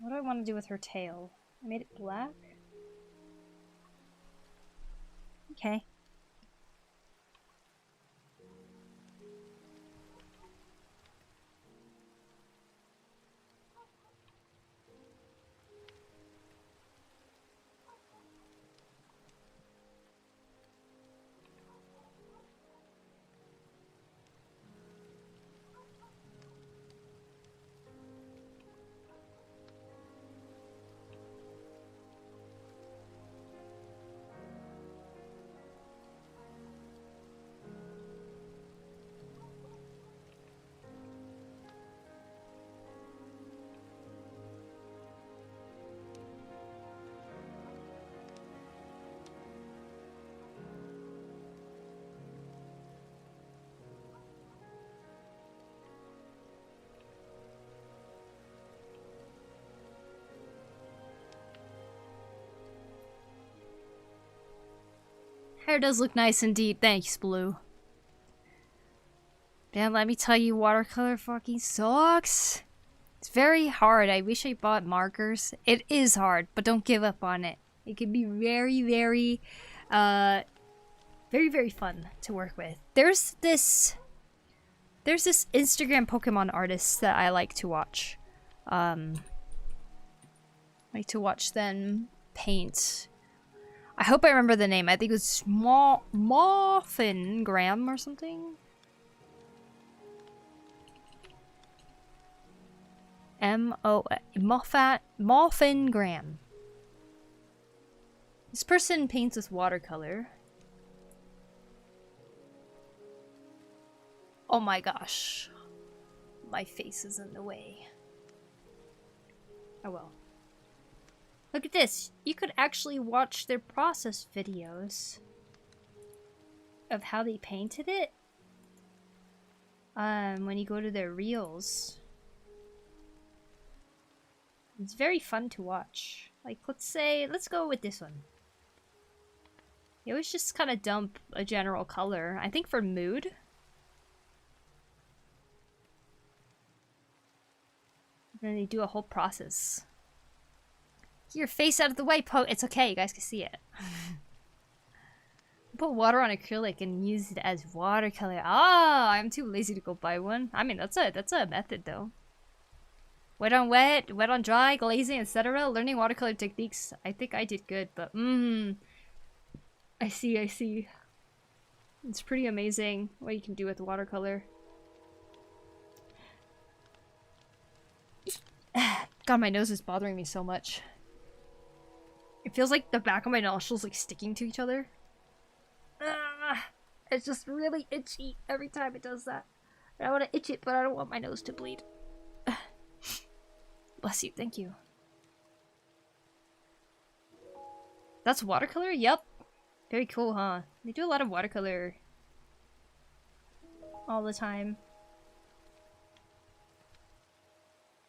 What do I want to do with her tail? I made it black? Okay. Hair does look nice indeed. Thanks, Blue. Man, let me tell you, watercolor fucking sucks. It's very hard. I wish I bought markers. It is hard, but don't give up on it. It can be very, very, very fun to work with. There's this Instagram Pokemon artist that I like to watch. Like to watch them paint. I hope I remember the name. I think it was Morphin Graham or something. Morphin Graham. This person paints with watercolor. Oh my gosh. My face is in the way. Oh well. Look at this. You could actually watch their process videos of how they painted it. When you go to their reels. It's very fun to watch. Like, let's go with this one. You always just kind of dump a general color. I think for mood. And then they do a whole process. Get your face out of the way, Poke. It's okay, you guys can see it. Put water on acrylic and use it as watercolor. Ah, I'm too lazy to go buy one. I mean, that's a method though. Wet on wet, wet on dry, glazing, etc. Learning watercolor techniques. I think I did good, but I see. It's pretty amazing what you can do with watercolor. God, my nose is bothering me so much. It feels like the back of my nostrils like sticking to each other. It's just really itchy every time it does that. I want to itch it, but I don't want my nose to bleed. Bless you, thank you. That's watercolor? Yep. Very cool, huh? They do a lot of watercolor all the time.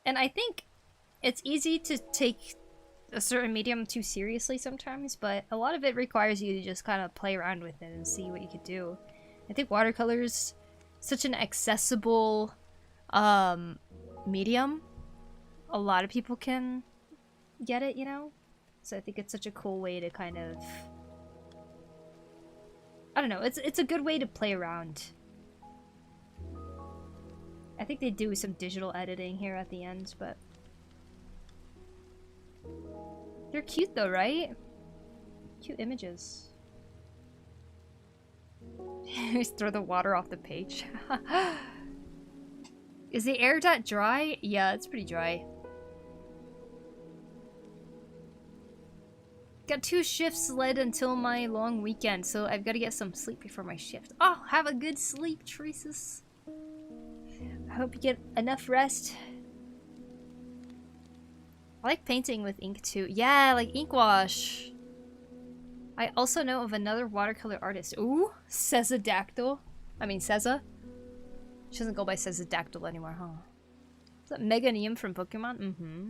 And I think it's easy to take a certain medium too seriously sometimes, but a lot of it requires you to just kind of play around with it and see what you could do. I think watercolor's such an accessible medium. A lot of people can get it, you know? So I think it's such a cool way to kind of... I don't know, it's a good way to play around. I think they do some digital editing here at the end, but... They're cute though, right? Cute images. Just throw the water off the page. Is the air that dry? Yeah, it's pretty dry. Got 2 shifts led until my long weekend, so I've got to get some sleep before my shift. Oh, have a good sleep, Teresa's. I hope you get enough rest. I like painting with ink too. Yeah, like ink wash. I also know of another watercolor artist. Ooh, Sezadactyl. I mean, Seza. She doesn't go by Sezadactyl anymore, huh? Is that Meganium from Pokemon? Mm-hmm.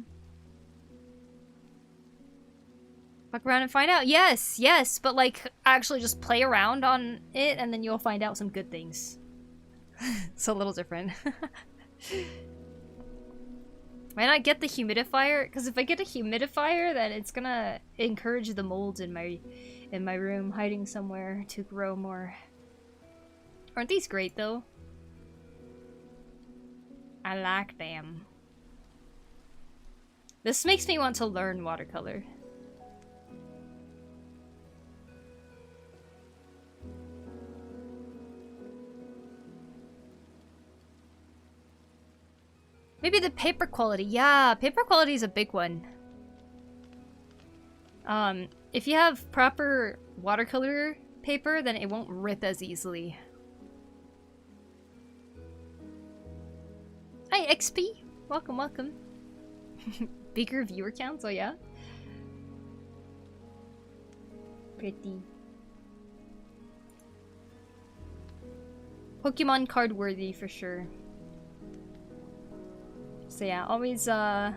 Fuck around and find out. Yes, yes, but like actually just play around on it and then you'll find out some good things. It's a little different. Might not get the humidifier, because if I get a humidifier, then it's gonna encourage the molds in my room hiding somewhere to grow more. Aren't these great though? I like them. This makes me want to learn watercolor. Maybe the paper quality. Yeah, paper quality is a big one. If you have proper watercolor paper, then it won't rip as easily. Hi, XP. Welcome, welcome. Bigger viewer counts, oh yeah? Pretty. Pokemon card worthy for sure. So yeah, always a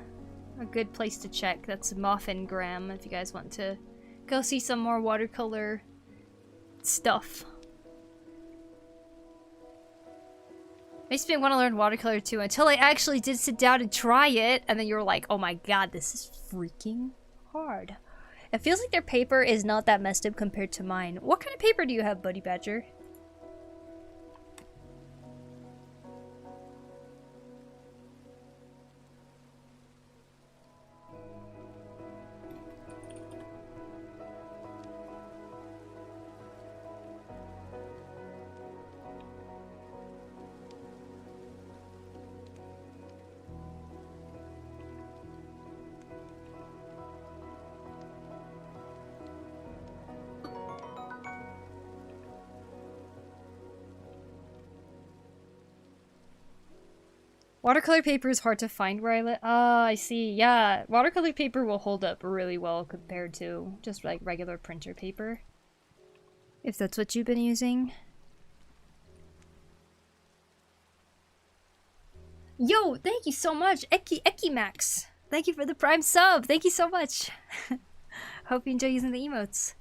good place to check. That's Moffin Graham if you guys want to go see some more watercolor stuff. Makes me want to learn watercolor too until I actually did sit down and try it, and then you're like, oh my god, this is freaking hard. It feels like their paper is not that messed up compared to mine. What kind of paper do you have, Buddy Badger? Watercolor paper is hard to find where I live. Ah, I see. Yeah, watercolor paper will hold up really well compared to just like regular printer paper. If that's what you've been using. Yo, thank you so much, Eki Max. Thank you for the Prime sub. Thank you so much. Hope you enjoy using the emotes.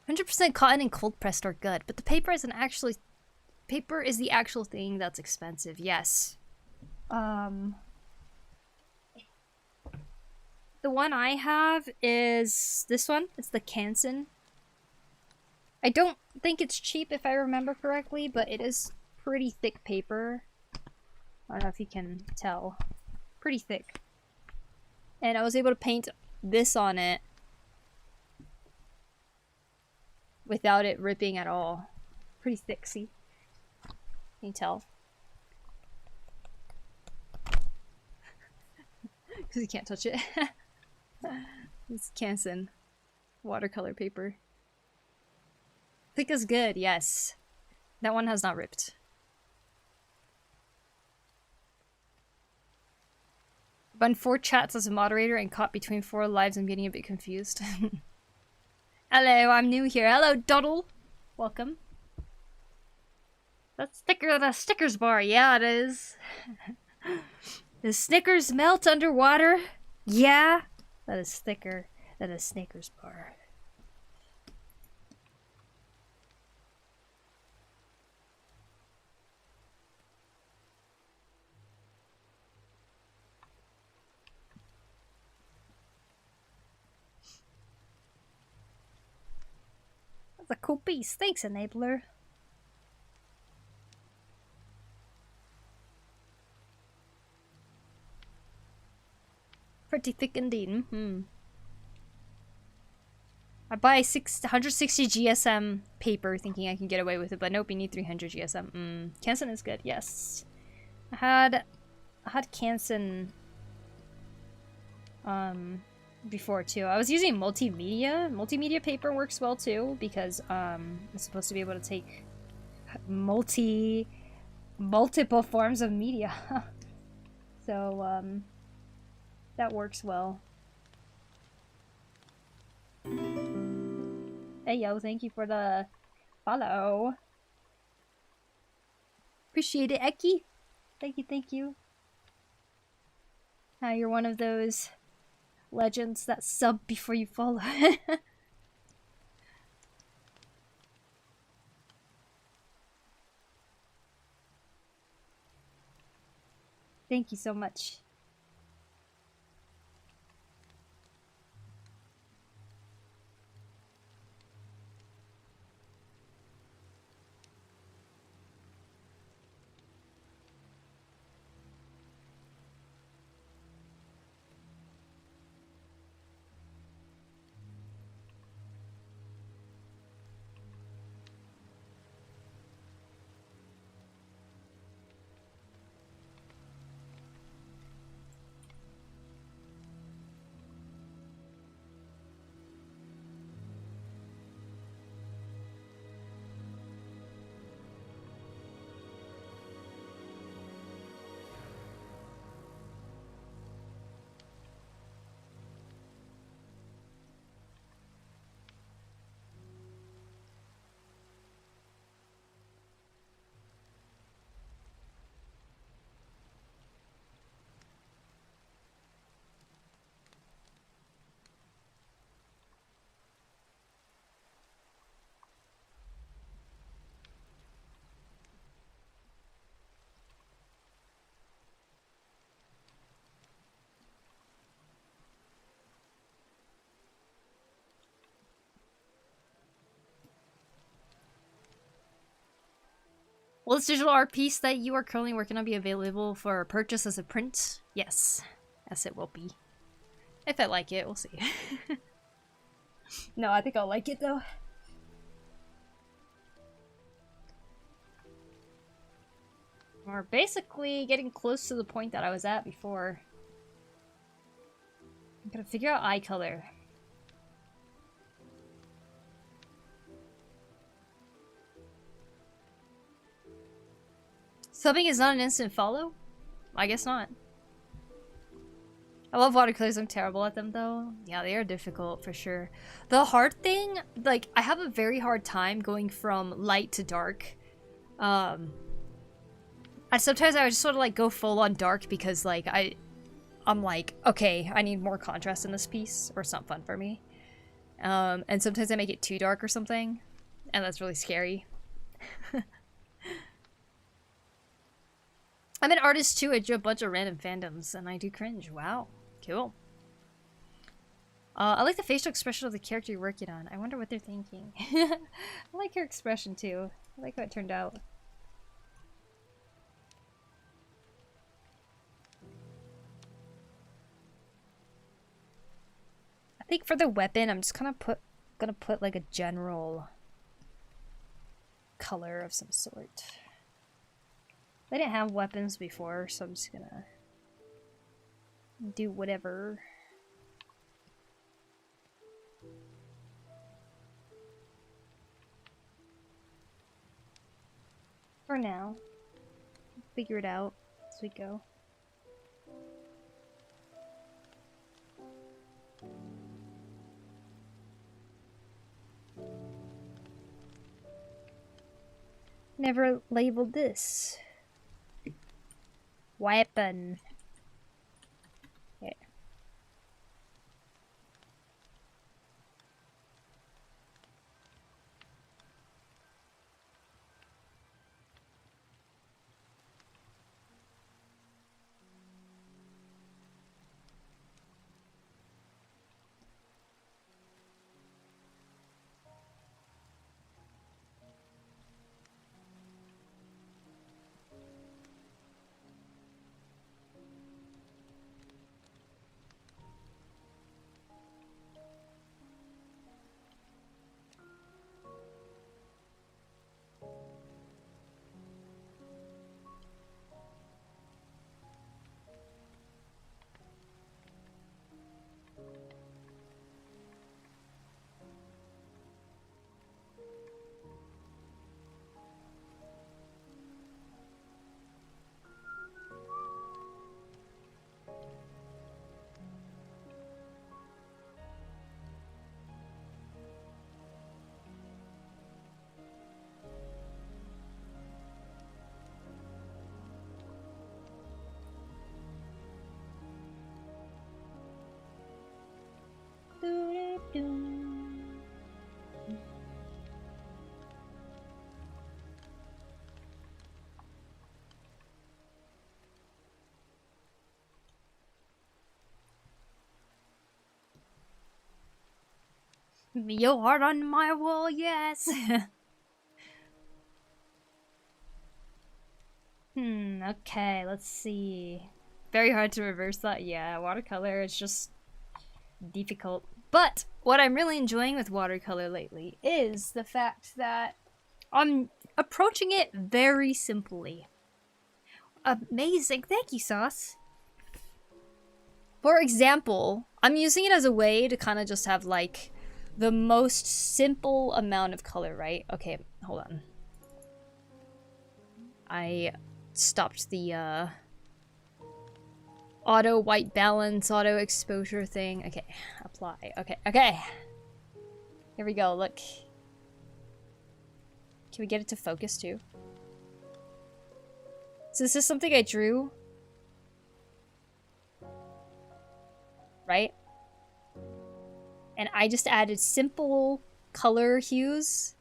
100% cotton and cold pressed are good, but the paper isn't actually. Paper is the actual thing that's expensive, yes. The one I have is this one. It's the Canson. I don't think it's cheap if I remember correctly, but it is pretty thick paper. I don't know if you can tell. Pretty thick. And I was able to paint this on it without it ripping at all. Pretty thick, see? Can you tell? Because you can't touch it. It's Canson watercolor paper. Thick is good, yes. That one has not ripped. Run 4 chats as a moderator and caught between 4 lives. I'm getting a bit confused. Hello, I'm new here. Hello, Doddle. Welcome. That's the Snickers bar. Yeah, it is. Does Snickers melt underwater? Yeah. That is thicker than a Snickers bar. That's a cool piece. Thanks, Enabler. Pretty thick indeed. Mm-hmm. I buy 160 GSM paper thinking I can get away with it, but nope, you need 300 GSM. Canson is good, yes. I had Canson before too. I was using multimedia. Multimedia paper works well too because it's supposed to be able to take multiple forms of media. So that works well. Hey yo, thank you for the follow. Appreciate it, Eki. Thank you, thank you. You're one of those legends that sub before you follow. Thank you so much. Will this digital art piece that you are currently working on be available for purchase as a print? Yes. Yes, it will be. If I like it, we'll see. No, I think I'll like it though. We're basically getting close to the point that I was at before. I'm gonna figure out eye color. Subbing is not an instant follow? I guess not. I love watercolors, I'm terrible at them though. Yeah, they are difficult for sure. The hard thing, like, I have a very hard time going from light to dark. Sometimes I would just sort of like go full on dark because like I'm like, okay, I need more contrast in this piece or it's not fun for me. And sometimes I make it too dark or something, and that's really scary. I'm an artist too. I do a bunch of random fandoms and I do cringe. Wow, cool. I like the facial expression of the character you're working on. I wonder what they're thinking. I like her expression too. I like how it turned out. I think for the weapon, I'm just gonna put like a general color of some sort. They didn't have weapons before, so I'm just gonna do whatever. For now. Figure it out as we go. Never labeled this. Weapon. Okay. Your heart on my wall, yes. Okay, let's see. Very hard to reverse that. Yeah, watercolor is just difficult. But what I'm really enjoying with watercolor lately is the fact that I'm approaching it very simply. Amazing. Thank you, Sauce. For example, I'm using it as a way to kind of just have like the most simple amount of color, right? Okay, hold on. I stopped the auto white balance, auto exposure thing. Okay, apply. Okay. Here we go, look. Can we get it to focus too? So this is something I drew. Right? And I just added simple color hues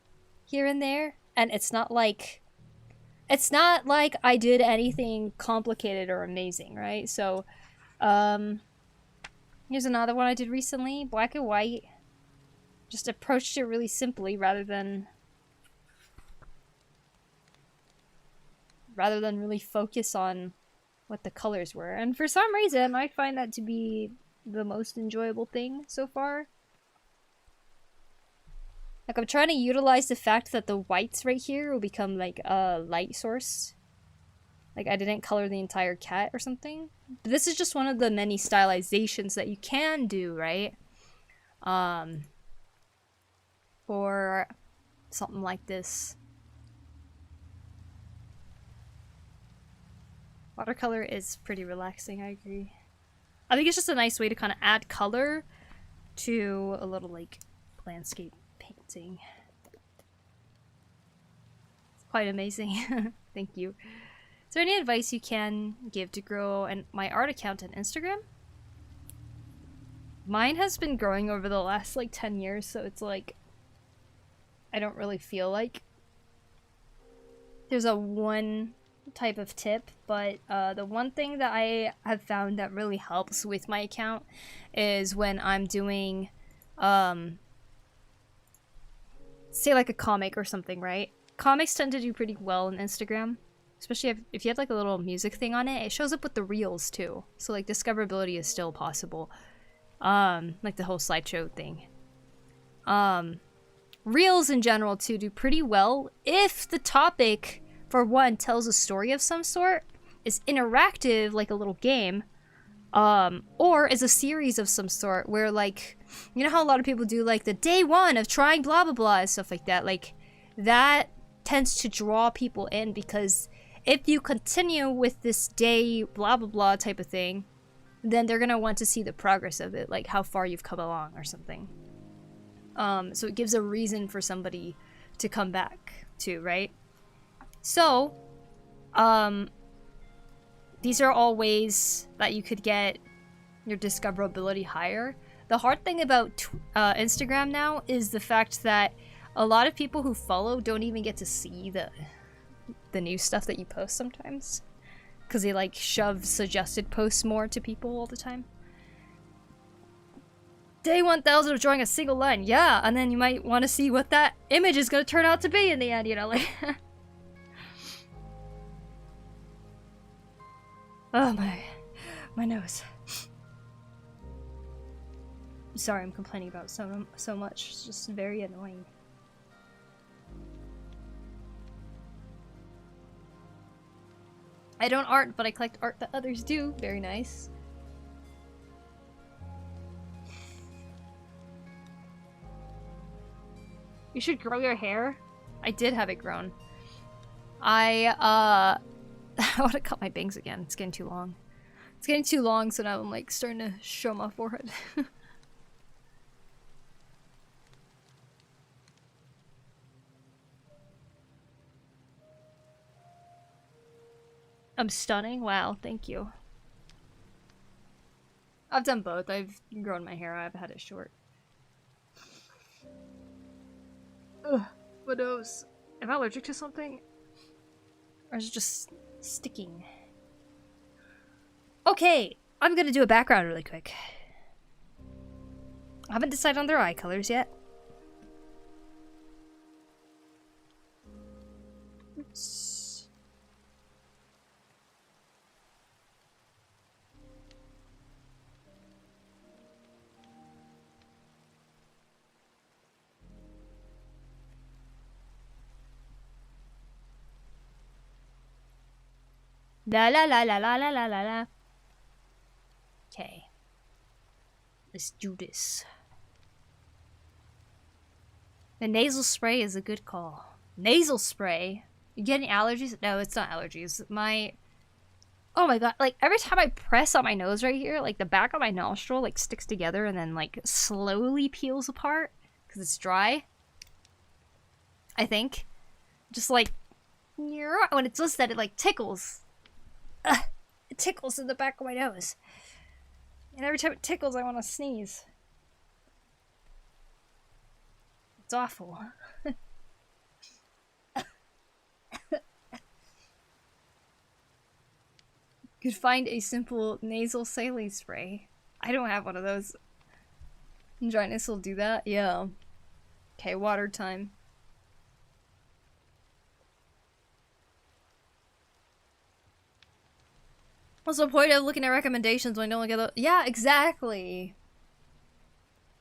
here and there. And it's not like I did anything complicated or amazing, right? So, here's another one I did recently, black and white. Just approached it really simply rather than rather than really focus on what the colors were. And for some reason, I find that to be the most enjoyable thing so far. Like, I'm trying to utilize the fact that the whites right here will become like a light source. Like, I didn't color the entire cat or something. But this is just one of the many stylizations that you can do, right? For something like this. Watercolor is pretty relaxing, I agree. I think it's just a nice way to kind of add color to a little, like, landscape painting. It's quite amazing. Thank you. Is there any advice you can give to grow my art account on Instagram? Mine has been growing over the last, like, 10 years, so it's like, I don't really feel like there's a one type of tip, but the one thing that I have found that really helps with my account is when I'm doing, say like a comic or something, right? Comics tend to do pretty well on Instagram, especially if you have like a little music thing on it. It shows up with the reels too, so like discoverability is still possible. Like the whole slideshow thing. Reels in general too do pretty well if the topic, for one, tells a story of some sort, is interactive like a little game, or is a series of some sort where, like, you know how a lot of people do like the day one of trying blah blah blah and stuff like that. Like, that tends to draw people in, because if you continue with this day blah blah blah type of thing, then they're gonna want to see the progress of it, like how far you've come along or something. So it gives a reason for somebody to come back to, right? So, these are all ways that you could get your discoverability higher. The hard thing about Instagram now is the fact that a lot of people who follow don't even get to see the new stuff that you post sometimes, because they like shove suggested posts more to people all the time. Day 1000 of drawing a single line, yeah, and then you might want to see what that image is going to turn out to be in the end, you know, like. Oh, my nose. Sorry, I'm complaining about so much. It's just very annoying. I don't art, but I collect art that others do. Very nice. You should grow your hair. I did have it grown. I want to cut my bangs again. It's getting too long. It's getting too long, so now I'm like starting to show my forehead. I'm stunning? Wow, thank you. I've done both. I've grown my hair. I've had it short. Ugh, my nose. Am I allergic to something? Or is it just sticking? Okay, I'm gonna do a background really quick. I haven't decided on their eye colors yet. Oops. La la la la la la la la la. Okay. Let's do this. The nasal spray is a good call. Nasal spray? You getting allergies? No, it's not allergies. Oh my god, like every time I press on my nose right here, like the back of my nostril like sticks together and then like slowly peels apart because it's dry. I think. Just like when it does that, it like tickles. It tickles in the back of my nose. And every time it tickles, I want to sneeze. It's awful. Could find a simple nasal saline spray. I don't have one of those. Dryness will do that? Yeah. Okay, water time. What's the point of looking at recommendations when you don't get the— Yeah, exactly.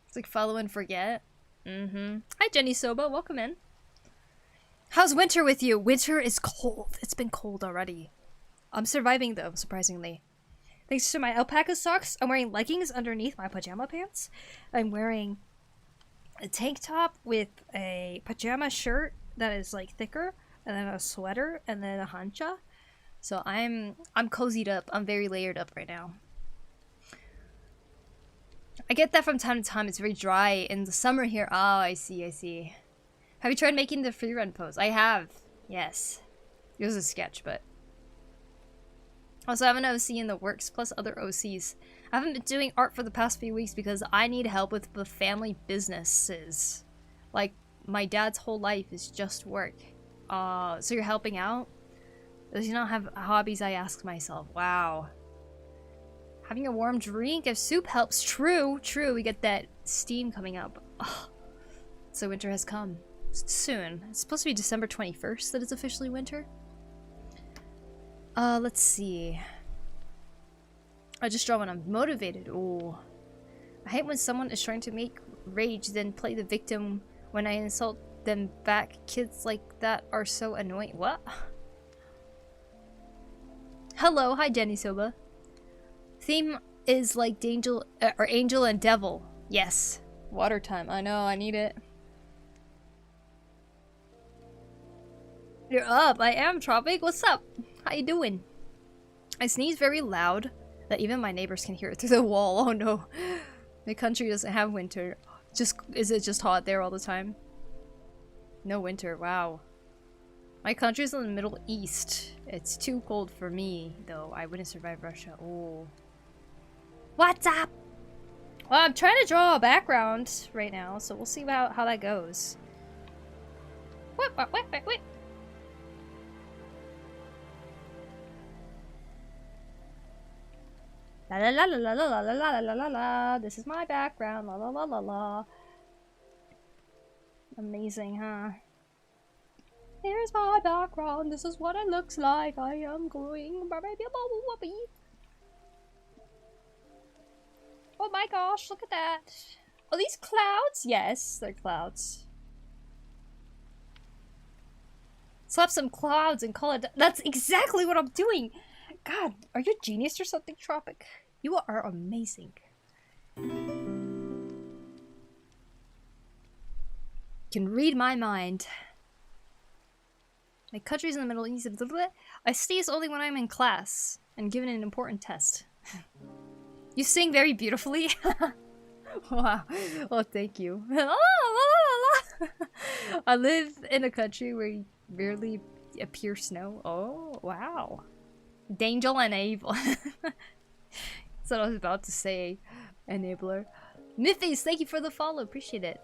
It's like follow and forget. Hi, Jenny Soba. Welcome in. How's winter with you? Winter is cold. It's been cold already. I'm surviving, though, surprisingly. Thanks to my alpaca socks, I'm wearing leggings underneath my pajama pants. I'm wearing a tank top with a pajama shirt that is, like, thicker, and then a sweater, and then a hancha. So I'm cozied up. I'm very layered up right now. I get that from time to time. It's very dry in the summer here. Oh, I see, I see. Have you tried making the free run pose? I have. Yes. It was a sketch, but... Also, I have an OC in the works, plus other OCs. I haven't been doing art for the past few weeks because I need help with the family businesses. Like, my dad's whole life is just work. So you're helping out? Does he not have hobbies, I ask myself. Wow. Having a warm drink of soup helps. True, true. We get that steam coming up. Oh. So winter has come. Soon. It's supposed to be December 21st that it's officially winter. Let's see. I just draw when I'm motivated. Ooh. I hate when someone is trying to make rage, then play the victim when I insult them back. Kids like that are so annoying. What? Hello, hi Jenny Soba. Theme is like angel and devil. Yes. Water time. I know, I need it. You're up. I am, Tropic. What's up? How you doing? I sneeze very loud that even my neighbors can hear it through the wall. Oh no. My country doesn't have winter. Is it just hot there all the time? No winter. Wow. My country's in the Middle East. It's too cold for me, though. I wouldn't survive Russia. Oh. What's up? Well, I'm trying to draw a background right now, so we'll see how that goes. What? La la la la la la la la la la la. This is my background. La la la la la. Amazing, huh? Here's my background. This is what it looks like. I am going. Oh my gosh, look at that. Are these clouds? Yes, they're clouds. Slap some clouds and call it. That's exactly what I'm doing. God, are you a genius or something, Tropic? You are amazing. You can read my mind. My country's in the Middle East. I sneeze only when I'm in class and given an important test. You sing very beautifully. Wow. Oh, thank you. I live in a country where you rarely appear snow. Oh, wow. Danger and evil. That's what I was about to say. Enabler. Mythies, thank you for the follow. Appreciate it.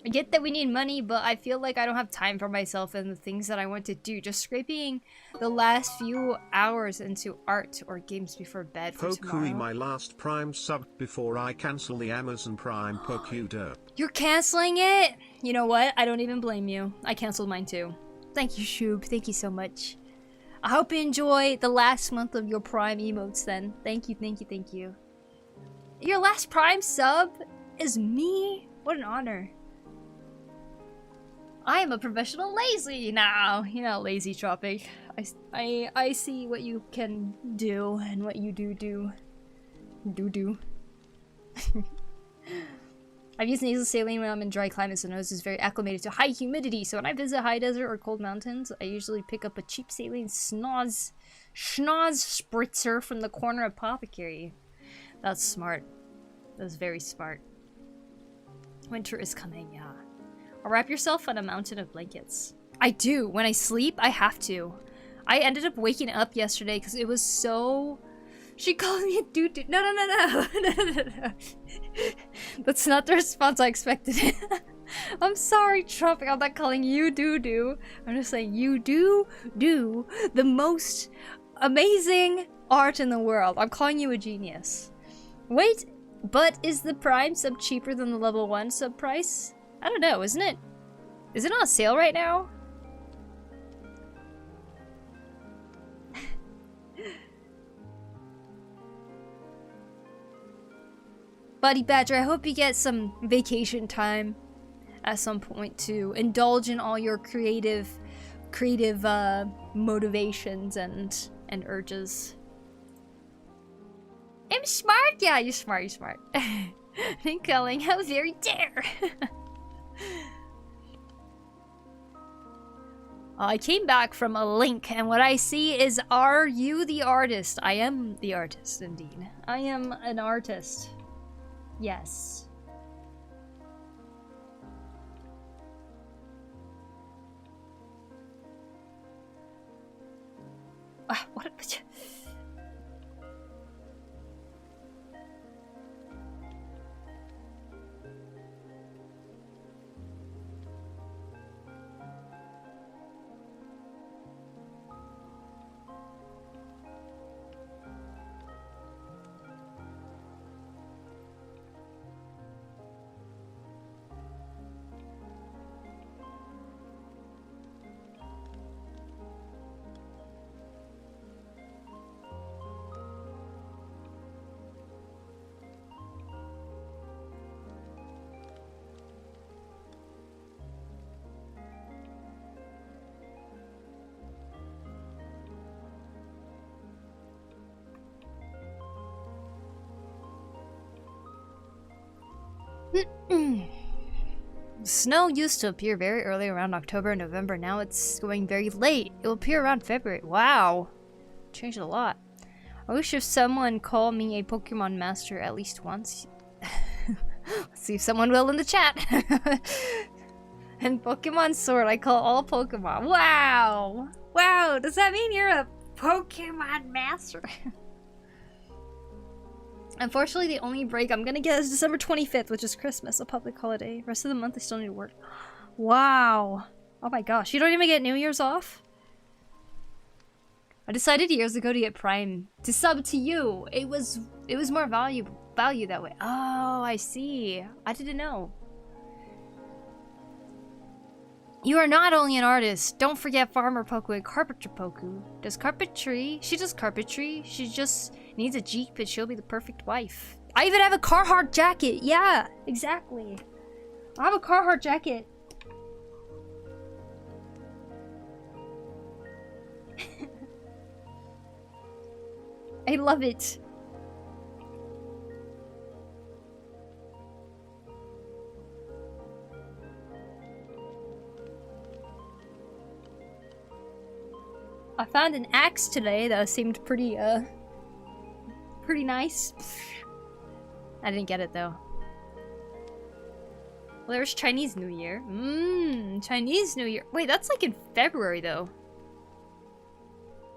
I get that we need money, but I feel like I don't have time for myself and the things that I want to do. Just scraping the last few hours into art or games before bed for tomorrow. Pokuri, my last Prime sub before I cancel the Amazon Prime Poku derp. You're canceling it? You know what? I don't even blame you. I canceled mine too. Thank you, Shoob. Thank you so much. I hope you enjoy the last month of your Prime emotes then. Thank you, thank you, thank you. Your last Prime sub is me? What an honor. I am a professional lazy now. You know, lazy Tropic. I see what you can do and what you do. I've used nasal saline when I'm in dry climates. The nose is very acclimated to high humidity. So when I visit high desert or cold mountains, I usually pick up a cheap saline schnoz spritzer from the corner apothecary. That's smart. That's very smart. Winter is coming, yeah. Or wrap yourself in a mountain of blankets. I do. When I sleep, I have to. I ended up waking up yesterday because it was so... She called me a doo-doo. No. That's not the response I expected. I'm sorry, Tropic. I'm not calling you doo-doo. I'm just saying you do the most amazing art in the world. I'm calling you a genius. Wait, but is the Prime sub cheaper than the level 1 sub price? I don't know, isn't it? Is it on sale right now? Buddy Badger, I hope you get some vacation time at some point to indulge in all your creative motivations and urges. I'm smart. Yeah, you're smart. You're smart. And calling, how very dare. I came back from a link, and what I see is, are you the artist? I am the artist, indeed. I am an artist. Yes. What? Snow used to appear very early around October and November. Now it's going very late. It will appear around February. Wow. Changed a lot. I wish if someone called me a Pokemon master at least once. Let's see if someone will in the chat. And Pokemon Sword, I call all Pokemon. Wow. Wow. Does that mean you're a Pokemon master? Unfortunately, the only break I'm gonna get is December 25th, which is Christmas, a public holiday. Rest of the month, I still need to work. Wow. Oh my gosh, you don't even get New Year's off? I decided years ago to get Prime to sub to you. It was more value that way. Oh, I see. I didn't know. You are not only an artist. Don't forget Farmer Poku and Carpenter Poku. Does carpentry? She does carpentry. She just needs a Jeep and she'll be the perfect wife. I even have a Carhartt jacket. Yeah, exactly. I have a Carhartt jacket. I love it. I found an axe today that seemed pretty nice. I didn't get it though. Well, there's Chinese New Year. Chinese New Year. Wait, that's like in February though.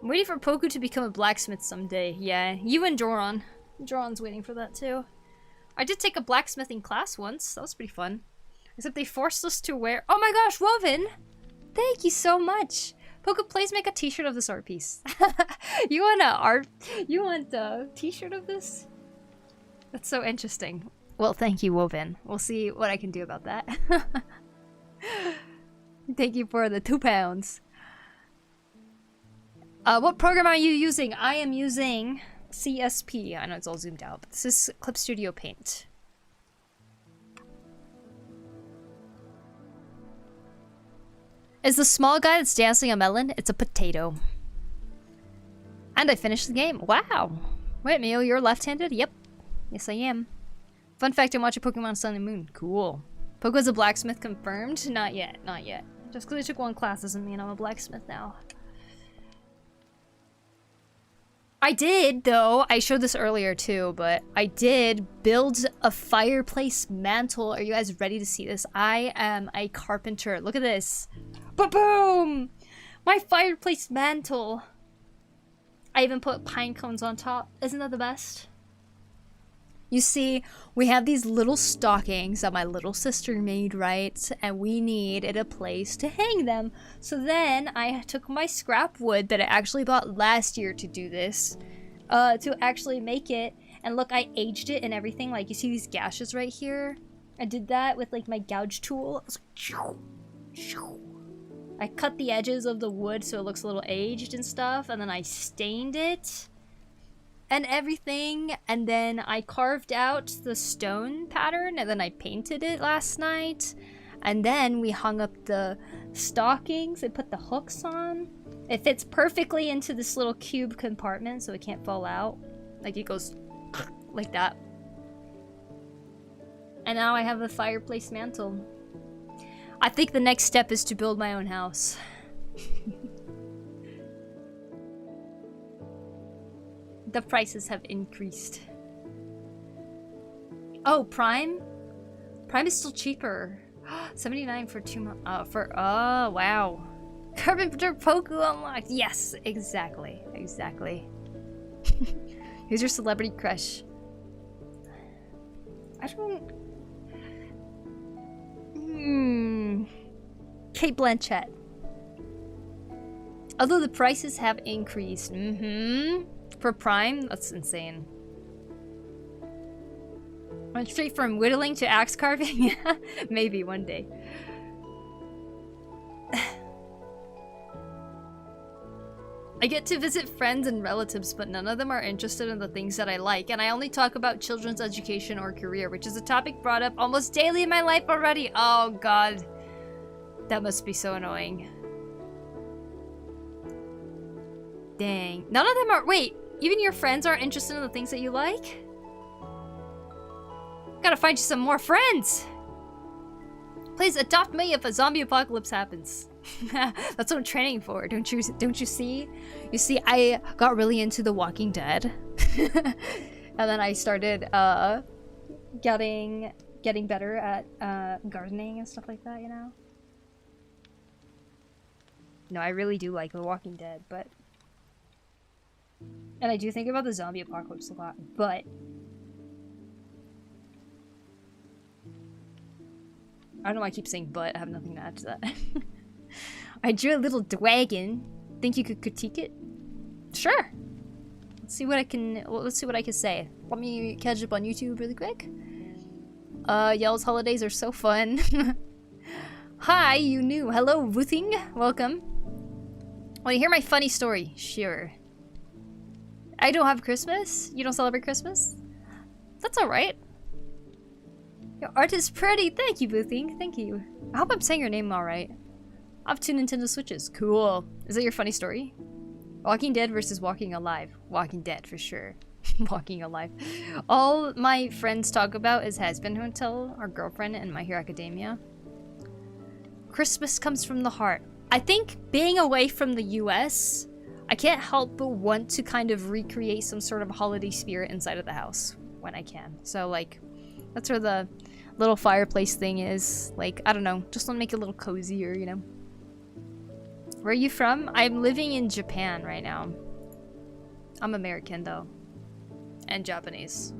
I'm waiting for Poku to become a blacksmith someday. Yeah, you and Joran. Joran's waiting for that too. I did take a blacksmithing class once. That was pretty fun. Except they forced us to wear— oh my gosh, Woven! Thank you so much! Poku, please make a t-shirt of this art piece. You want a t-shirt of this? That's so interesting. Well, thank you, Woven. We'll see what I can do about that. Thank you for the £2. What program are you using? I am using CSP. I know it's all zoomed out, but this is Clip Studio Paint. Is the small guy that's dancing a melon? It's a potato. And I finished the game. Wow. Wait, Mio, you're left-handed? Yep. Yes, I am. Fun fact, I'm watching Pokemon Sun and Moon. Cool. Poko's a blacksmith confirmed? Not yet. Not yet. Just because I took one class doesn't mean I'm a blacksmith now. I did, though. I showed this earlier, too, but I did build a fireplace mantle. Are you guys ready to see this? I am a carpenter. Look at this. Ba-boom! My fireplace mantle. I even put pine cones on top. Isn't that the best? You see, we have these little stockings that my little sister made, right? And we needed a place to hang them. So then I took my scrap wood that I actually bought last year to do this, to actually make it. And look, I aged it and everything. Like, you see these gashes right here? I did that with, like, my gouge tool. I was like, shoo, shoo. I cut the edges of the wood so it looks a little aged and stuff, and then I stained it. and everything, and then I carved out the stone pattern, and then I painted it last night, and then we hung up the stockings and put the hooks on. It fits perfectly into this little cube compartment so it can't fall out. Like, it goes like that. And now I have a fireplace mantle. I think the next step is to build my own house. The prices have increased. Oh, Prime? Prime is still cheaper. 79 for 2 months. Oh, wow. Carpenter Poku unlocked. Yes, exactly. Exactly. Who's your celebrity crush? I don't... Kate Blanchett. Although the prices have increased. For Prime, that's insane. Went straight from whittling to axe carving? Maybe one day. I get to visit friends and relatives, but none of them are interested in the things that I like, and I only talk about children's education or career, which is a topic brought up almost daily in my life already. Oh god. That must be so annoying. Dang. None of them are- wait, even your friends aren't interested in the things that you like? Gotta find you some more friends! Please adopt me if a zombie apocalypse happens. That's what I'm training for. Don't you see? You see, I got really into The Walking Dead. And then I started getting better at gardening and stuff like that, you know? No, I really do like The Walking Dead, but... And I do think about the zombie apocalypse a lot, but... I don't know why I keep saying but, I have nothing to add to that. I drew a little dragon. Think you could critique it? Sure. Let's see what I can say. Let me catch up on YouTube really quick. Y'all's holidays are so fun. Hi, you new. Hello, Woothing. Welcome. Want to hear my funny story? Sure. I don't have Christmas? You don't celebrate Christmas? That's alright. Your art is pretty. Thank you, Boothing. Thank you. I hope I'm saying your name alright. I have 2 Nintendo Switches. Cool. Is that your funny story? Walking Dead versus Walking Alive. Walking Dead, for sure. Walking Alive. All my friends talk about is Has-Been Hotel, our girlfriend, and My Hero Academia. Christmas comes from the heart. I think being away from the US, I can't help but want to kind of recreate some sort of holiday spirit inside of the house when I can. So, like, that's where the little fireplace thing is. Like, I don't know, just want to make it a little cozier, you know? Where are you from? I'm living in Japan right now. I'm American, though. And Japanese.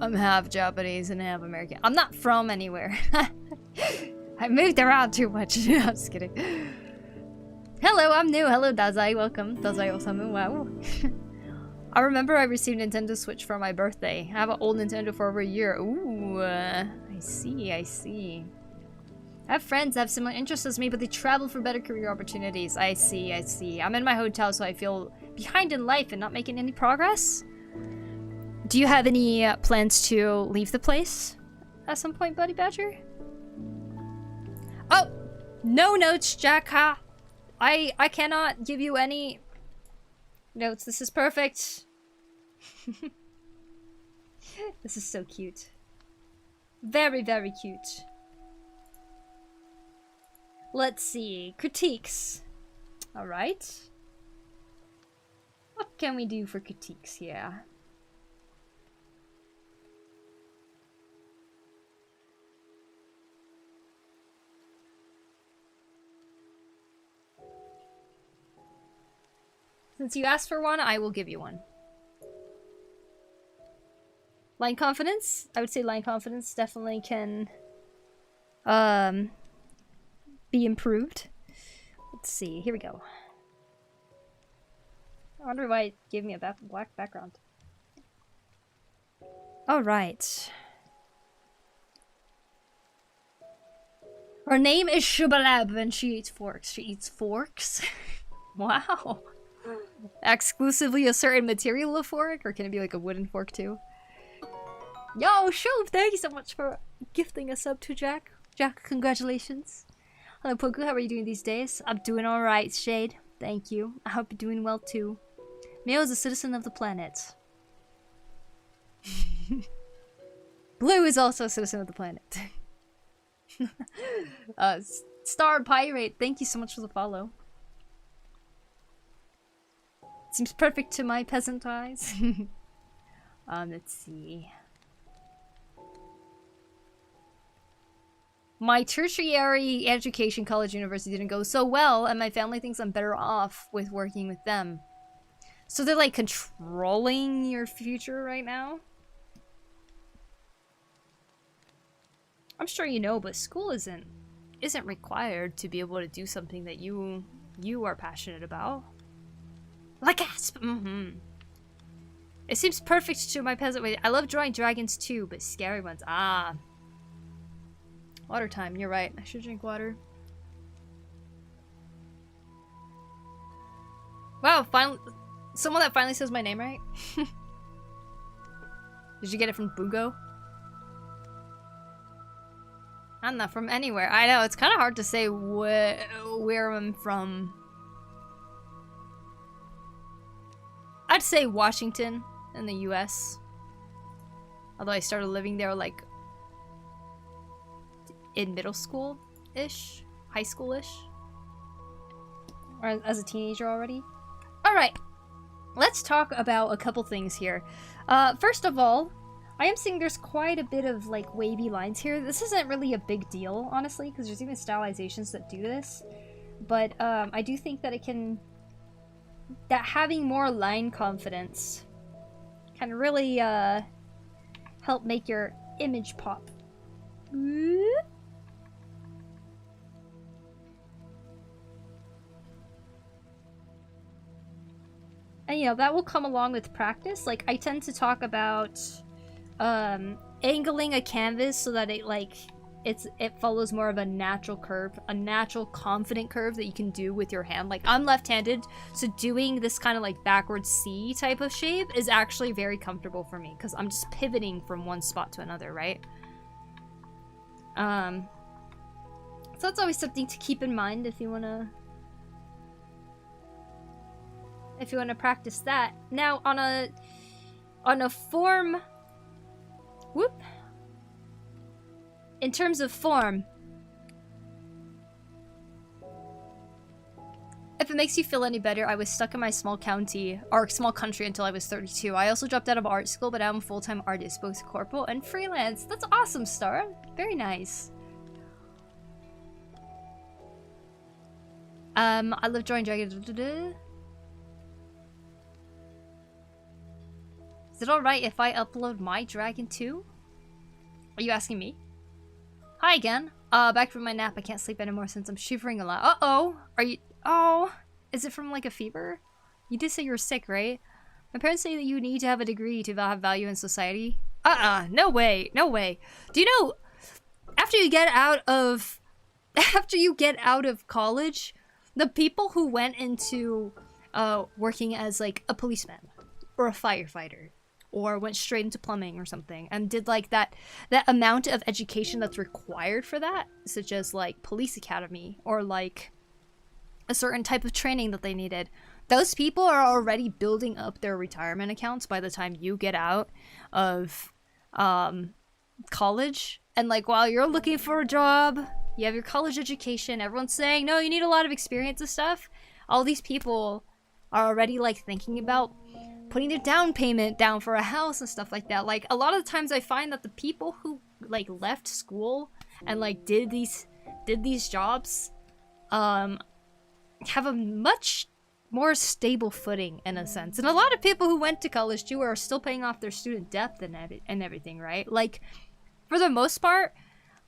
I'm half Japanese and half American. I'm not from anywhere. I moved around too much. I'm just kidding. Hello, I'm new. Hello, Dazai. Welcome. Dazai Osamu. Wow. I remember I received Nintendo Switch for my birthday. I have an old Nintendo for over a year. Ooh, I see, I see. I have friends that have similar interests as me, but they travel for better career opportunities. I see, I see. I'm in my hotel, so I feel behind in life and not making any progress. Do you have any plans to leave the place at some point, Buddy Badger? Oh! No notes, Jacka! I cannot give you any notes. This is perfect. This is so cute. Very, very cute. Let's see. Critiques. Alright. What can we do for critiques here? Since you asked for one, I will give you one. Line confidence? I would say line confidence definitely can be improved. Let's see, here we go. I wonder why it gave me a black background. Alright. Her name is Shubalab and she eats forks. She eats forks? Wow. Exclusively a certain material of fork, or can it be like a wooden fork too? Yo, Shove, thank you so much for gifting a sub to Jack. Jack, congratulations. Hello, Poku, how are you doing these days? I'm doing alright, Shade. Thank you. I hope you're doing well too. Mio is a citizen of the planet. Blue is also a citizen of the planet. Star Pirate, thank you so much for the follow. Seems perfect to my peasant eyes. Let's see. My tertiary education, college, university didn't go so well, and my family thinks I'm better off with working with them. So they're like controlling your future right now? I'm sure you know, but school isn't required to be able to do something that you are passionate about. Like Asp! It seems perfect to my peasant way. I love drawing dragons too, but scary ones. Ah. Water time, you're right. I should drink water. Wow, finally, someone that finally says my name right. Did you get it from Bungo? I'm not from anywhere. I know, it's kind of hard to say where I'm from. I'd say Washington in the US. Although I started living there like in middle school-ish, high school-ish, or as a teenager already. Alright, let's talk about a couple things here. First of all, I am seeing there's quite a bit of like wavy lines here. This isn't really a big deal, honestly, because there's even stylizations that do this. But I do think that that having more line confidence can really help make your image pop. And you know, that will come along with practice. Like, I tend to talk about angling a canvas so that it follows more of a natural curve, a natural confident curve that you can do with your hand. Like, I'm left-handed, so doing this kind of like backwards C type of shape is actually very comfortable for me because I'm just pivoting from one spot to another, right? So that's always something to keep in mind if you wanna practice that. Now, on a form, in terms of form, if it makes you feel any better, I was stuck in my small country until I was 32. I also dropped out of art school, but I'm a full-time artist, both corporal and freelance. That's awesome, Star. Very nice. I love drawing dragons. Is it alright if I upload my dragon too? Are you asking me? Hi again. Back from my nap. I can't sleep anymore since I'm shivering a lot. Uh-oh. Are you... Oh. Is it from like a fever? You did say you were sick, right? My parents say that you need to have a degree to have value in society. No way. No way. Do you know, after you get out of college, the people who went into working as like a policeman or a firefighter, or went straight into plumbing or something, and did like that amount of education that's required for that, such as like police academy or like a certain type of training that they needed, those people are already building up their retirement accounts by the time you get out of college. And like, while you're looking for a job, you have your college education, everyone's saying, no, you need a lot of experience and stuff. All these people are already like thinking about putting their down payment down for a house and stuff like that. Like, a lot of the times I find that the people who like left school and like did these jobs have a much more stable footing in a sense. And a lot of people who went to college too are still paying off their student debt and everything, right? Like, for the most part,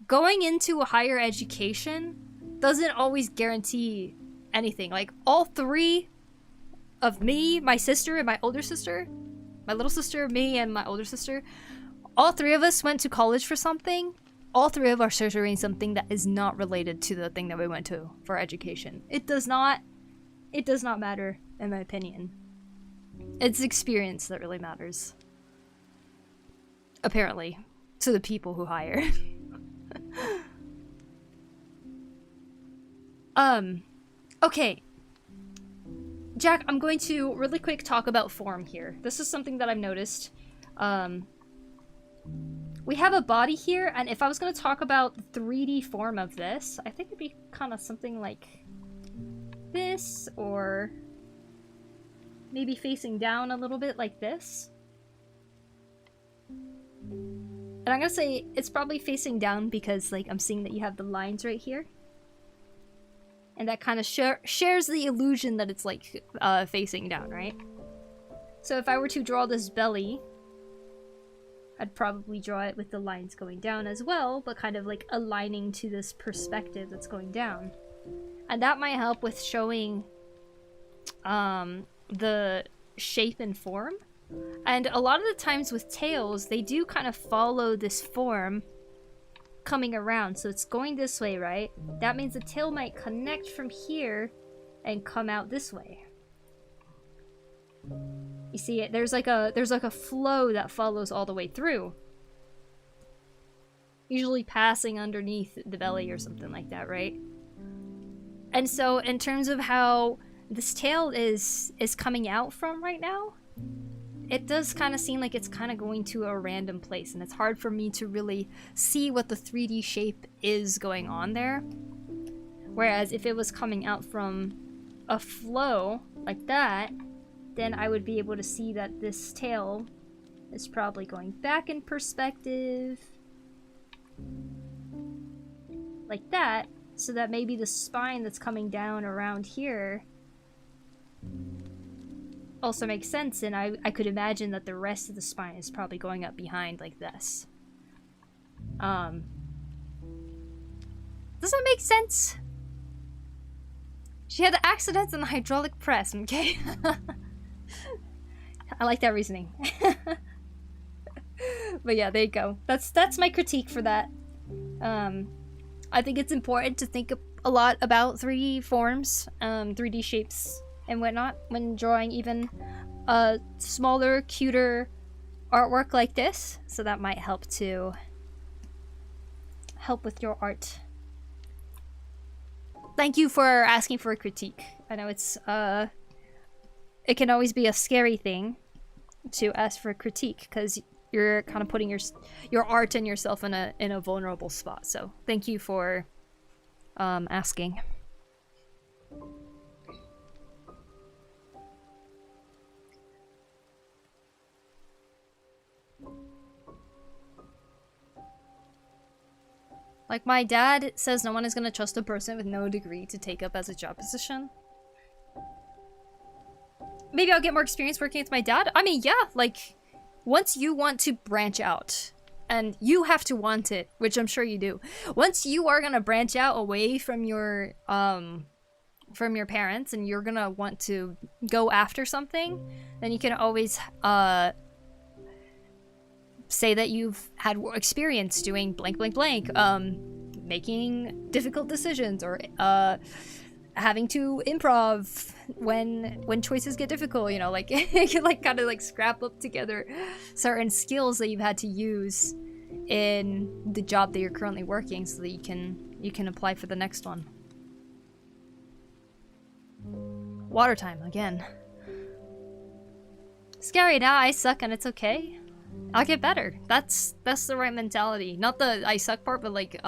going into a higher education doesn't always guarantee anything. Like, all three of me, my sister, and my older sister, my little sister, me, and my older sister, all three of us went to college for something. All three of us are doing something that is not related to the thing that we went to for education. It does not matter, in my opinion. It's experience that really matters. Apparently. To the people who hire. Okay. Jack, I'm going to really quick talk about form here. This is something that I've noticed. We have a body here, and if I was going to talk about the 3D form of this, I think it'd be kind of something like this, or maybe facing down a little bit like this. And I'm going to say it's probably facing down because, like, I'm seeing that you have the lines right here. And that kind of shares the illusion that it's, like, facing down, right? So if I were to draw this belly, I'd probably draw it with the lines going down as well, but kind of, like, aligning to this perspective that's going down. And that might help with showing the shape and form. And a lot of the times with tails, they do kind of follow this form coming around. So it's going this way, right? That means the tail might connect from here and come out this way. You see it? There's like a flow that follows all the way through. Usually passing underneath the belly or something like that, right? And so in terms of how this tail is coming out from right now, it does kind of seem like it's kind of going to a random place, and it's hard for me to really see what the 3D shape is going on there. Whereas if it was coming out from a flow like that, then I would be able to see that this tail is probably going back in perspective like that, so that maybe the spine that's coming down around here also makes sense, and I could imagine that the rest of the spine is probably going up behind like this. Does that make sense? She had accidents in the hydraulic press, okay? I like that reasoning. But yeah, there you go. That's my critique for that. I think it's important to think a lot about 3D forms, 3D shapes, and whatnot when drawing even a smaller, cuter artwork like this. So that might help with your art. Thank you for asking for a critique. I know it's it can always be a scary thing to ask for a critique because you're kind of putting your art and yourself in a vulnerable spot. So thank you for asking. Like, my dad says no one is going to trust a person with no degree to take up as a job position. Maybe I'll get more experience working with my dad. I mean, yeah, like, once you want to branch out, and you have to want it, which I'm sure you do. Once you are going to branch out away from your parents, and you're going to want to go after something, then you can always, say that you've had experience doing blank blank blank, making difficult decisions, or having to improv when choices get difficult, you know, like you can like kind of like scrap up together certain skills that you've had to use in the job that you're currently working so that you can apply for the next one. Water time again. Scary, now I suck and it's okay. I'll get better. That's the right mentality. Not the I suck part, but like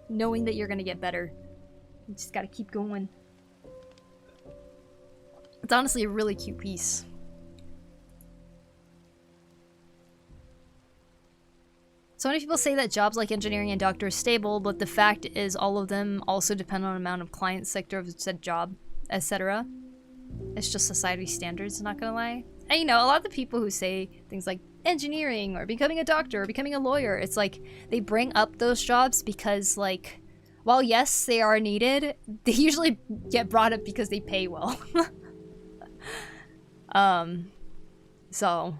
knowing that you're gonna get better. You just gotta keep going. It's honestly a really cute piece. So many people say that jobs like engineering and doctor are stable, but the fact is all of them also depend on the amount of client sector of said job, etc. It's just society standards, not gonna lie. And you know, a lot of the people who say things like engineering or becoming a doctor or becoming a lawyer, it's like they bring up those jobs because, like, while yes, they are needed, they usually get brought up because they pay well. So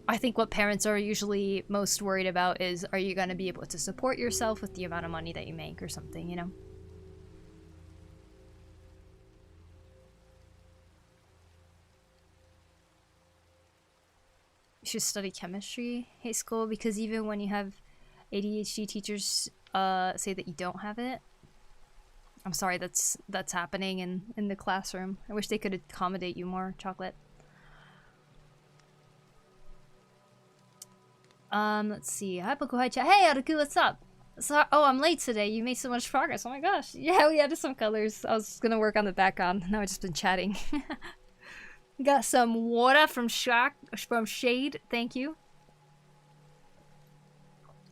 I think what parents are usually most worried about is, are you going to be able to support yourself with the amount of money that you make or something, you know? should study chemistry high school, because even when you have ADHD, teachers say that you don't have it. I'm sorry, that's happening in the classroom. I wish they could accommodate you more, Chocolate. Let's see. Hi, Poku. Hi, chat. Hey, Aruku, what's up? So, oh, I'm late today. You made so much progress. Oh my gosh. Yeah, we added some colors. I was gonna work on the background. Now I've just been chatting. Got some water from Shade. Thank you.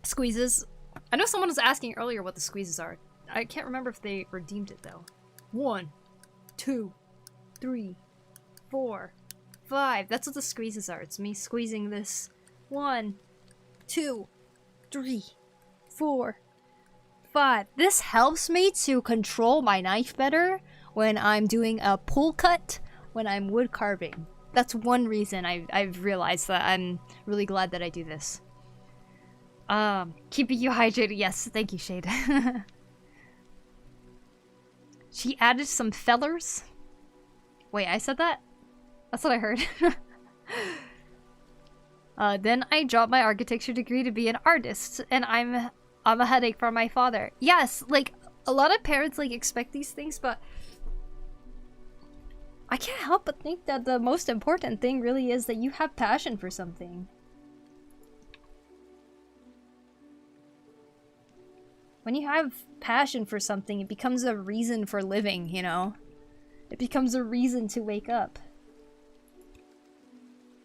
Squeezes. I know someone was asking earlier what the squeezes are. I can't remember if they redeemed it though. 1, 2, 3, 4, 5. That's what the squeezes are. It's me squeezing this. 1, 2, 3, 4, 5. This helps me to control my knife better when I'm doing a pull cut, when I'm wood carving. That's one reason I've realized that I'm really glad that I do this. Keeping you hydrated. Yes, thank you, Shade. She added some fellers. Wait, I said that? That's what I heard. Then I dropped my architecture degree to be an artist, and I'm a headache for my father. Yes, like, a lot of parents, like, expect these things, but I can't help but think that the most important thing really is that you have passion for something. When you have passion for something, it becomes a reason for living, you know? It becomes a reason to wake up.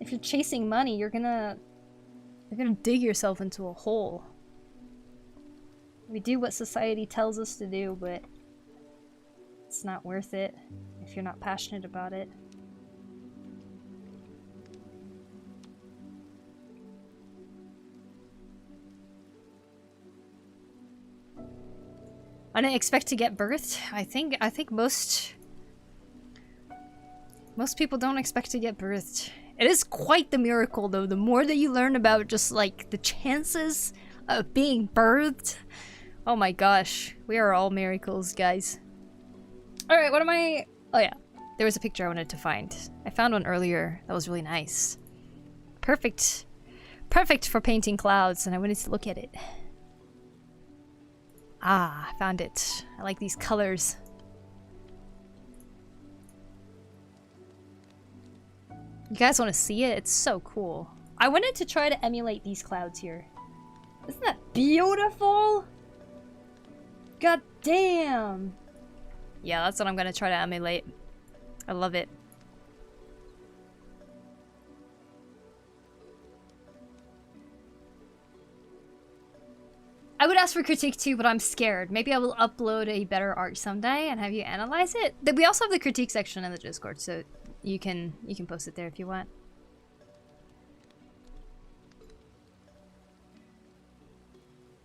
If you're chasing money, you're gonna dig yourself into a hole. We do what society tells us to do, but it's not worth it if you're not passionate about it. I didn't expect to get birthed. I think most people don't expect to get birthed. It is quite the miracle though. The more that you learn about just like the chances of being birthed. Oh my gosh. We are all miracles, guys. Alright, what am I... Oh yeah. There was a picture I wanted to find. I found one earlier that was really nice. Perfect. Perfect for painting clouds, and I wanted to look at it. Ah, I found it. I like these colors. You guys want to see it? It's so cool. I wanted to try to emulate these clouds here. Isn't that beautiful? God damn. Yeah, that's what I'm gonna try to emulate. I love it. I would ask for critique too, but I'm scared. Maybe I will upload a better art someday and have you analyze it. We also have the critique section in the Discord, so you can post it there if you want.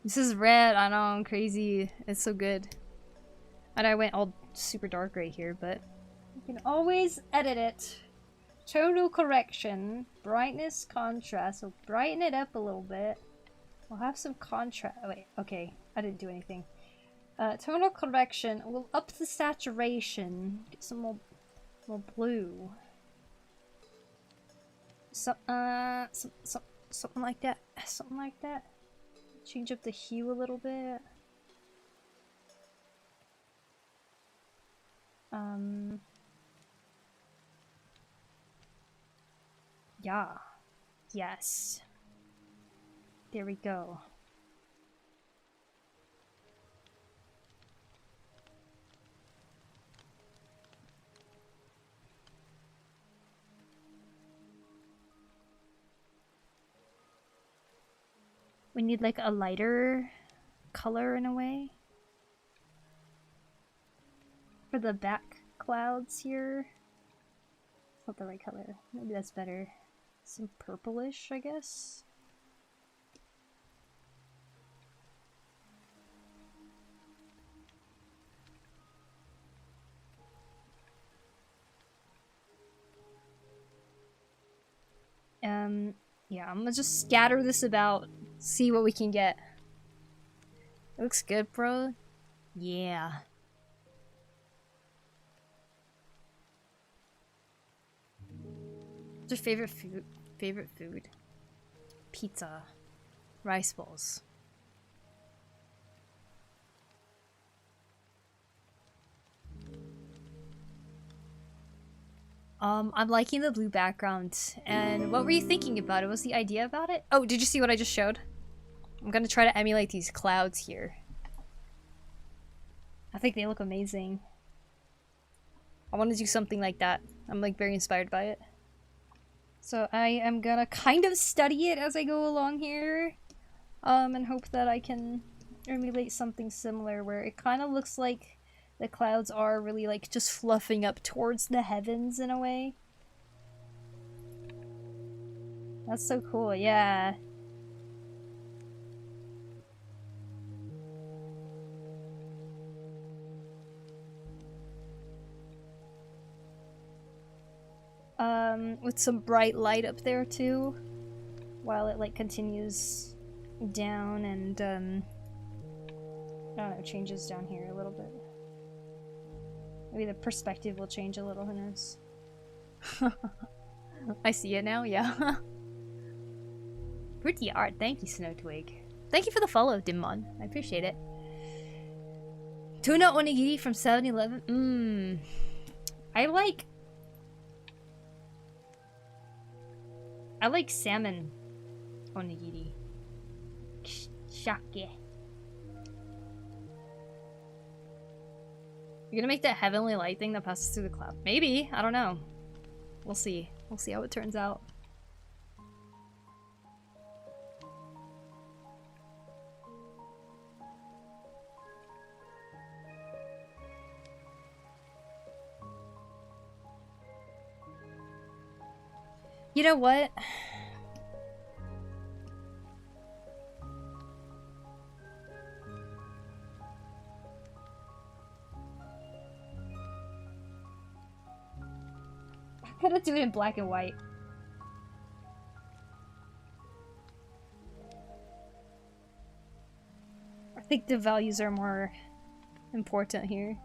This is red. I know, I'm crazy. It's so good. And I went all super dark right here, but you can always edit it. Tonal correction, brightness, contrast. So brighten it up a little bit. We'll have some contrast. Oh, wait, okay. I didn't do anything. Tonal correction. We'll up the saturation. Get some more blue. Something like that. Something like that. Change up the hue a little bit. Yeah. Yes. There we go. We need like a lighter color in a way. For the back clouds here. It's not the right color. Maybe that's better. Some purplish, I guess. Yeah, I'm gonna just scatter this about, see what we can get. It looks good, bro. Yeah. What's your favorite food? Pizza. Rice bowls. I'm liking the blue background. And what were you thinking about it? What's the idea about it? Oh, did you see what I just showed? I'm gonna try to emulate these clouds here. I think they look amazing. I want to do something like that. I'm like very inspired by it. So I am gonna kind of study it as I go along here. And hope that I can emulate something similar where it kind of looks like the clouds are really like just fluffing up towards the heavens in a way. That's so cool, yeah. With some bright light up there too, while it like continues down and I don't know, changes down here a little bit. Maybe the perspective will change a little, who knows? I see it now, yeah. Pretty art, thank you, Snowtwig. Thank you for the follow, Dimmon. I appreciate it. Tuna onigiri from 7-Eleven. I like salmon onigiri. Shake. You're gonna make that heavenly light thing that passes through the cloud? Maybe. I don't know. We'll see. We'll see how it turns out. You know what? I'm gonna do it in black and white. I think the values are more important here.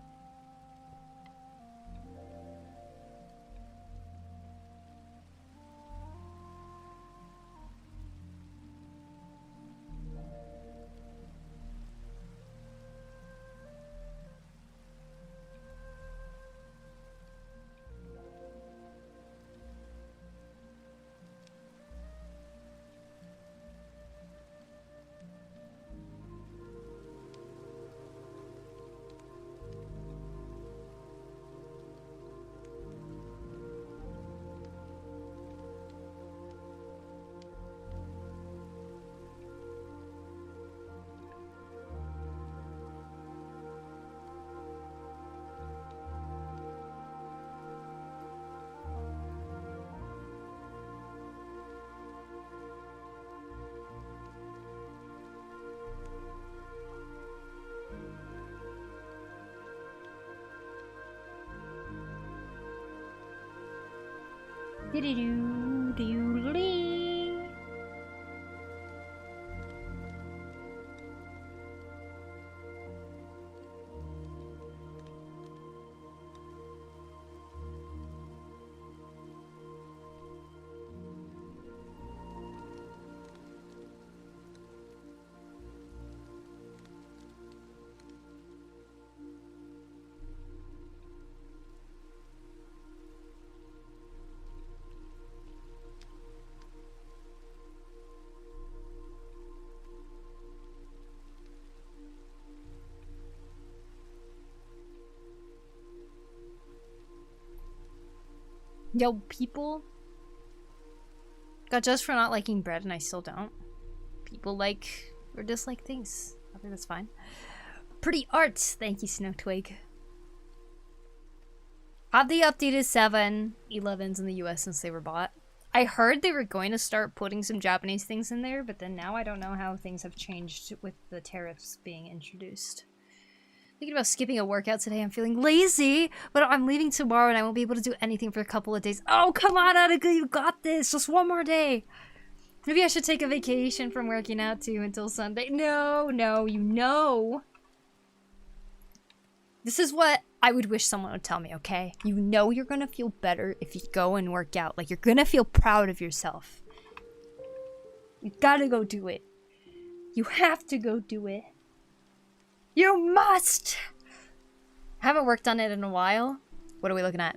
Do-do-do-do-lee. Yo, people got judged for not liking bread and I still don't. People like or dislike things. I think that's fine. Pretty art. Thank you, Snowtwig. Have they updated 7-Elevens in the US since they were bought? I heard they were going to start putting some Japanese things in there, but then now I don't know how things have changed with the tariffs being introduced. Thinking about skipping a workout today. I'm feeling lazy, but I'm leaving tomorrow and I won't be able to do anything for a couple of days. Oh, come on, Attica, you got this. Just one more day. Maybe I should take a vacation from working out too until Sunday. No, you know. This is what I would wish someone would tell me, okay? You know you're gonna feel better if you go and work out. Like, you're gonna feel proud of yourself. You gotta go do it. You have to go do it. You must! Haven't worked on it in a while. What are we looking at?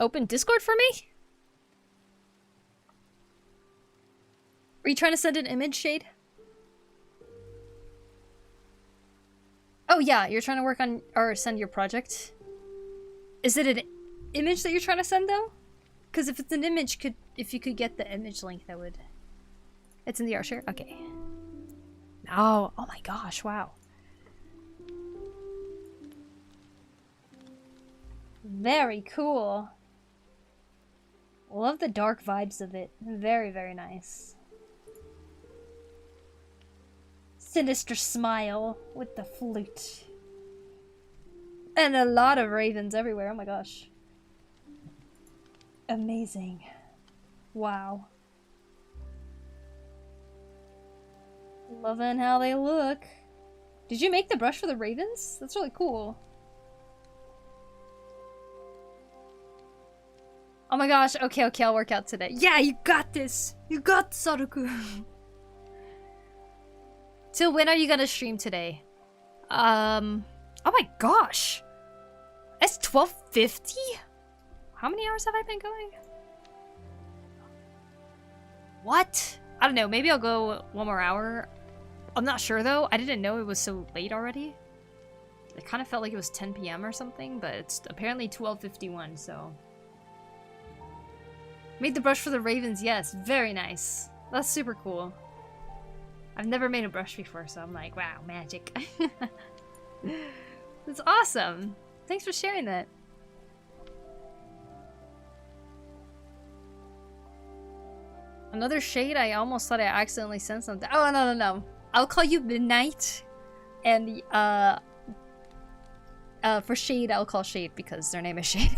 Open Discord for me? Are you trying to send an image, Shade? Oh yeah, you're trying to work on or send your project. Is it an image that you're trying to send though? Because if it's an image, if you could get the image link, that would. It's in the art share. Okay. Oh my gosh! Wow. Very cool. Love the dark vibes of it. Very, very nice. Sinister smile with the flute. And a lot of ravens everywhere. Oh my gosh. Amazing. Wow. Loving how they look. Did you make the brush for the ravens? That's really cool. Oh my gosh. Okay, I'll work out today. Yeah, you got this. You got Saruku. Till when are you gonna stream today? Oh my gosh. It's 12:50? How many hours have I been going? What? I don't know, maybe I'll go one more hour. I'm not sure though. I didn't know it was so late already. It kind of felt like it was 10 p.m. or something, but it's apparently 12:51, so. Made the brush for the ravens, yes. Very nice. That's super cool. I've never made a brush before, so I'm like, wow, magic. That's awesome. Thanks for sharing that. Another shade? I almost thought I accidentally sent something. Oh, no. I'll call you Midnight. And, for Shade, I'll call Shade because their name is Shade.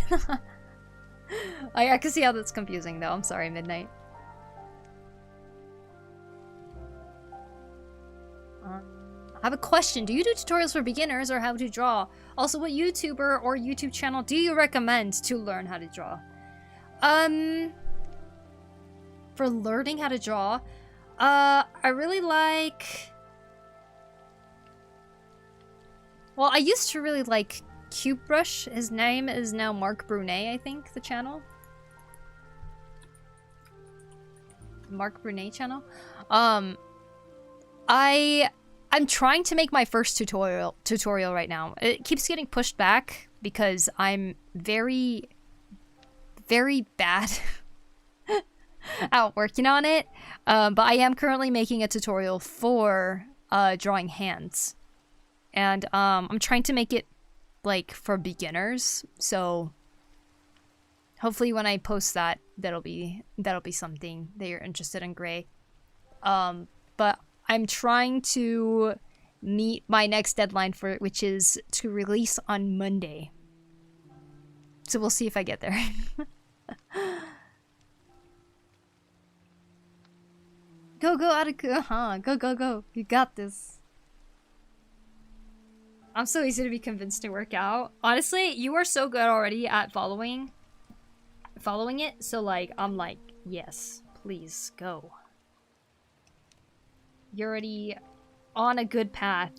I can see how that's confusing, though. I'm sorry, Midnight. I have a question. Do you do tutorials for beginners or how to draw? Also, what YouTuber or YouTube channel do you recommend to learn how to draw? For learning how to draw, I really like... Well, I used to really like Cube Brush. His name is now Mark Brunet, I think, the channel. Mark Brunet channel. I'm trying to make my first tutorial right now. It keeps getting pushed back because I'm very, very bad at working on it. But I am currently making a tutorial for drawing hands. And I'm trying to make it like for beginners. So hopefully when I post that, that'll be something that you're interested in, Gray. But I'm trying to meet my next deadline for it, which is to release on Monday. So we'll see if I get there. Go, Ataku. Go. You got this. I'm so easy to be convinced to work out. Honestly, you are so good already at following it. So like, I'm like, yes, please go. You're already on a good path.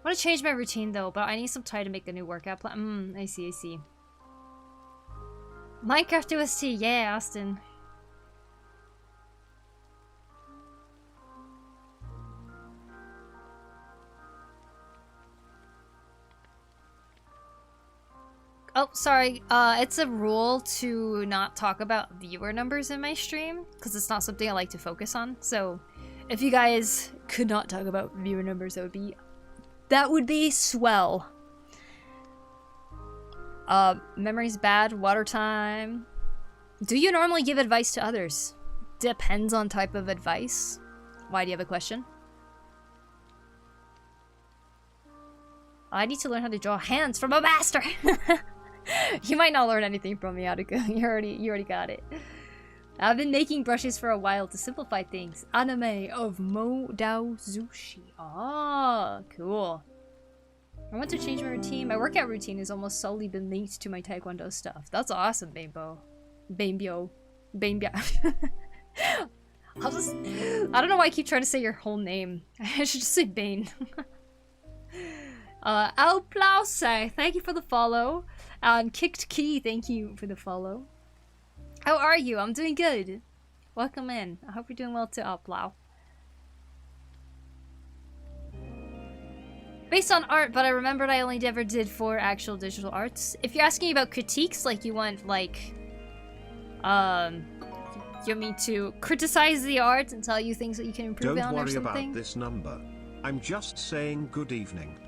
I want to change my routine though, but I need some time to make a new workout plan. I see, I see. Minecraft OST, yeah, Austin. Oh, sorry. It's a rule to not talk about viewer numbers in my stream, because it's not something I like to focus on. So, if you guys could not talk about viewer numbers, that would be swell. Memory's bad. Water time. Do you normally give advice to others? Depends on type of advice. Why do you have a question? I need to learn how to draw hands from a master. You might not learn anything from me, Aruka. You already got it. I've been making brushes for a while to simplify things. Anime of Mo Dao Zushi. Ah, cool. I want to change my routine. My workout routine has almost solely been linked to my Taekwondo stuff. That's awesome, Bambo. Bambio. Bambia. I don't know why I keep trying to say your whole name. I should just say Bane. Alplause, thank you for the follow. And Kicked Key, thank you for the follow. How are you? I'm doing good. Welcome in. I hope you're doing well too, Alplow. Based on art, but I remembered I only ever did 4 actual digital arts. If you're asking about critiques, like you want, like, you want me to criticize the art and tell you things that you can improve on or something? Don't worry about this number. I'm just saying good evening.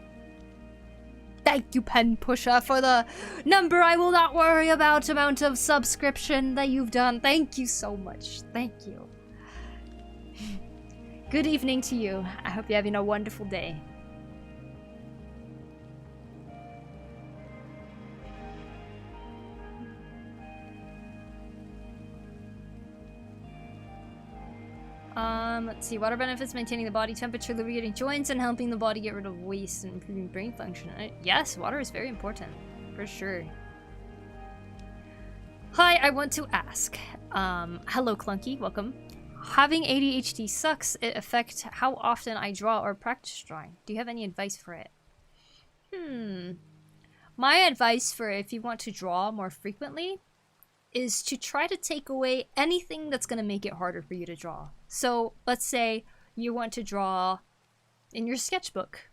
Thank you, Pen Pusher, for the number I will not worry about amount of subscription that you've done. Thank you so much. Thank you. Good evening to you. I hope you're having a wonderful day. Let's see. Water benefits maintaining the body temperature, lubricating joints, and helping the body get rid of waste and improving brain function. Yes, water is very important. For sure. Hi, I want to ask. Hello, Clunky. Welcome. Having ADHD sucks. It affects how often I draw or practice drawing. Do you have any advice for it? My advice for if you want to draw more frequently is to try to take away anything that's going to make it harder for you to draw. So let's say you want to draw in your sketchbook.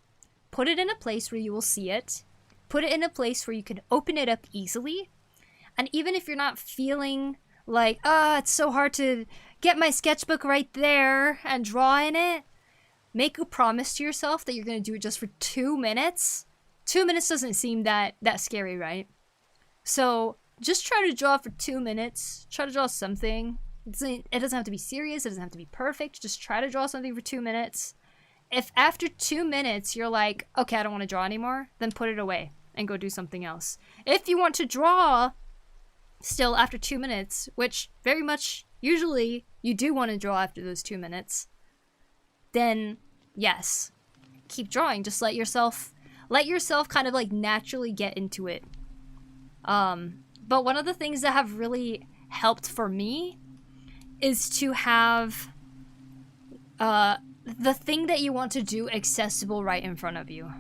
Put it in a place where you will see it. Put it in a place where you can open it up easily. And even if you're not feeling like, it's so hard to get my sketchbook right there and draw in it, make a promise to yourself that you're going to do it just for 2 minutes. 2 minutes doesn't seem that scary, right? So just try to draw for 2 minutes. Try to draw something. It doesn't have to be serious. It doesn't have to be perfect. Just try to draw something for 2 minutes. If after 2 minutes you're like, okay, I don't want to draw anymore, then put it away and go do something else. If you want to draw still after 2 minutes, which very much usually you do want to draw after those 2 minutes, then yes, keep drawing. Just let yourself kind of like naturally get into it. But one of the things that have really helped for me is to have the thing that you want to do accessible right in front of you.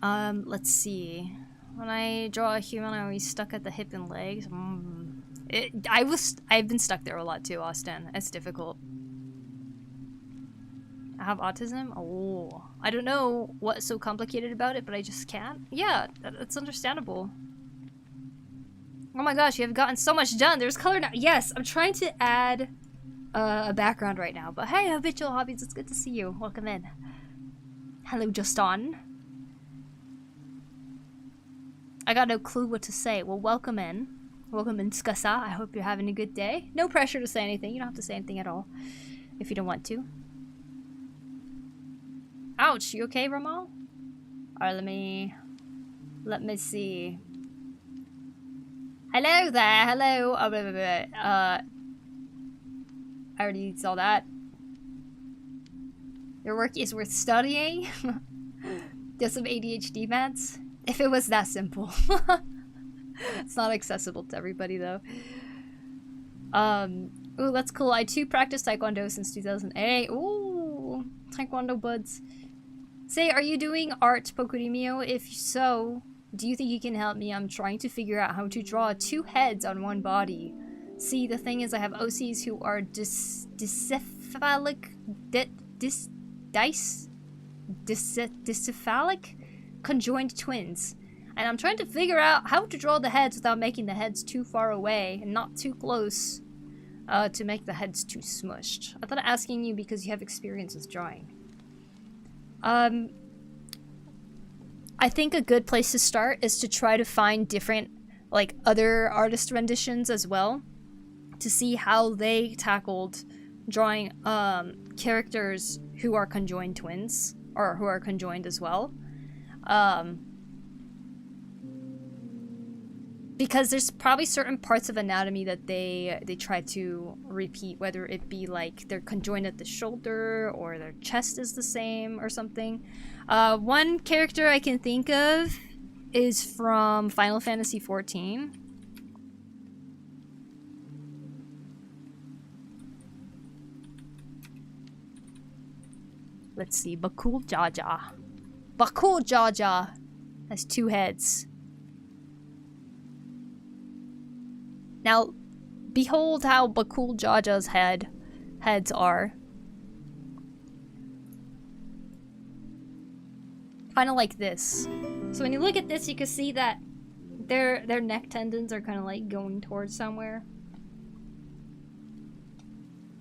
Let's see. When I draw a human, I'm always stuck at the hip and legs. I've been stuck there a lot too, Austin. It's difficult. I have autism? Oh, I don't know what's so complicated about it, but I just can't. Yeah, that's understandable. Oh my gosh, you have gotten so much done. There's color now. Yes, I'm trying to add a background right now. But hey, Habitual Hobbies, it's good to see you. Welcome in. Hello, Justin. I got no clue what to say. Well, welcome in. Welcome in, Skasa. I hope you're having a good day. No pressure to say anything. You don't have to say anything at all if you don't want to. Ouch, you okay, Ramal? Alright, let me see. Hello there, hello. Oh, wait, wait, wait. I already saw that. Your work is worth studying. Get some ADHD meds. If it was that simple. It's not accessible to everybody though. Ooh, that's cool. I too practiced Taekwondo since 2008. Ooh, Taekwondo buds. Say, are you doing art, PokuriMio? If so, do you think you can help me? I'm trying to figure out how to draw 2 heads on one body. See, the thing is I have OCs who are dicephalic, dicephalic conjoined twins. And I'm trying to figure out how to draw the heads without making the heads too far away and not too close to make the heads too smushed. I thought of asking you because you have experience with drawing. I think a good place to start is to try to find different, like, other artist renditions as well, to see how they tackled drawing characters who are conjoined twins, or who are conjoined as well. Because there's probably certain parts of anatomy that they try to repeat, whether it be like they're conjoined at the shoulder or their chest is the same or something. One character I can think of is from Final Fantasy XIV. Let's see, Bakul Jaja. Bakul Jaja has 2 heads. Now, behold how Bakul Jaja's heads are. Kind of like this. So when you look at this, you can see that their neck tendons are kind of like going towards somewhere.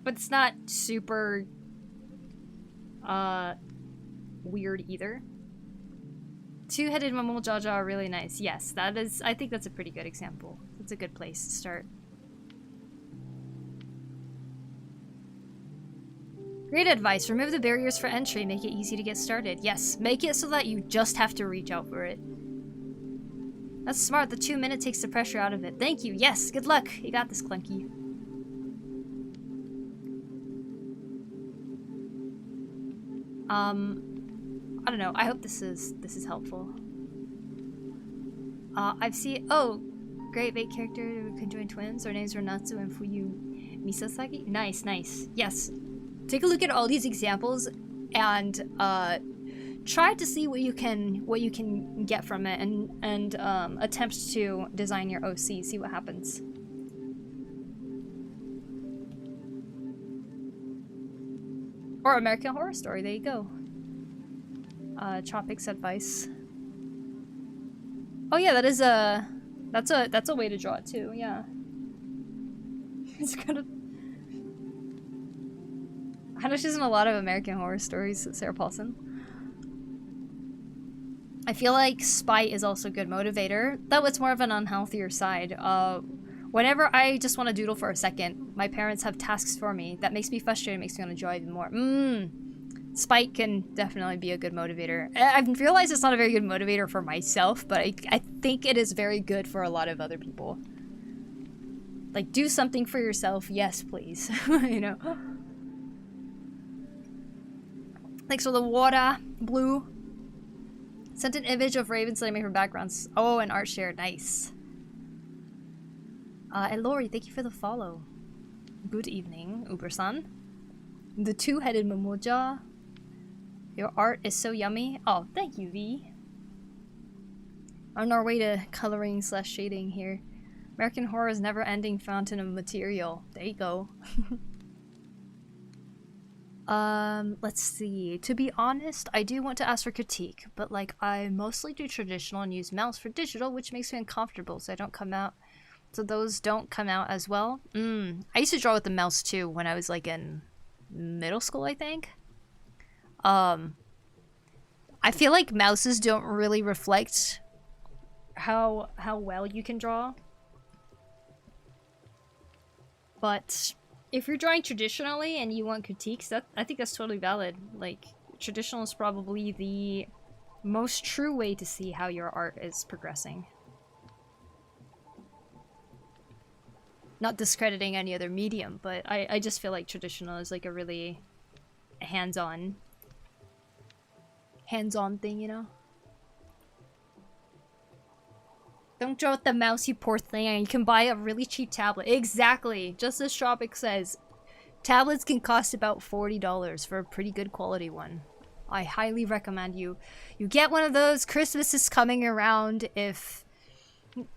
But it's not super weird either. 2-headed Mamul Jaja are really nice. Yes, that is, I think that's a pretty good example. It's a good place to start. Great advice. Remove the barriers for entry. Make it easy to get started. Yes, make it so that you just have to reach out for it. That's smart. The 2 minute takes the pressure out of it. Thank you. Yes, good luck. You got this, Clunky. I don't know. I hope this is helpful. I've seen. Oh, great bait character conjoined twins. Their names were Natsu and Fuyu Misasagi. Nice, nice. Yes. Take a look at all these examples and try to see what you can get from it, and attempt to design your OC. See what happens. Or American Horror Story. There you go. Tropics advice. Oh yeah, that is that's a way to draw it too. Yeah. It's kind of. I know she's in a lot of American Horror Stories, Sarah Paulson. I feel like spite is also a good motivator, though it's more of an unhealthier side. Whenever I just want to doodle for a second, my parents have tasks for me. That makes me frustrated, makes me want to draw even more. Spite can definitely be a good motivator. I've realized it's not a very good motivator for myself, but I think it is very good for a lot of other people. Like, do something for yourself, yes please. You know? Thanks for the water, Blue. Sent an image of Raven slamming her backgrounds. Oh, and art share, nice. And Lori, thank you for the follow. Good evening, Uber-san. The 2-headed Momoja. Your art is so yummy. Oh, thank you, V. On our way to coloring / shading here. American Horror's never-ending fountain of material. There you go. Let's see. To be honest, I do want to ask for critique, but like I mostly do traditional and use mouse for digital, which makes me uncomfortable, so those don't come out as well. I used to draw with the mouse too when I was like in middle school, I think. I feel like mouses don't really reflect how well you can draw. But if you're drawing traditionally and you want critiques, I think that's totally valid. Like, traditional is probably the most true way to see how your art is progressing. Not discrediting any other medium, but I just feel like traditional is like a really hands-on thing, you know? Don't draw with the mouse, you poor thing. You can buy a really cheap tablet. Exactly. Just as Tropic says, tablets can cost about $40 for a pretty good quality one. I highly recommend you get one of those. Christmas is coming around. If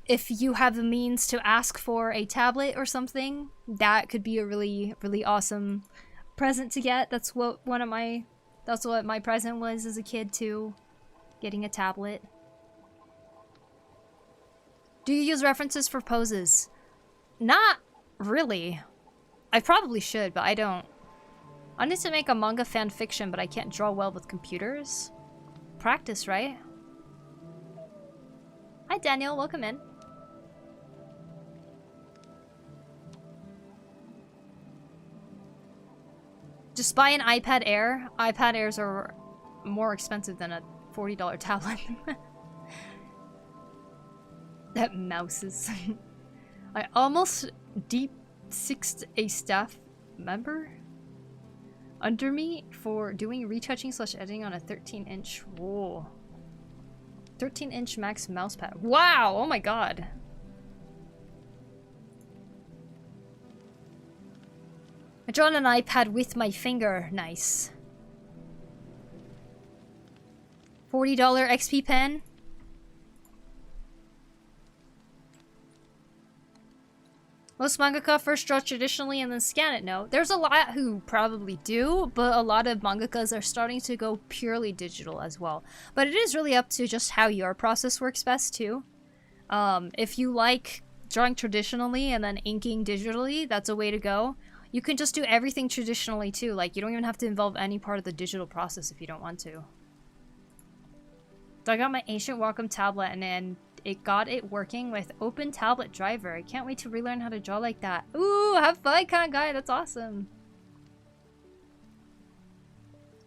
you have the means to ask for a tablet or something, that could be a really, really awesome present to get. That's what my present was as a kid too. Getting a tablet. Do you use references for poses? Not really. I probably should, but I don't. I need to make a manga fan fiction, but I can't draw well with computers. Practice, right? Hi Daniel, welcome in. Just buy an iPad Air. iPad Airs are more expensive than a $40 tablet. That mouse is... I almost deep-sixed a staff member under me for doing retouching / editing on a 13-inch... Whoa. 13-inch max mousepad. Wow! Oh my god. I draw on an iPad with my finger. Nice. $40 XP pen. Most mangaka first draw traditionally and then scan it. No, there's a lot who probably do, but a lot of mangakas are starting to go purely digital as well. But it is really up to just how your process works best too. If you like drawing traditionally and then inking digitally, that's a way to go. You can just do everything traditionally too. Like, you don't even have to involve any part of the digital process if you don't want to. So I got my ancient Wacom tablet and then it got it working with open tablet driver. I can't wait to relearn how to draw like that. Ooh, have fun, guy. That's awesome.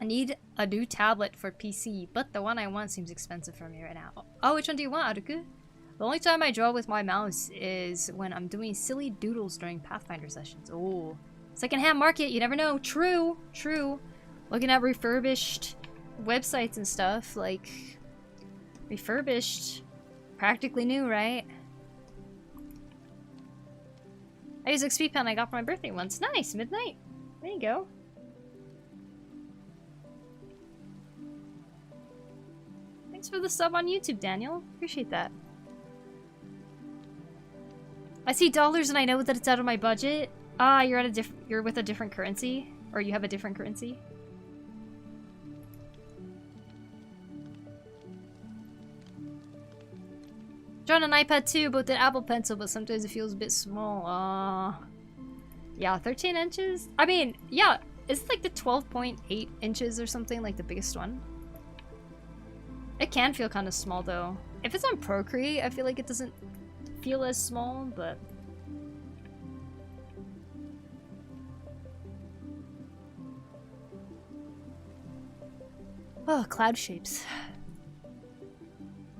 I need a new tablet for PC, but the one I want seems expensive for me right now. Oh, which one do you want, Aruku? The only time I draw with my mouse is when I'm doing silly doodles during Pathfinder sessions. Oh, secondhand market, you never know. True, true. Looking at refurbished websites and stuff, like refurbished, practically new, right? I use XP pen I got for my birthday once. Nice, midnight. There you go. Thanks for the sub on YouTube, Daniel. Appreciate that. I see dollars and I know that it's out of my budget. Ah, you're with a different currency, or you have a different currency. Drawn an iPad too, but the Apple Pencil, but sometimes it feels a bit small. Yeah, 13 inches? I mean, yeah, it's like the 12.8 inches or something, like the biggest one. It can feel kind of small though. If it's on Procreate, I feel like it doesn't feel as small, but... Oh, cloud shapes.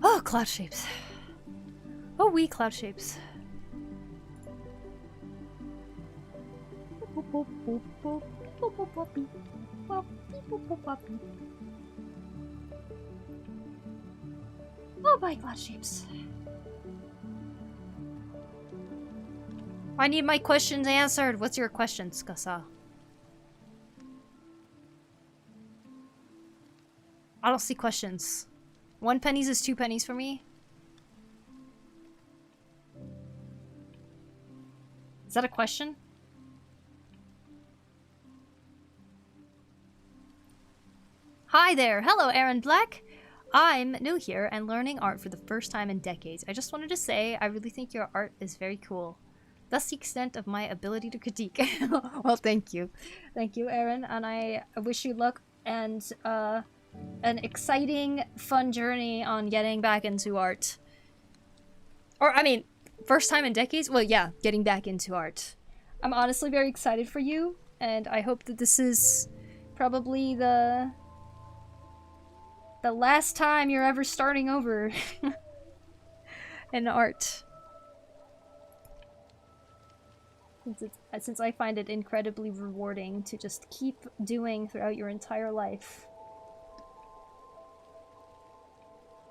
Oh, cloud shapes. Oh, wee cloud shapes. Oh, my cloud shapes. I need my questions answered. What's your question, Skasa? I don't see questions. 1 pennies is 2 pennies for me. Is that a question? Hi there. Hello, Aaron Black. I'm new here and learning art for the first time in decades. I just wanted to say I really think your art is very cool. That's the extent of my ability to critique. Well, thank you. Thank you, Aaron. And I wish you luck and an exciting, fun journey on getting back into art. Or, I mean, first time in decades? Well, yeah, getting back into art. I'm honestly very excited for you, and I hope that this is probably the last time you're ever starting over in art. Since I find it incredibly rewarding to just keep doing throughout your entire life.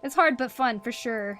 It's hard but fun, for sure.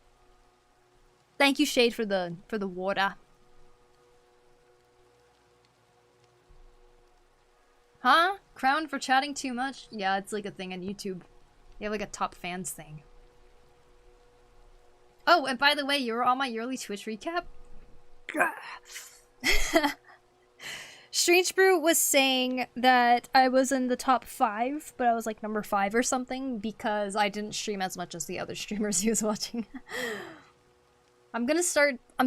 Thank you, Shade, for the water. Huh? Crowned for chatting too much? Yeah, it's like a thing on YouTube. They have like a top fans thing. Oh, and by the way, you were on my yearly Twitch recap? Strange Brew was saying that I was in the top 5, but I was like number 5 or something because I didn't stream as much as the other streamers he was watching. I'm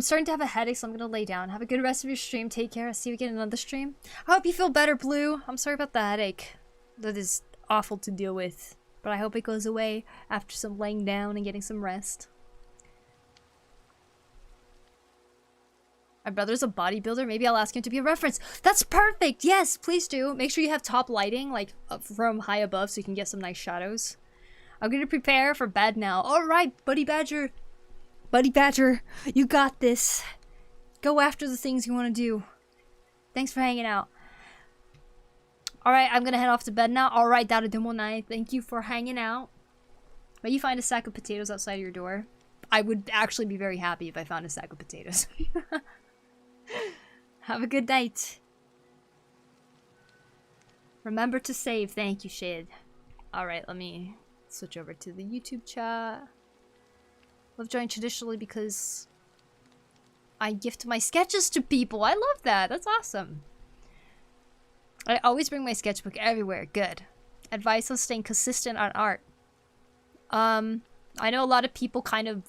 starting to have a headache, so I'm gonna lay down. Have a good rest of your stream. Take care. I'll see you again in another stream. I hope you feel better, Blue. I'm sorry about the headache. That is awful to deal with. But I hope it goes away after some laying down and getting some rest. My brother's a bodybuilder. Maybe I'll ask him to be a reference. That's perfect! Yes, please do. Make sure you have top lighting, like from high above, so you can get some nice shadows. I'm gonna prepare for bed now. Alright, Buddy Badger. Buddy Badger, you got this. Go after the things you want to do. Thanks for hanging out. Alright, I'm gonna head off to bed now. Alright, Dadadumonai, thank you for hanging out. May you find a sack of potatoes outside of your door. I would actually be very happy if I found a sack of potatoes. Have a good night. Remember to save. Thank you, Shade. Alright, let me switch over to the YouTube chat. Love drawing traditionally because I gift my sketches to people. I love that. That's awesome. I always bring my sketchbook everywhere. Good. Advice on staying consistent on art. I know a lot of people kind of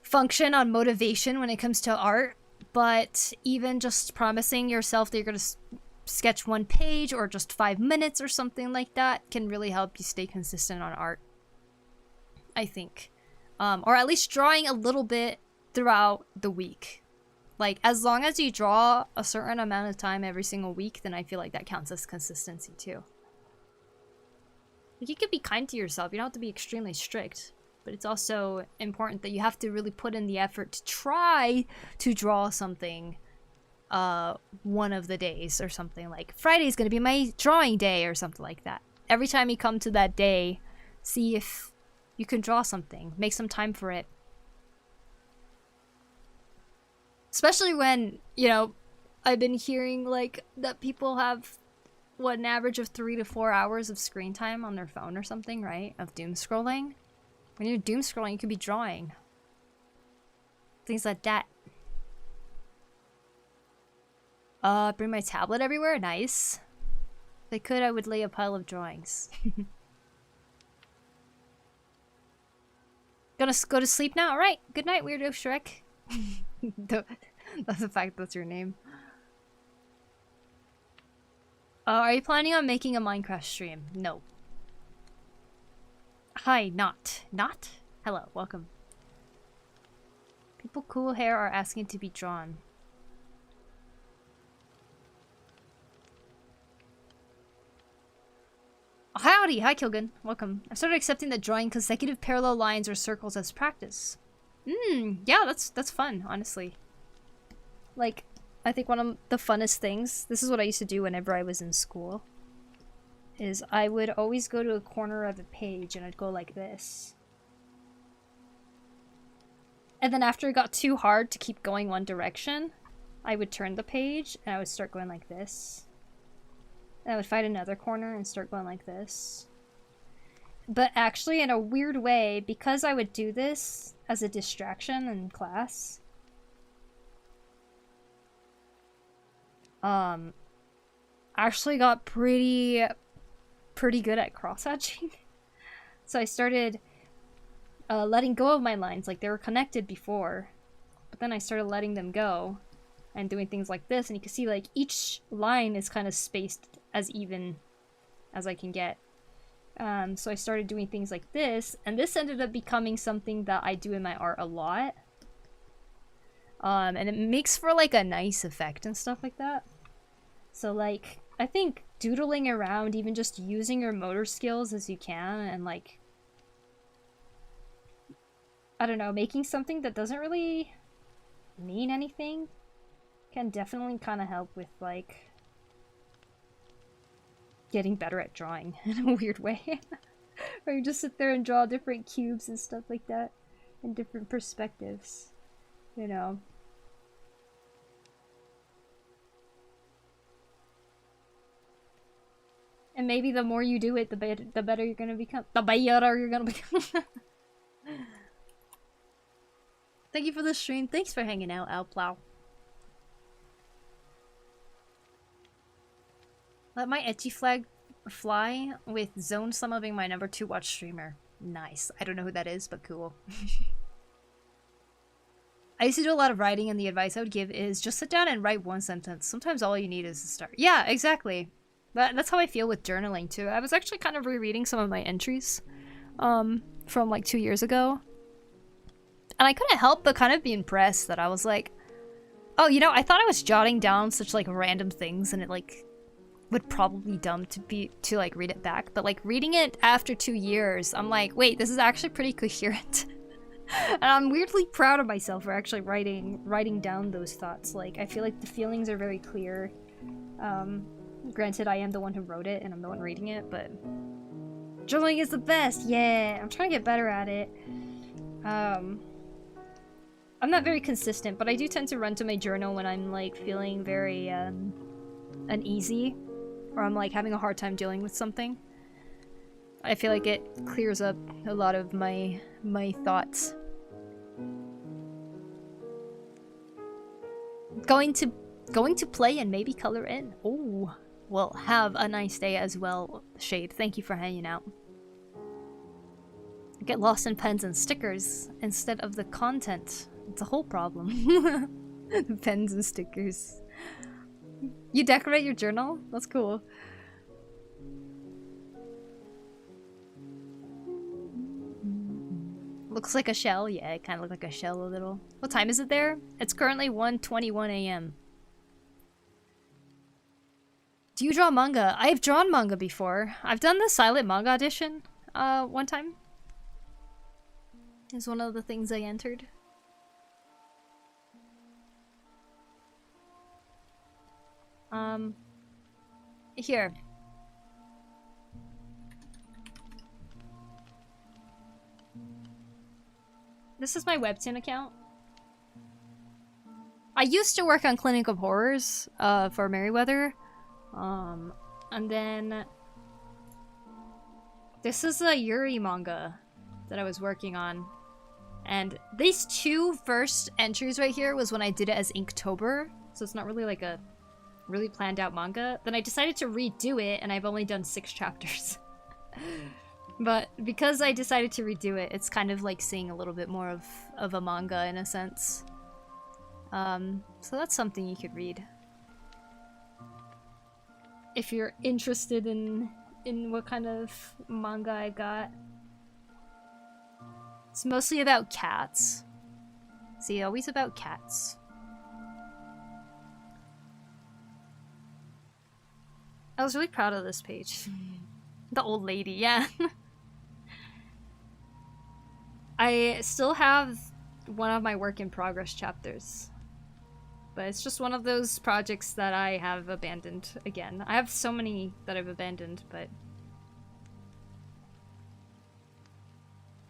function on motivation when it comes to art, but even just promising yourself that you're going to sketch one page or just 5 minutes or something like that can really help you stay consistent on art, I think. Or at least drawing a little bit throughout the week. Like, as long as you draw a certain amount of time every single week, then I feel like that counts as consistency too. Like, you can be kind to yourself. You don't have to be extremely strict. But it's also important that you have to really put in the effort to try to draw something one of the days or something. Like, Friday's gonna be my drawing day or something like that. Every time you come to that day, see if you can draw something. Make some time for it. Especially when, you know, I've been hearing, like, that people have, what, an average of 3 to 4 hours of screen time on their phone or something, right? Of doom scrolling. When you're doom scrolling, you could be drawing. Things like that. Bring my tablet everywhere? Nice. If I could, I would lay a pile of drawings. Gonna go to sleep now? Alright, good night, weirdo Shrek. That's the fact that's your name. Are you planning on making a Minecraft stream? No. Hi, not. Not? Hello, welcome. People cool hair are asking to be drawn. Howdy! Hi, Kilgan. Welcome. I've started accepting that drawing consecutive parallel lines or circles as practice. Yeah, that's fun, honestly. Like, I think one of the funnest things, this is what I used to do whenever I was in school, is I would always go to a corner of a page and I'd go like this. And then after it got too hard to keep going one direction, I would turn the page and I would start going like this. And I would find another corner and start going like this. But actually, in a weird way, because I would do this as a distraction in class, actually got pretty good at cross-hatching. So I started letting go of my lines. Like, they were connected before, but then I started letting them go and doing things like this, and you can see, like, each line is kind of spaced as even as I can get. So I started doing things like this, and this ended up becoming something that I do in my art a lot. And it makes for, like, a nice effect and stuff like that. So, like, I think doodling around, even just using your motor skills as you can, and, like, I don't know, making something that doesn't really mean anything can definitely kind of help with, like, getting better at drawing in a weird way. Or you just sit there and draw different cubes and stuff like that in different perspectives. You know. And maybe the more you do it, the better you're gonna become. The better you're gonna become. Thank you for the stream. Thanks for hanging out, Outplow. Let my etchy flag fly with Zone Summer being my #2 watch streamer. Nice. I don't know who that is, but cool. I used to do a lot of writing, and the advice I would give is just sit down and write one sentence. Sometimes all you need is to start. Yeah, exactly. That's how I feel with journaling too. I was actually kind of rereading some of my entries from like 2 years ago. And I couldn't help but kind of be impressed that I was like, oh, you know, I thought I was jotting down such like random things and it like would probably be dumb to like read it back. But like reading it after 2 years, I'm like, wait, this is actually pretty coherent. And I'm weirdly proud of myself for actually writing down those thoughts. Like, I feel like the feelings are very clear. Granted, I am the one who wrote it and I'm the one reading it, but journaling is the best. Yeah, I'm trying to get better at it. I'm not very consistent, but I do tend to run to my journal when I'm like feeling very uneasy, or I'm like having a hard time dealing with something. I feel like it clears up a lot of my thoughts. Going to play and maybe color in. Oh, well, have a nice day as well, Shade. Thank you for hanging out. Get lost in pens and stickers instead of the content. It's a whole problem. Pens and stickers. You decorate your journal? That's cool. Looks like a shell. Yeah, it kind of looked like a shell a little. What time is it there? It's currently 1:21 a.m. Do you draw manga? I've drawn manga before. I've done the silent manga edition one time. Is one of the things I entered. Here. This is my Webtoon account. I used to work on Clinic of Horrors for Merryweather. And then this is a Yuri manga that I was working on. And these two first entries right here was when I did it as Inktober. So it's not really like a really planned out manga. Then I decided to redo it and I've only done 6 chapters. But because I decided to redo it, it's kind of like seeing a little bit more of a manga in a sense. So that's something you could read. If you're interested in what kind of manga I got. It's mostly about cats. See, always about cats. I was really proud of this page. The old lady, yeah. I still have one of my work in progress chapters. But it's just one of those projects that I have abandoned again. I have so many that I've abandoned, but...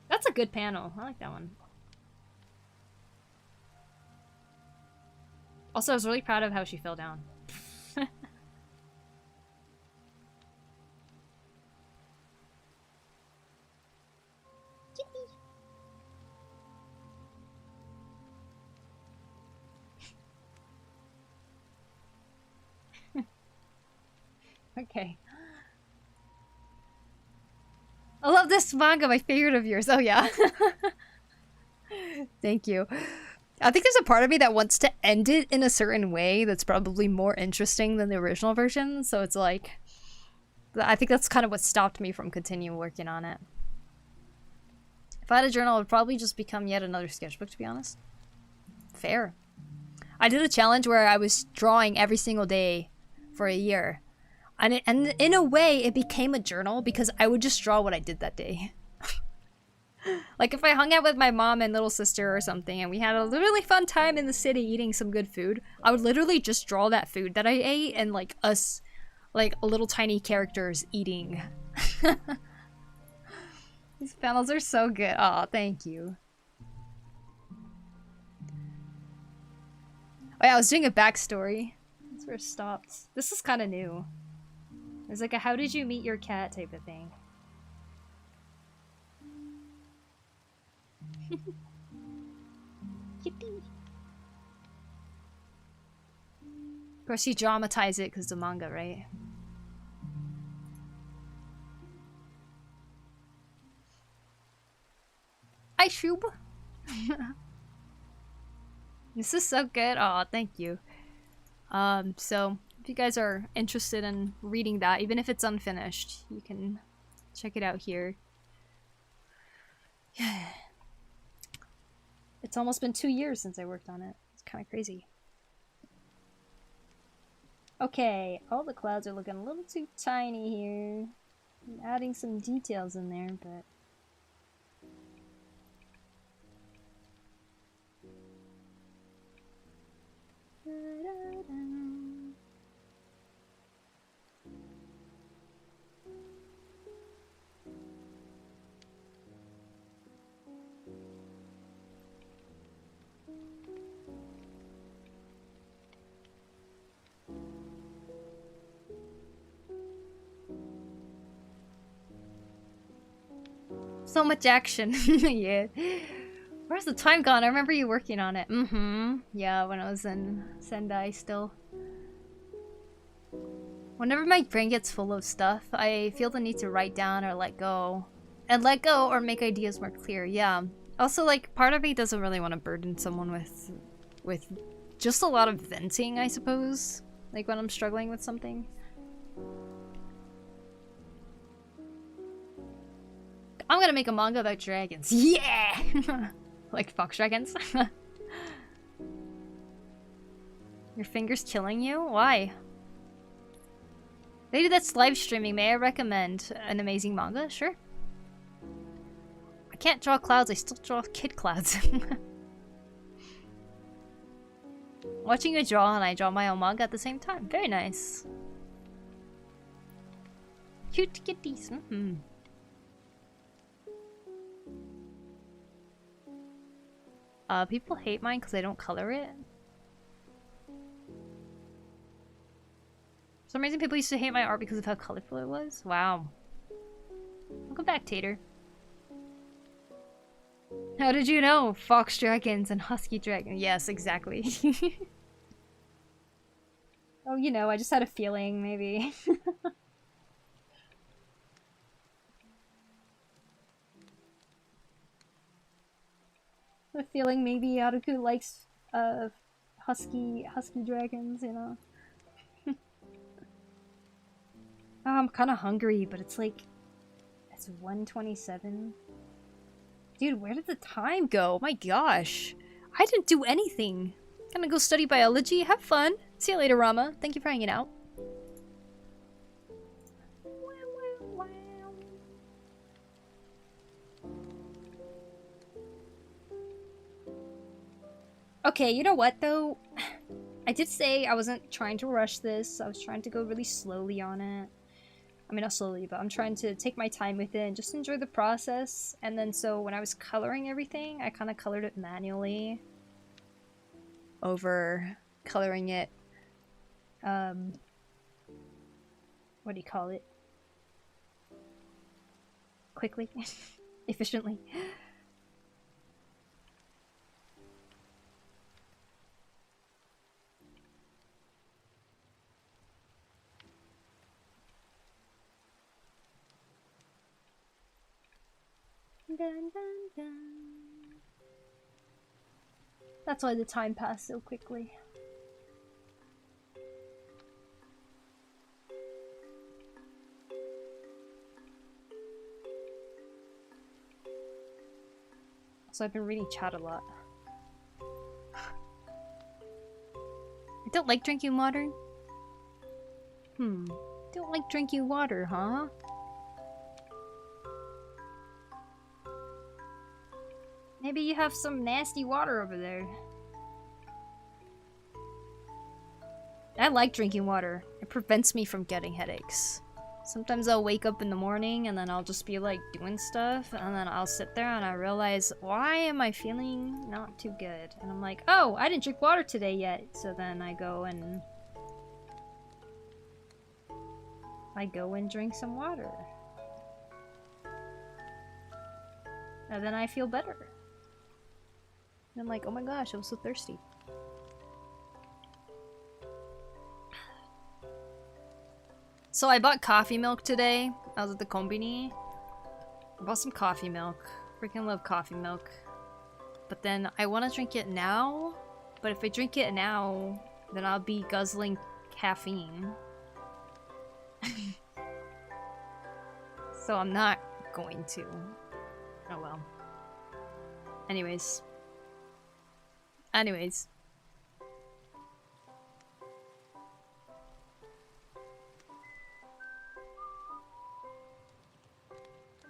That's a good panel. I like that one. Also, I was really proud of how she fell down. Okay. I love this manga, my favorite of yours. Oh, yeah. Thank you. I think there's a part of me that wants to end it in a certain way that's probably more interesting than the original version. So it's like... I think that's kind of what stopped me from continuing working on it. If I had a journal, it would probably just become yet another sketchbook, to be honest. Fair. I did a challenge where I was drawing every single day for a year. And in a way, it became a journal because I would just draw what I did that day. Like if I hung out with my mom and little sister or something and we had a really fun time in the city eating some good food, I would literally just draw that food that I ate and like us, like little tiny characters eating. These panels are so good. Aw, thank you. Oh yeah, I was doing a backstory. That's where it stopped. This is kind of new. It's like a how did you meet your cat type of thing. Yippee. Of course you dramatize it because it's a manga, right? Hi, Shub. This is so good. Oh, thank you. So if you guys are interested in reading that, even if it's unfinished, you can check it out here. It's almost been 2 years since I worked on it. It's kind of crazy. Okay, all the clouds are looking a little too tiny here. I'm adding some details in there, but... So much action. Yeah. Where's the time gone? I remember you working on it. Yeah, when I was in Sendai still. Whenever my brain gets full of stuff, I feel the need to write down or let go. And let go or make ideas more clear, yeah. Also, like, part of me doesn't really want to burden someone with just a lot of venting, I suppose. Like, when I'm struggling with something. I'm gonna make a manga about dragons. Yeah! Like fox dragons. Your finger's killing you? Why? Lady that's live streaming, may I recommend an amazing manga? Sure. I can't draw clouds, I still draw kid clouds. Watching you draw and I draw my own manga at the same time. Very nice. Cute kitties. People hate mine because I don't color it. For some reason people used to hate my art because of how colorful it was. Wow. Welcome back, Tater. How did you know? Fox dragons and husky dragons. Yes, exactly. Oh, you know, I just had a feeling, maybe. A feeling maybe Haruku likes husky dragons, you know. Oh, I'm kind of hungry, but it's like it's 1:27. Dude, where did the time go? Oh my gosh, I didn't do anything. Gonna go study biology. Have fun. See you later, Rama. Thank you for hanging out. Okay, you know what though? I did say I wasn't trying to rush this. I was trying to go really slowly on it. I mean, not slowly, but I'm trying to take my time with it and just enjoy the process. And then so when I was coloring everything, I kind of colored it manually over coloring it, what do you call it? Quickly. Efficiently. Dun, dun, dun. That's why the time passed so quickly. So I've been reading chat a lot. I don't like drinking water. Don't like drinking water, huh? Maybe you have some nasty water over there. I like drinking water. It prevents me from getting headaches. Sometimes I'll wake up in the morning and then I'll just be like doing stuff and then I'll sit there and I realize, why am I feeling not too good? And I'm like, oh, I didn't drink water today yet. So then I go and drink some water. And then I feel better. And I'm like, oh my gosh, I was so thirsty. So I bought coffee milk today. I was at the combini. I bought some coffee milk. Freaking love coffee milk. But then I want to drink it now. But if I drink it now, then I'll be guzzling caffeine. So I'm not going to. Oh well. Anyways.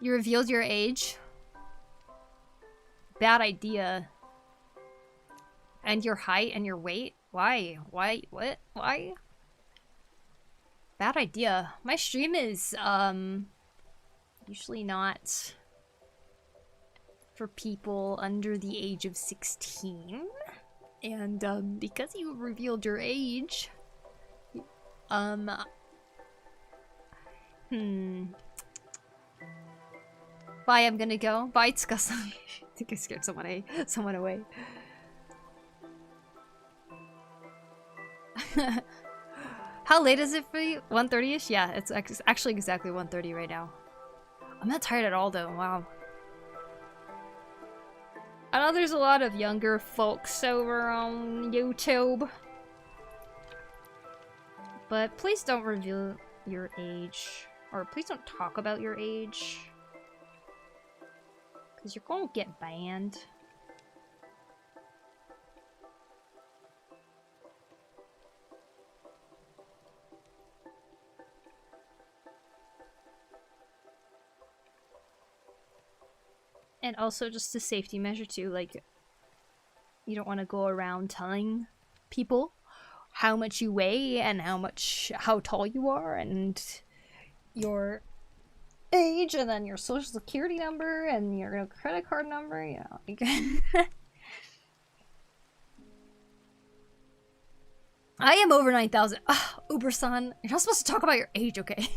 You revealed your age? Bad idea. And your height and your weight? Why? Why? What? Why? Bad idea. My stream is, usually not for people under the age of 16. And, because you revealed your age, Bye, I'm gonna go. Bye, Tsukasa. I think I scared someone away. How late is it for you? 1:30ish? Yeah, it's actually exactly 1:30 right now. I'm not tired at all though, wow. I know there's a lot of younger folks over on YouTube. But please don't reveal your age. Or please don't talk about your age. Because you're going to get banned. And also just a safety measure too, like, you don't want to go around telling people how much you weigh and how tall you are and your age and then your social security number and your credit card number, you know. I am over 9,000. Uber-san, you're not supposed to talk about your age, okay?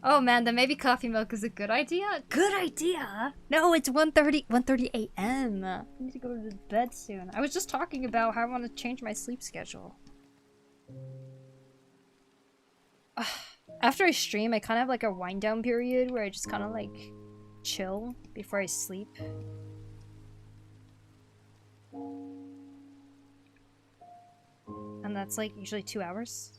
Oh man, then maybe coffee milk is a good idea? Good idea! No, it's 1:30 a.m. I need to go to bed soon. I was just talking about how I want to change my sleep schedule. After I stream, I kind of have like a wind down period where I just kind of like chill before I sleep. And that's like usually 2 hours.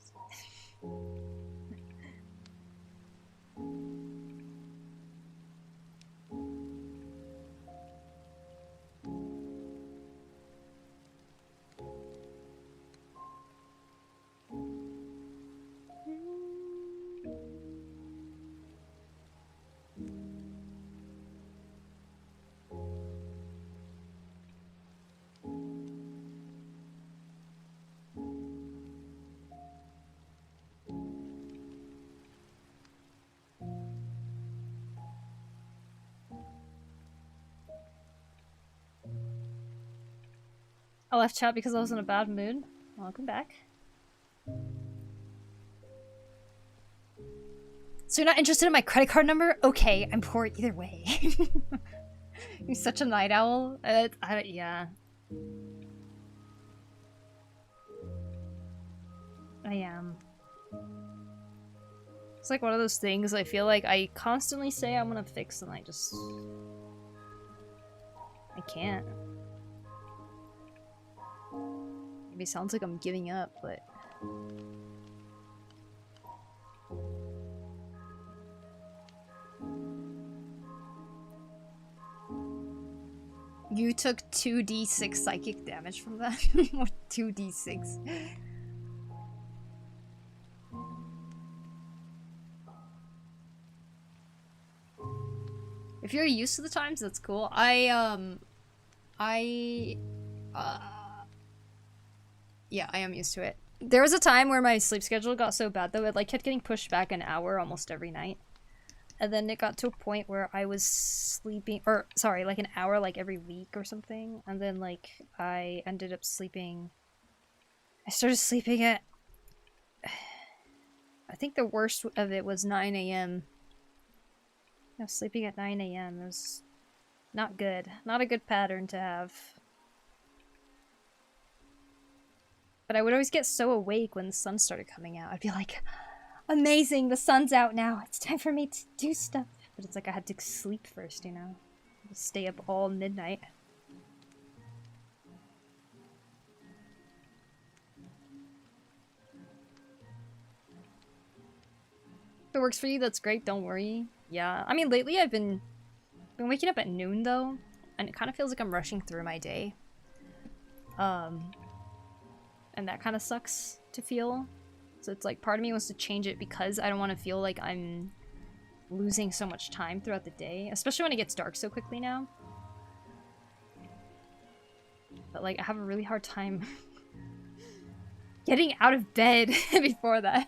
I left chat because I was in a bad mood. Welcome back. So you're not interested in my credit card number? Okay, I'm poor either way. You're such a night owl. Yeah. I am. It's like one of those things I feel like I constantly say I'm gonna fix and I can't. Maybe it sounds like I'm giving up, but... You took 2d6 psychic damage from that? What 2d6? If you're used to the times, that's cool. Yeah, I am used to it. There was a time where my sleep schedule got so bad though, it like kept getting pushed back an hour almost every night. And then it got to a point where I was sleeping, or sorry, like an hour like every week or something. And then like I ended up sleeping, I started sleeping at, I think the worst of it was 9 a.m. I was sleeping at 9 a.m. It was not good. Not a good pattern to have. But I would always get so awake when the sun started coming out. I'd be like, amazing, the sun's out now. It's time for me to do stuff. But it's like I had to sleep first, you know? Stay up all midnight. If it works for you, that's great, don't worry. Yeah, I mean, lately I've been waking up at noon, though. And it kind of feels like I'm rushing through my day. And that kind of sucks to feel. So it's like part of me wants to change it because I don't want to feel like I'm losing so much time throughout the day, especially when it gets dark so quickly now. But like I have a really hard time getting out of bed before that.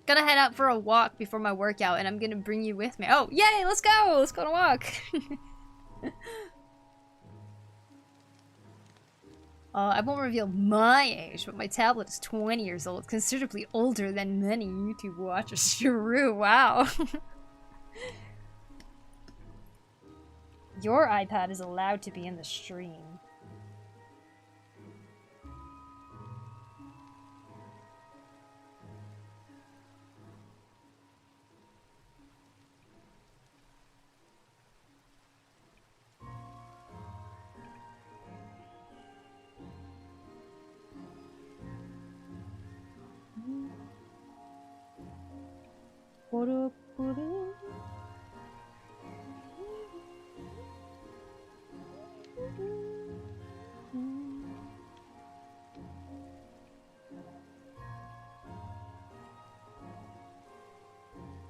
Gonna head out for a walk before my workout, and I'm gonna bring you with me. Oh, yay! Let's go! Let's go on a walk! I won't reveal my age, but my tablet is 20 years old, considerably older than many YouTube watchers. True, wow. Your iPad is allowed to be in the stream.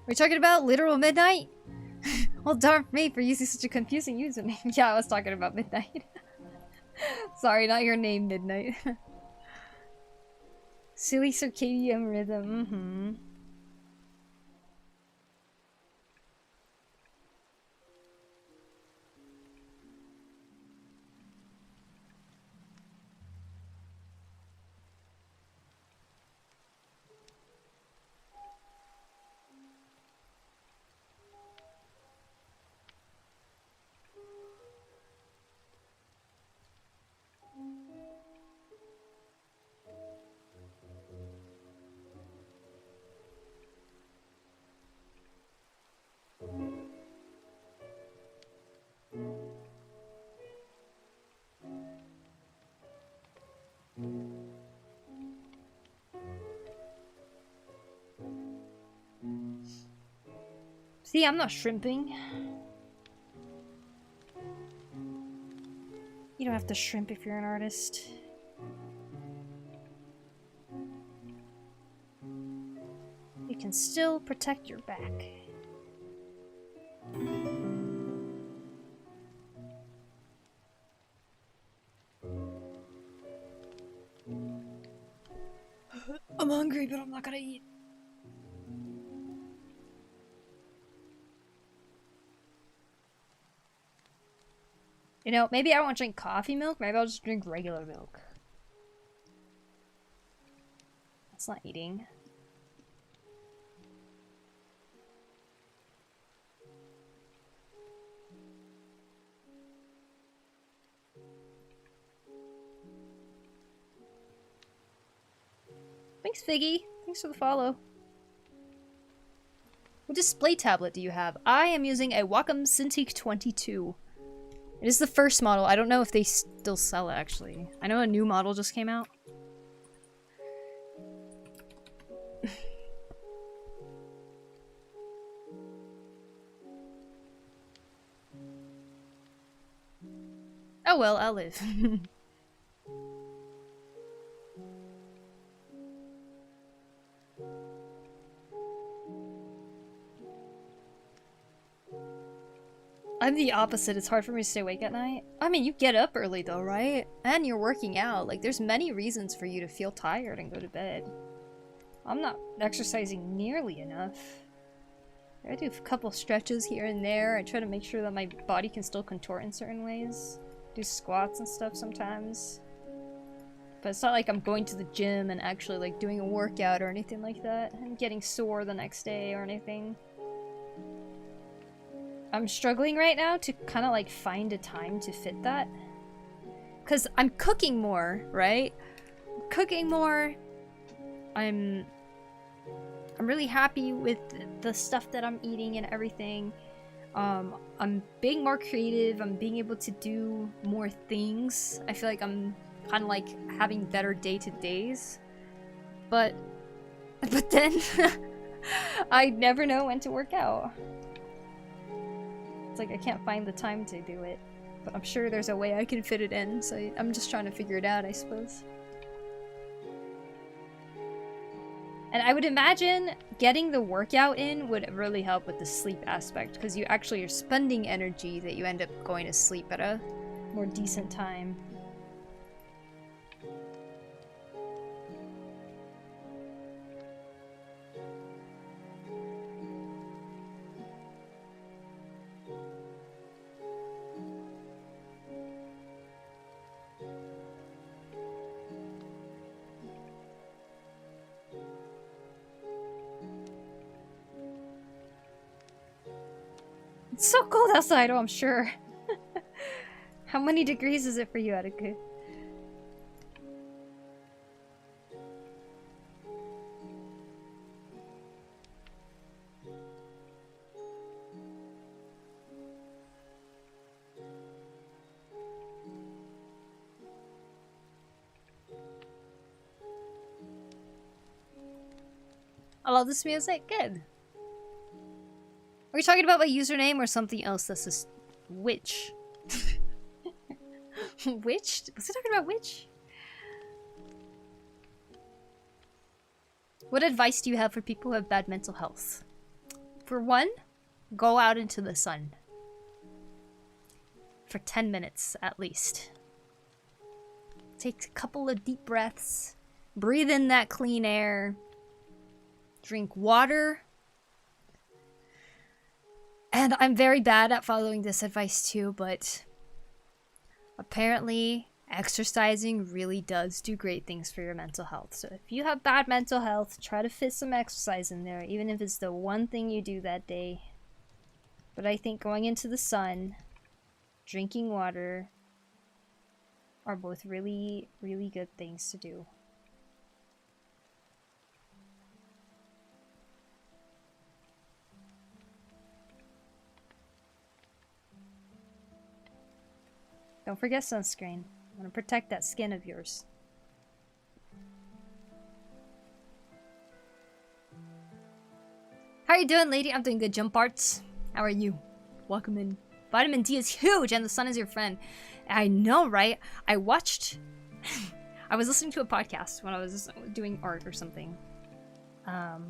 We're talking about literal midnight? Well, darn me for using such a confusing username. Yeah, I was talking about midnight. Sorry, not your name, Midnight. Silly circadian rhythm, See, I'm not shrimping. You don't have to shrimp if you're an artist. You can still protect your back. I'm hungry, but I'm not gonna eat. You know, maybe I won't drink coffee milk, maybe I'll just drink regular milk. That's not eating. Thanks, Figgy. Thanks for the follow. What display tablet do you have? I am using a Wacom Cintiq 22. It is the first model. I don't know if they still sell it, actually. I know a new model just came out. Oh well, I'll live. I'm the opposite. It's hard for me to stay awake at night. I mean, you get up early though, right? And you're working out. Like, there's many reasons for you to feel tired and go to bed. I'm not exercising nearly enough. I do a couple stretches here and there. I try to make sure that my body can still contort in certain ways. Do squats and stuff sometimes. But it's not like I'm going to the gym and actually like doing a workout or anything like that. And getting sore the next day or anything. I'm struggling right now to kind of like find a time to fit that. Because I'm cooking more, right? Cooking more. I'm really happy with the stuff that I'm eating and everything. I'm being more creative. I'm being able to do more things. I feel like I'm kind of like having better day-to-days. But then I never know when to work out. It's like I can't find the time to do it. But I'm sure there's a way I can fit it in. So I'm just trying to figure it out, I suppose. And I would imagine getting the workout in would really help with the sleep aspect, because you actually are spending energy that you end up going to sleep at a more decent time. It's so cold outside, oh, I'm sure. How many degrees is it for you, Attica? I love this music. Good. Are we talking about my username or something else that's just witch? Witch? Was it talking about witch? What advice do you have for people who have bad mental health? For one, go out into the sun. For 10 minutes at least. Take a couple of deep breaths. Breathe in that clean air. Drink water. And I'm very bad at following this advice too, but apparently exercising really does do great things for your mental health. So if you have bad mental health, try to fit some exercise in there, even if it's the one thing you do that day. But I think going into the sun, drinking water are both really, really good things to do. Don't forget sunscreen. I want to protect that skin of yours. How are you doing, lady? I'm doing good, Jump Arts. How are you? Welcome in. Vitamin D is huge and the sun is your friend. I know, right? I watched... I was listening to a podcast when I was doing art or something.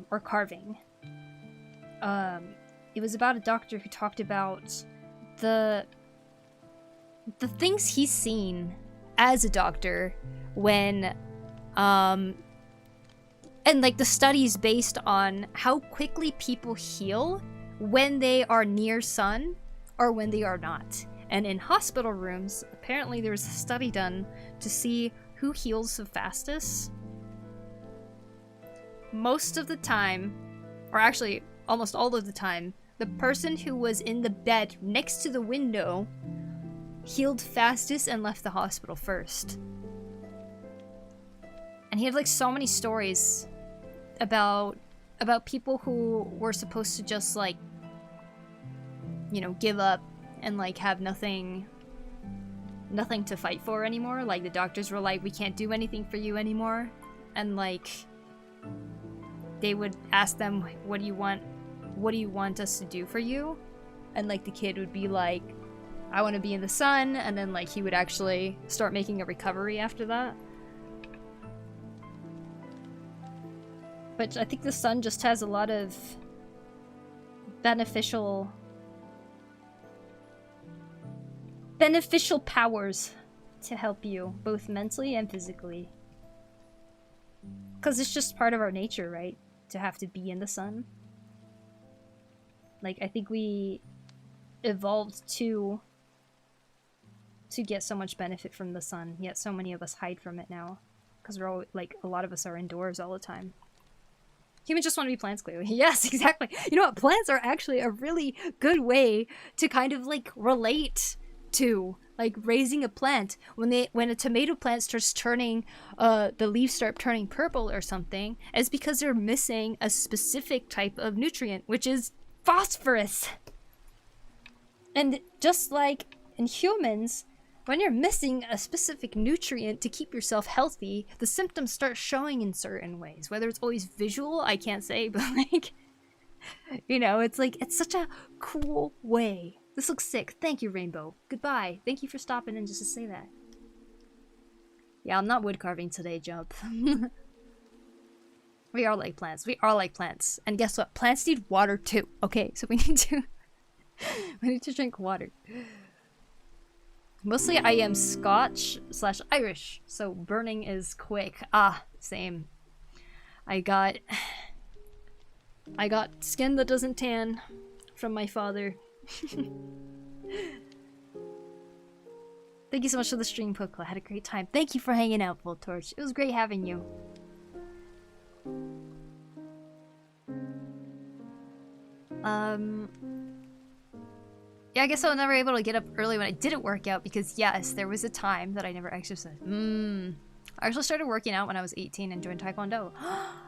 Or carving. It was about a doctor who talked about the things he's seen as a doctor when and like the studies based on how quickly people heal when they are near sun or when they are not. And in hospital rooms, apparently there was a study done to see who heals the fastest. Most of the time, or actually almost all of the time, the person who was in the bed next to the window healed fastest and left the hospital first. And he had like so many stories about people who were supposed to just like, you know, give up and like have nothing to fight for anymore. Like the doctors were like, we can't do anything for you anymore. And like they would ask them, what do you want us to do for you? And like the kid would be like, I want to be in the sun, and then like he would actually start making a recovery after that. But I think the sun just has a lot of beneficial beneficial powers to help you, both mentally and physically. Because it's just part of our nature, right? To have to be in the sun. Like, I think we evolved to get so much benefit from the sun, yet so many of us hide from it now. Because we're all, like, a lot of us are indoors all the time. Humans just want to be plants, clearly. Yes, exactly. You know what? Plants are actually a really good way to kind of, like, relate to, like, raising a plant. When a tomato plant starts turning, the leaves start turning purple or something, it's because they're missing a specific type of nutrient, which is phosphorus. And just like in humans, when you're missing a specific nutrient to keep yourself healthy, the symptoms start showing in certain ways. Whether it's always visual, I can't say, but like, you know, it's like, it's such a cool way. This looks sick. Thank you, Rainbow. Goodbye. Thank you for stopping in just to say that. Yeah, I'm not wood carving today, Jump. We are like plants. We are like plants. And guess what? Plants need water too. Okay, so we need to we need to drink water. Mostly I am Scotch/Irish, so burning is quick. Ah, same. I got skin that doesn't tan from my father. Thank you so much for the stream, Poku. I had a great time. Thank you for hanging out, Full Torch. It was great having you. Yeah, I guess I was never able to get up early when I didn't work out because, yes, there was a time that I never exercised. I actually started working out when I was 18 and joined Taekwondo.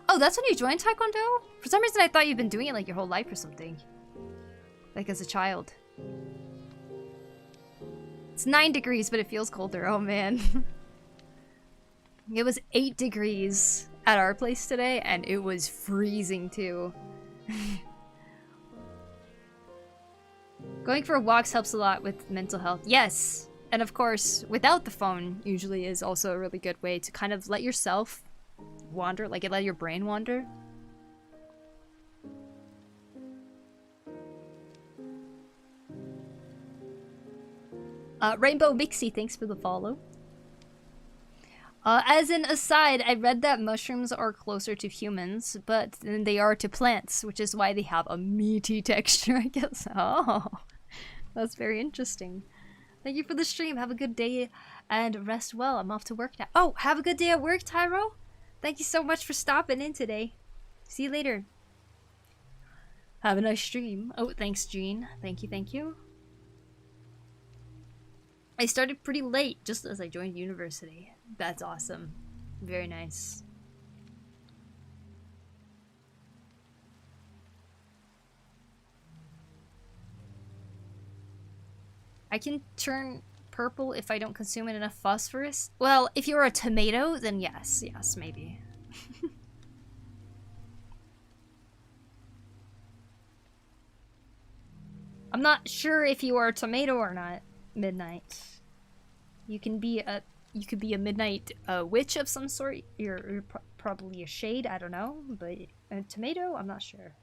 Oh, that's when you joined Taekwondo? For some reason, I thought you'd been doing it like your whole life or something. Like as a child. It's 9 degrees, but it feels colder. Oh, man. It was 8 degrees at our place today, and it was freezing, too. Going for walks helps a lot with mental health. Yes! And of course, without the phone usually is also a really good way to kind of let yourself wander, like let your brain wander. Rainbow Mixie, thanks for the follow. As an aside, I read that mushrooms are closer to humans, but than they are to plants, which is why they have a meaty texture, I guess. Oh, that's very interesting. Thank you for the stream. Have a good day and rest well. I'm off to work now. Oh, have a good day at work, Tyro. Thank you so much for stopping in today. See you later. Have a nice stream. Oh, thanks, Jean. Thank you, thank you. I started pretty late, just as I joined university. That's awesome. Very nice. I can turn purple if I don't consume enough phosphorus? Well, if you're a tomato, then yes. Yes, maybe. I'm not sure if you are a tomato or not, Midnight. You can be a midnight witch of some sort. You're probably a shade, I don't know, but a tomato, I'm not sure.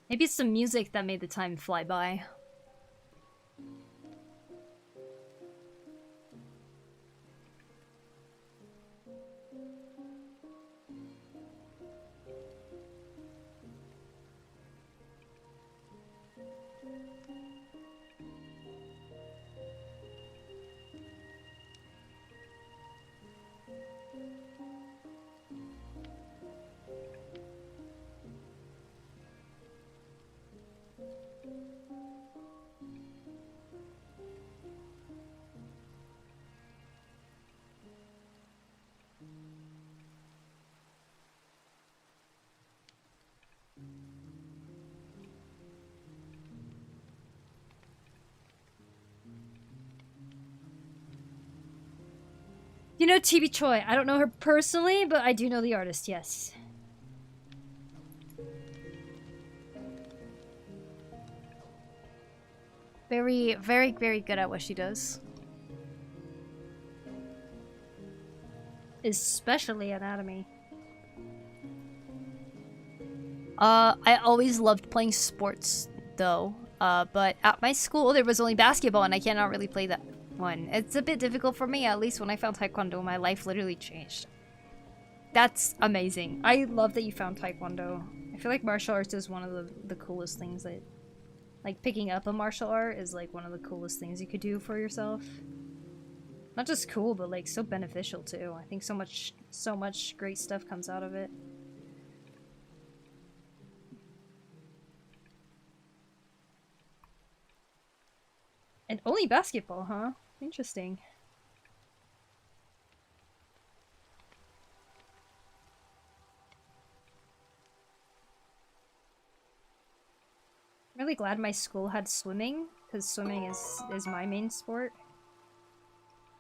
Maybe it's the music that made the time fly by. know TB Choi. I don't know her personally, but I do know the artist, yes. Very, very, very good at what she does. Especially anatomy. I always loved playing sports, though. But at my school, there was only basketball, and I cannot really play that one. It's a bit difficult for me, at least when I found Taekwondo, my life literally changed. That's amazing. I love that you found Taekwondo. I feel like martial arts is one of the coolest things that... Like, picking up a martial art is, like, one of the coolest things you could do for yourself. Not just cool, but, like, so beneficial, too. I think so much great stuff comes out of it. And only basketball, huh? Interesting. I'm really glad my school had swimming, because swimming is my main sport.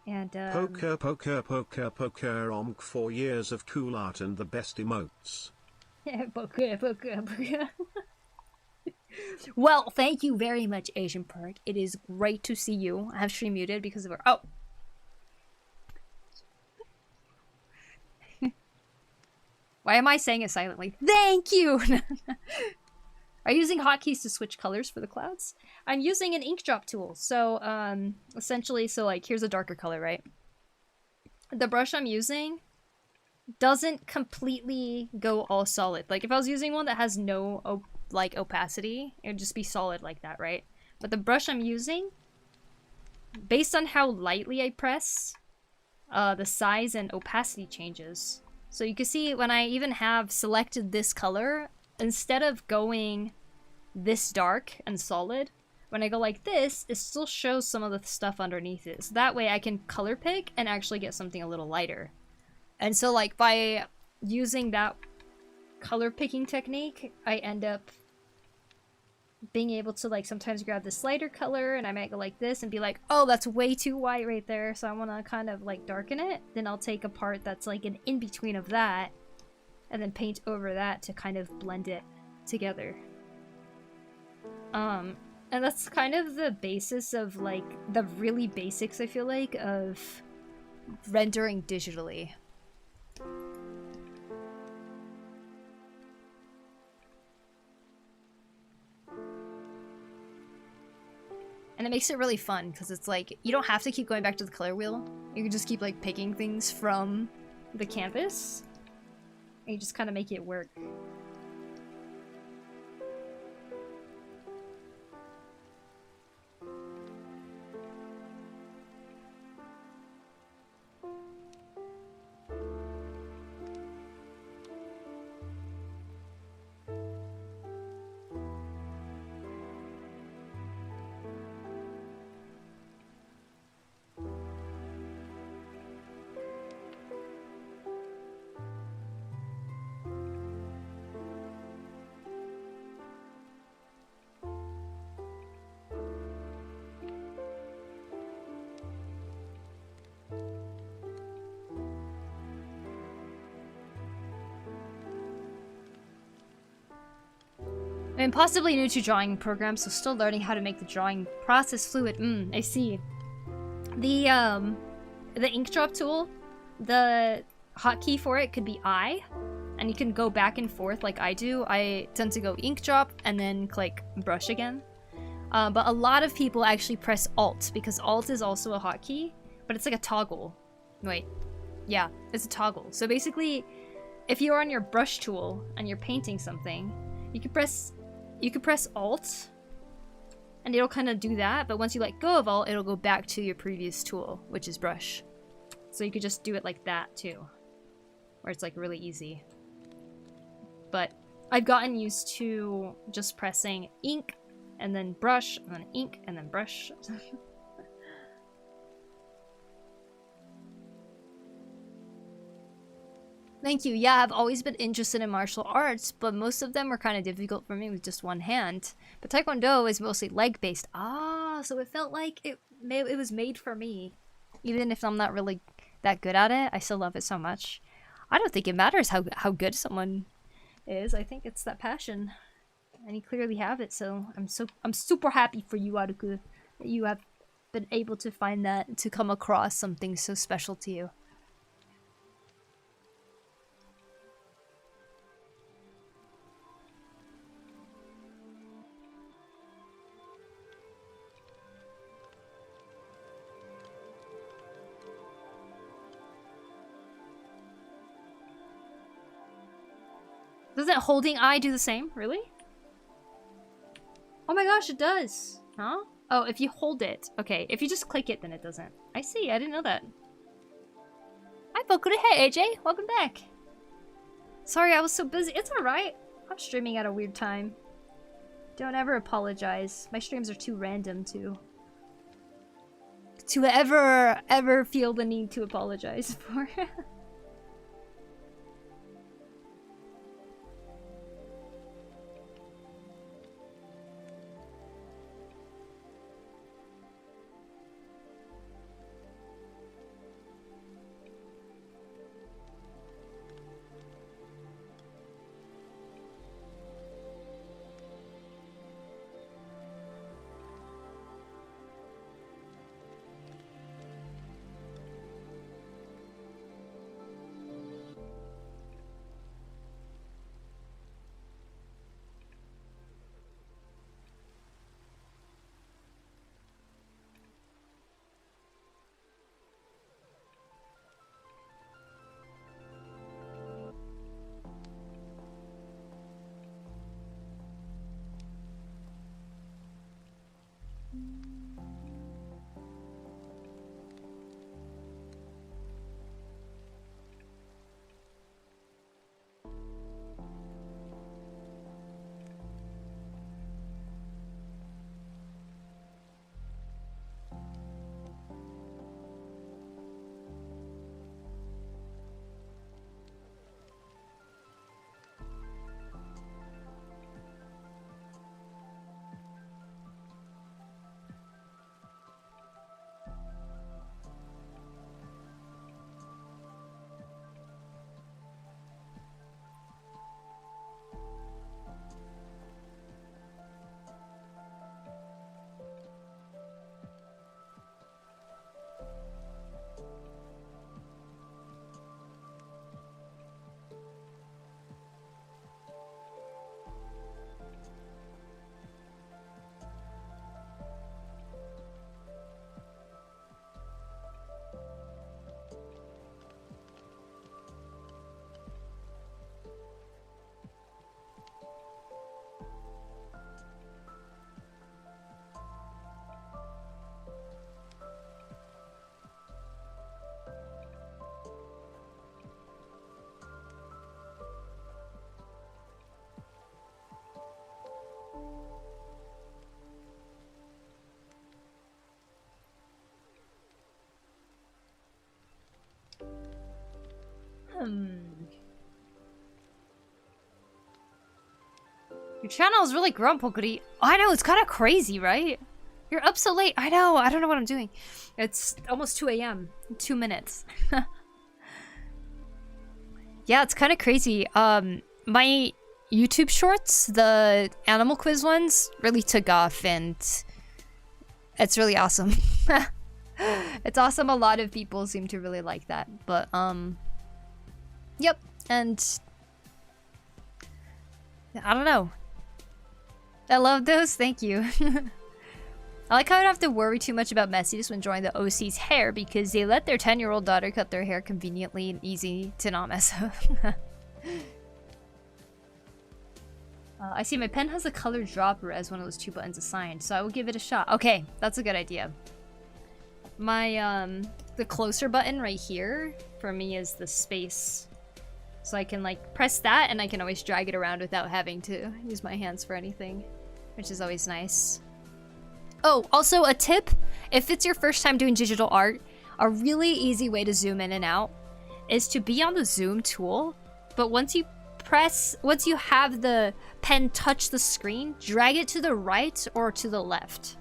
And, Poker, 4 years of cool art and the best emotes. Poku. Well, thank you very much, Asian Perk. It is great to see you. I have stream muted because of our... Oh! Why am I saying it silently? Thank you! Are you using hotkeys to switch colors for the clouds? I'm using an ink drop tool. So, essentially, so like, here's a darker color, right? The brush I'm using doesn't completely go all solid. Like, if I was using one that has no, like, opacity, it would just be solid like that, right? But the brush I'm using, based on how lightly I press, the size and opacity changes. So you can see when I even have selected this color, instead of going this dark and solid, when I go like this, it still shows some of the stuff underneath it. So that way I can color pick and actually get something a little lighter. And so like by using that color picking technique, I end up being able to like sometimes grab this lighter color and I might go like this and be like, oh, that's way too white right there. So I want to kind of like darken it. Then I'll take a part that's like an in-between of that and then paint over that to kind of blend it together. And that's kind of the basis of like the really basics, I feel like, of rendering digitally. And it makes it really fun because it's like you don't have to keep going back to the color wheel. You can just keep like picking things from the canvas. And you just kind of make it work. I'm possibly new to drawing programs, so still learning how to make the drawing process fluid. I see. The ink drop tool, the hotkey for it could be I, and you can go back and forth like I do. I tend to go ink drop and then click brush again. But a lot of people actually press Alt, because Alt is also a hotkey, but it's like a toggle. Wait. Yeah, it's a toggle. So basically, if you're on your brush tool and you're painting something, you can press Alt, and it'll kind of do that, but once you let go of Alt, it'll go back to your previous tool, which is brush. So you could just do it like that, too. Where it's, like, really easy. But I've gotten used to just pressing ink, and then brush, and then ink, and then brush. Thank you. Yeah, I've always been interested in martial arts, but most of them were kind of difficult for me with just one hand. But Taekwondo is mostly leg-based. Ah, so it felt like it was made for me. Even if I'm not really that good at it, I still love it so much. I don't think it matters how good someone is. I think it's that passion, and you clearly have it. So I'm super happy for you, Aruku, that you have been able to find that, to come across something so special to you. Doesn't holding I do the same? Really? Oh my gosh, it does. Huh? Oh, if you hold it. Okay, if you just click it, then it doesn't. I see, I didn't know that. Hi, Pokuri. Hey, AJ. Welcome back. Sorry, I was so busy. It's alright. I'm streaming at a weird time. Don't ever apologize. My streams are too random to ever feel the need to apologize for. Your channel is really grown, Pokuri. I know, it's kind of crazy, right? You're up so late. I know, I don't know what I'm doing. It's almost 2 a.m. 2 minutes. Yeah, it's kind of crazy. My YouTube shorts, the animal quiz ones, really took off, and it's really awesome. It's awesome. A lot of people seem to really like that. But, yep. And I don't know. I love those. Thank you. I like how I don't have to worry too much about messiness when drawing the OC's hair because they let their 10-year-old daughter cut their hair conveniently and easy to not mess up. I see my pen has a color dropper as one of those 2 buttons assigned, so I will give it a shot. Okay, that's a good idea. My, the closer button right here for me is the space. So I can, like, press that and I can always drag it around without having to use my hands for anything, which is always nice. Oh, also a tip, if it's your first time doing digital art, a really easy way to zoom in and out is to be on the zoom tool, but once you have the pen touch the screen, drag it to the right or to the left.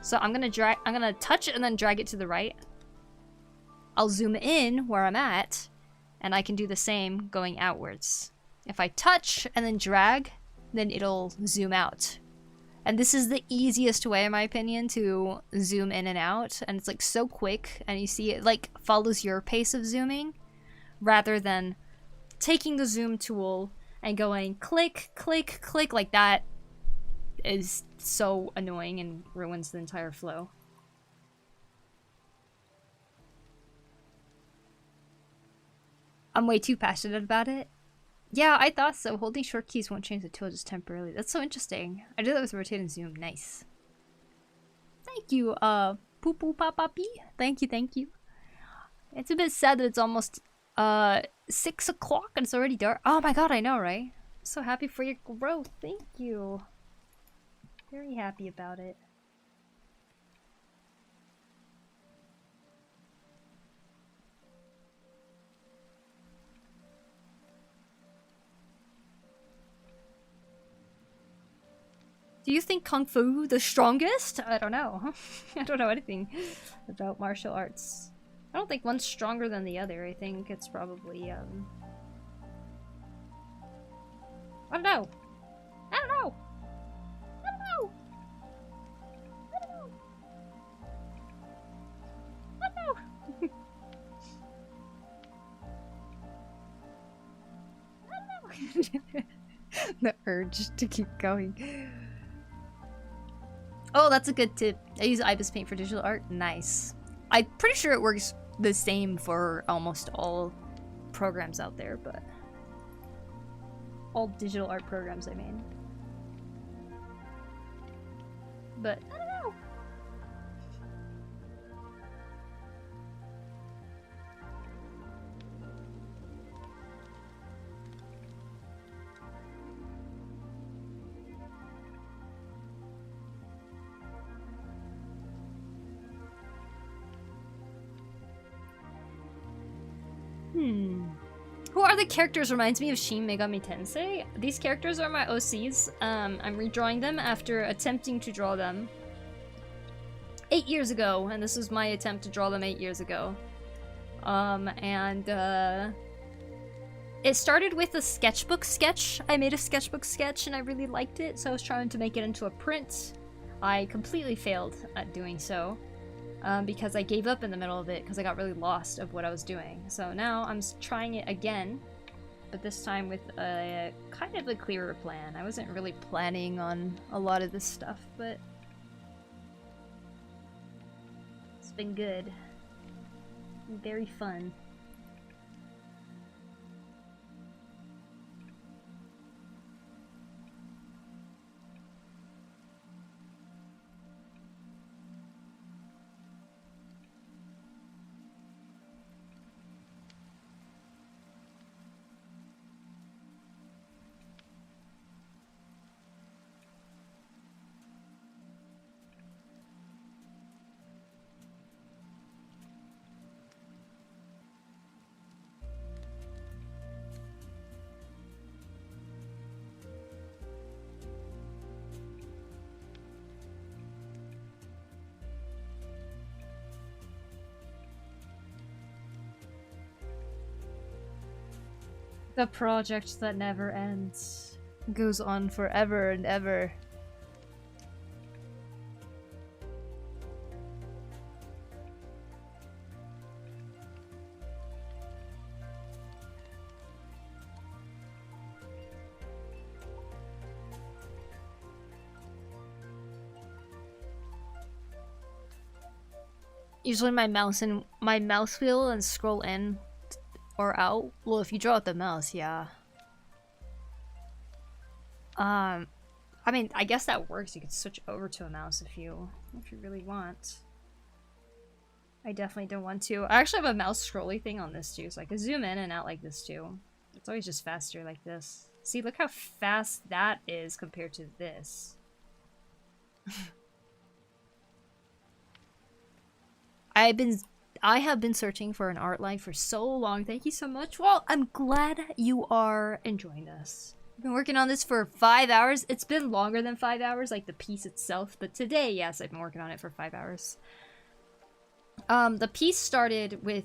So I'm gonna touch it and then drag it to the right. I'll zoom in where I'm at, and I can do the same going outwards. If I touch and then drag, then it'll zoom out. And this is the easiest way, in my opinion, to zoom in and out. And it's like so quick, and you see it like follows your pace of zooming, rather than taking the zoom tool and going click, click, click. Like that is so annoying and ruins the entire flow. I'm way too passionate about it. Yeah, I thought so. Holding short keys won't change the tool, just temporarily. That's so interesting. I did that with rotate and zoom. Nice. Thank you, Poo Poo Papapi. Thank you, thank you. It's a bit sad that it's almost 6 o'clock and it's already dark. Oh my god, I know, right? I'm so happy for your growth. Thank you. Very happy about it. Do you think Kung Fu the strongest? I don't know. I don't know anything about martial arts. I don't think one's stronger than the other. I think it's probably, I don't know. I don't know. I don't know. I don't know. I don't know. I don't know. The urge to keep going. Oh, that's a good tip. I use Ibis Paint for digital art. Nice. I'm pretty sure it works the same for almost all programs out there, but... all digital art programs, I mean. But, I don't know. Who are the characters? Reminds me of Shin Megami Tensei. These characters are my OCs. I'm redrawing them after attempting to draw them 8 years ago, and this was my attempt to draw them 8 years ago. It started with a sketchbook sketch. I made a sketchbook sketch and I really liked it, so I was trying to make it into a print. I completely failed at doing so. Because I gave up in the middle of it because I got really lost of what I was doing. So now I'm trying it again, but this time with a kind of a clearer plan. I wasn't really planning on a lot of this stuff, but it's been good. Very fun. The project that never ends. Goes on forever and ever. Usually my mouse wheel and scroll in or out. Well, if you draw with the mouse, yeah. I mean, I guess that works. You could switch over to a mouse if you really want. I definitely don't want to. I actually have a mouse scrolly thing on this too, so I can zoom in and out like this too. It's always just faster like this. See, look how fast that is compared to this. I have been searching for an art line for so long. Thank you so much. Well, I'm glad you are enjoying this. I've been working on this for 5 hours. It's been longer than 5 hours, like the piece itself. But today, yes, I've been working on it for 5 hours. The piece started with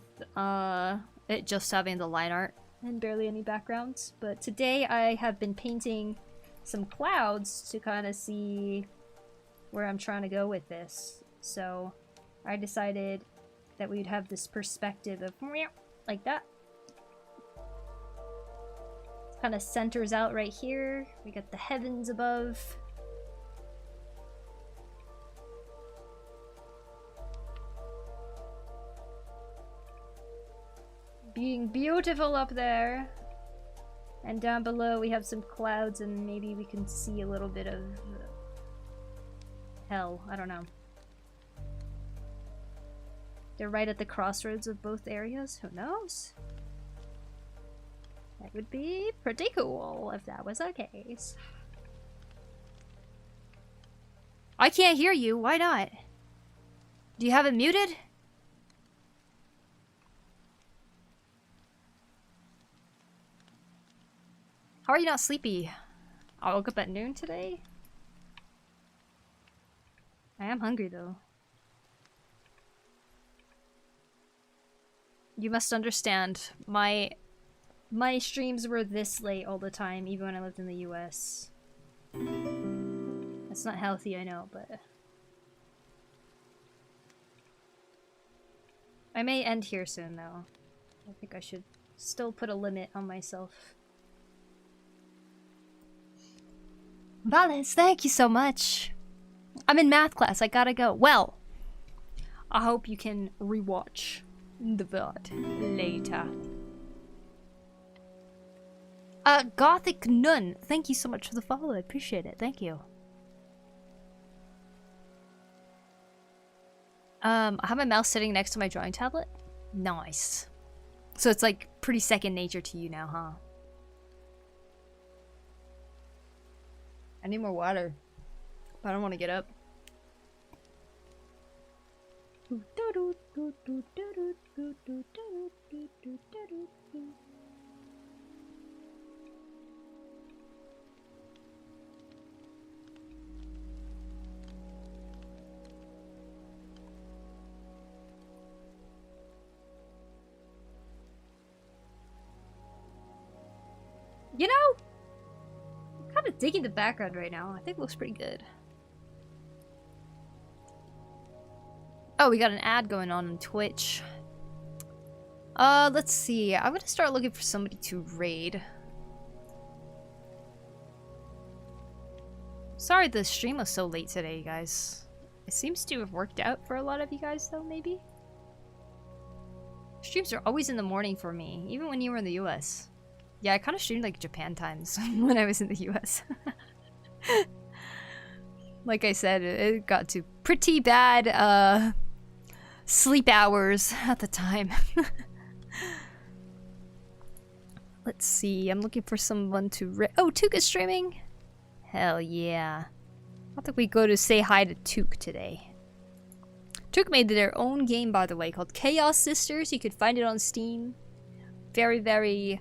it just having the line art and barely any backgrounds, but today I have been painting some clouds to kind of see where I'm trying to go with this. So I decided that we'd have this perspective of like that. Kind of centers out right here. We got the heavens above. Being beautiful up there. And down below we have some clouds and maybe we can see a little bit of hell. I don't know. They're right at the crossroads of both areas. Who knows? That would be pretty cool if that was the case. I can't hear you. Why not? Do you have it muted? How are you not sleepy? I woke up at noon today. I am hungry though. You must understand, my streams were this late all the time, even when I lived in the US. That's not healthy, I know, but... I may end here soon, though. I think I should still put a limit on myself. Valis, thank you so much! I'm in math class, I gotta go. Well, I hope you can rewatch the VOD later. Gothic Nun, thank you so much for the follow, I appreciate it, thank you. I have my mouse sitting next to my drawing tablet. Nice. So it's like pretty second nature to you now, huh? I need more water, but I don't want to get up. You know, I'm kind of digging the background right now. I think it looks pretty good. Oh, we got an ad going on Twitch. Let's see. I'm gonna start looking for somebody to raid. Sorry the stream was so late today, you guys. It seems to have worked out for a lot of you guys, though, maybe? Streams are always in the morning for me, even when you were in the US. Yeah, I kind of streamed like Japan times when I was in the US. Like I said, it got to pretty bad sleep hours at the time. Let's see, I'm looking for someone to oh, Took is streaming? Hell yeah. I think we go to say hi to Took today. Took made their own game, by the way, called Chaos Sisters. You could find it on Steam. Very, very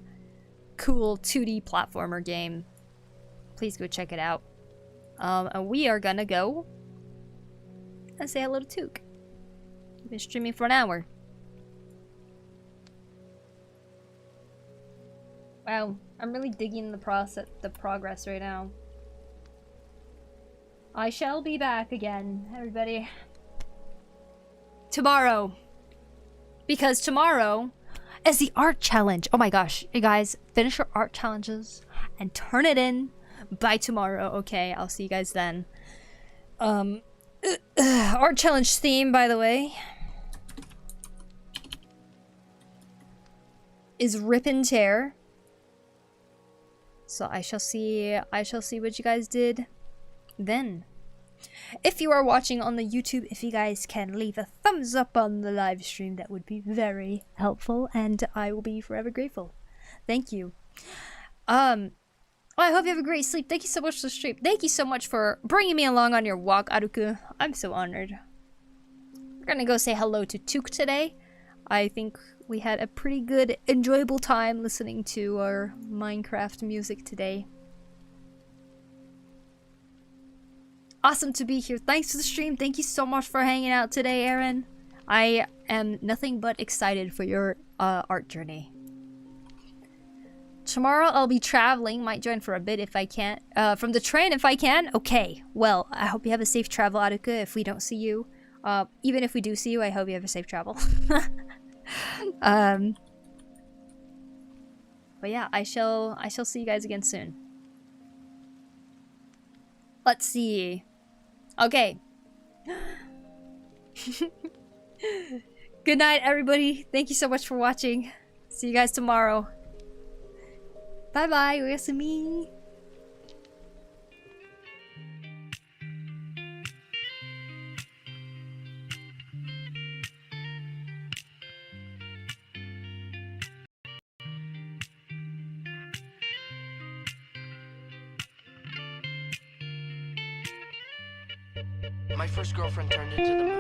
cool 2D platformer game. Please go check it out. And we are gonna go and say hello to Took. We've been streaming for an hour. Wow, I'm really digging the progress right now. I shall be back again, everybody. Tomorrow. Because tomorrow is the art challenge. Oh my gosh, you guys, finish your art challenges and turn it in by tomorrow. Okay, I'll see you guys then. Art challenge theme, by the way, is rip and tear. So I shall see what you guys did then. If you are watching on the YouTube, if you guys can leave a thumbs up on the live stream, that would be very helpful, and I will be forever grateful. Thank you. Well, I hope you have a great sleep. Thank you so much for the stream. Thank you so much for bringing me along on your walk, Aruku. I'm so honored. We're gonna go say hello to Took today. I think we had a pretty good, enjoyable time listening to our Minecraft music today. Awesome to be here. Thanks for the stream. Thank you so much for hanging out today, Aaron. I am nothing but excited for your art journey. Tomorrow I'll be traveling. Might join for a bit if I can. From the train if I can. Okay. Well, I hope you have a safe travel, Aruka. If we don't see you, even if we do see you, I hope you have a safe travel. But yeah, I shall see you guys again soon. Let's see. Okay. Good night, everybody. Thank you so much for watching. See you guys tomorrow. Bye bye. Oyasumi. My first girlfriend turned into the moon.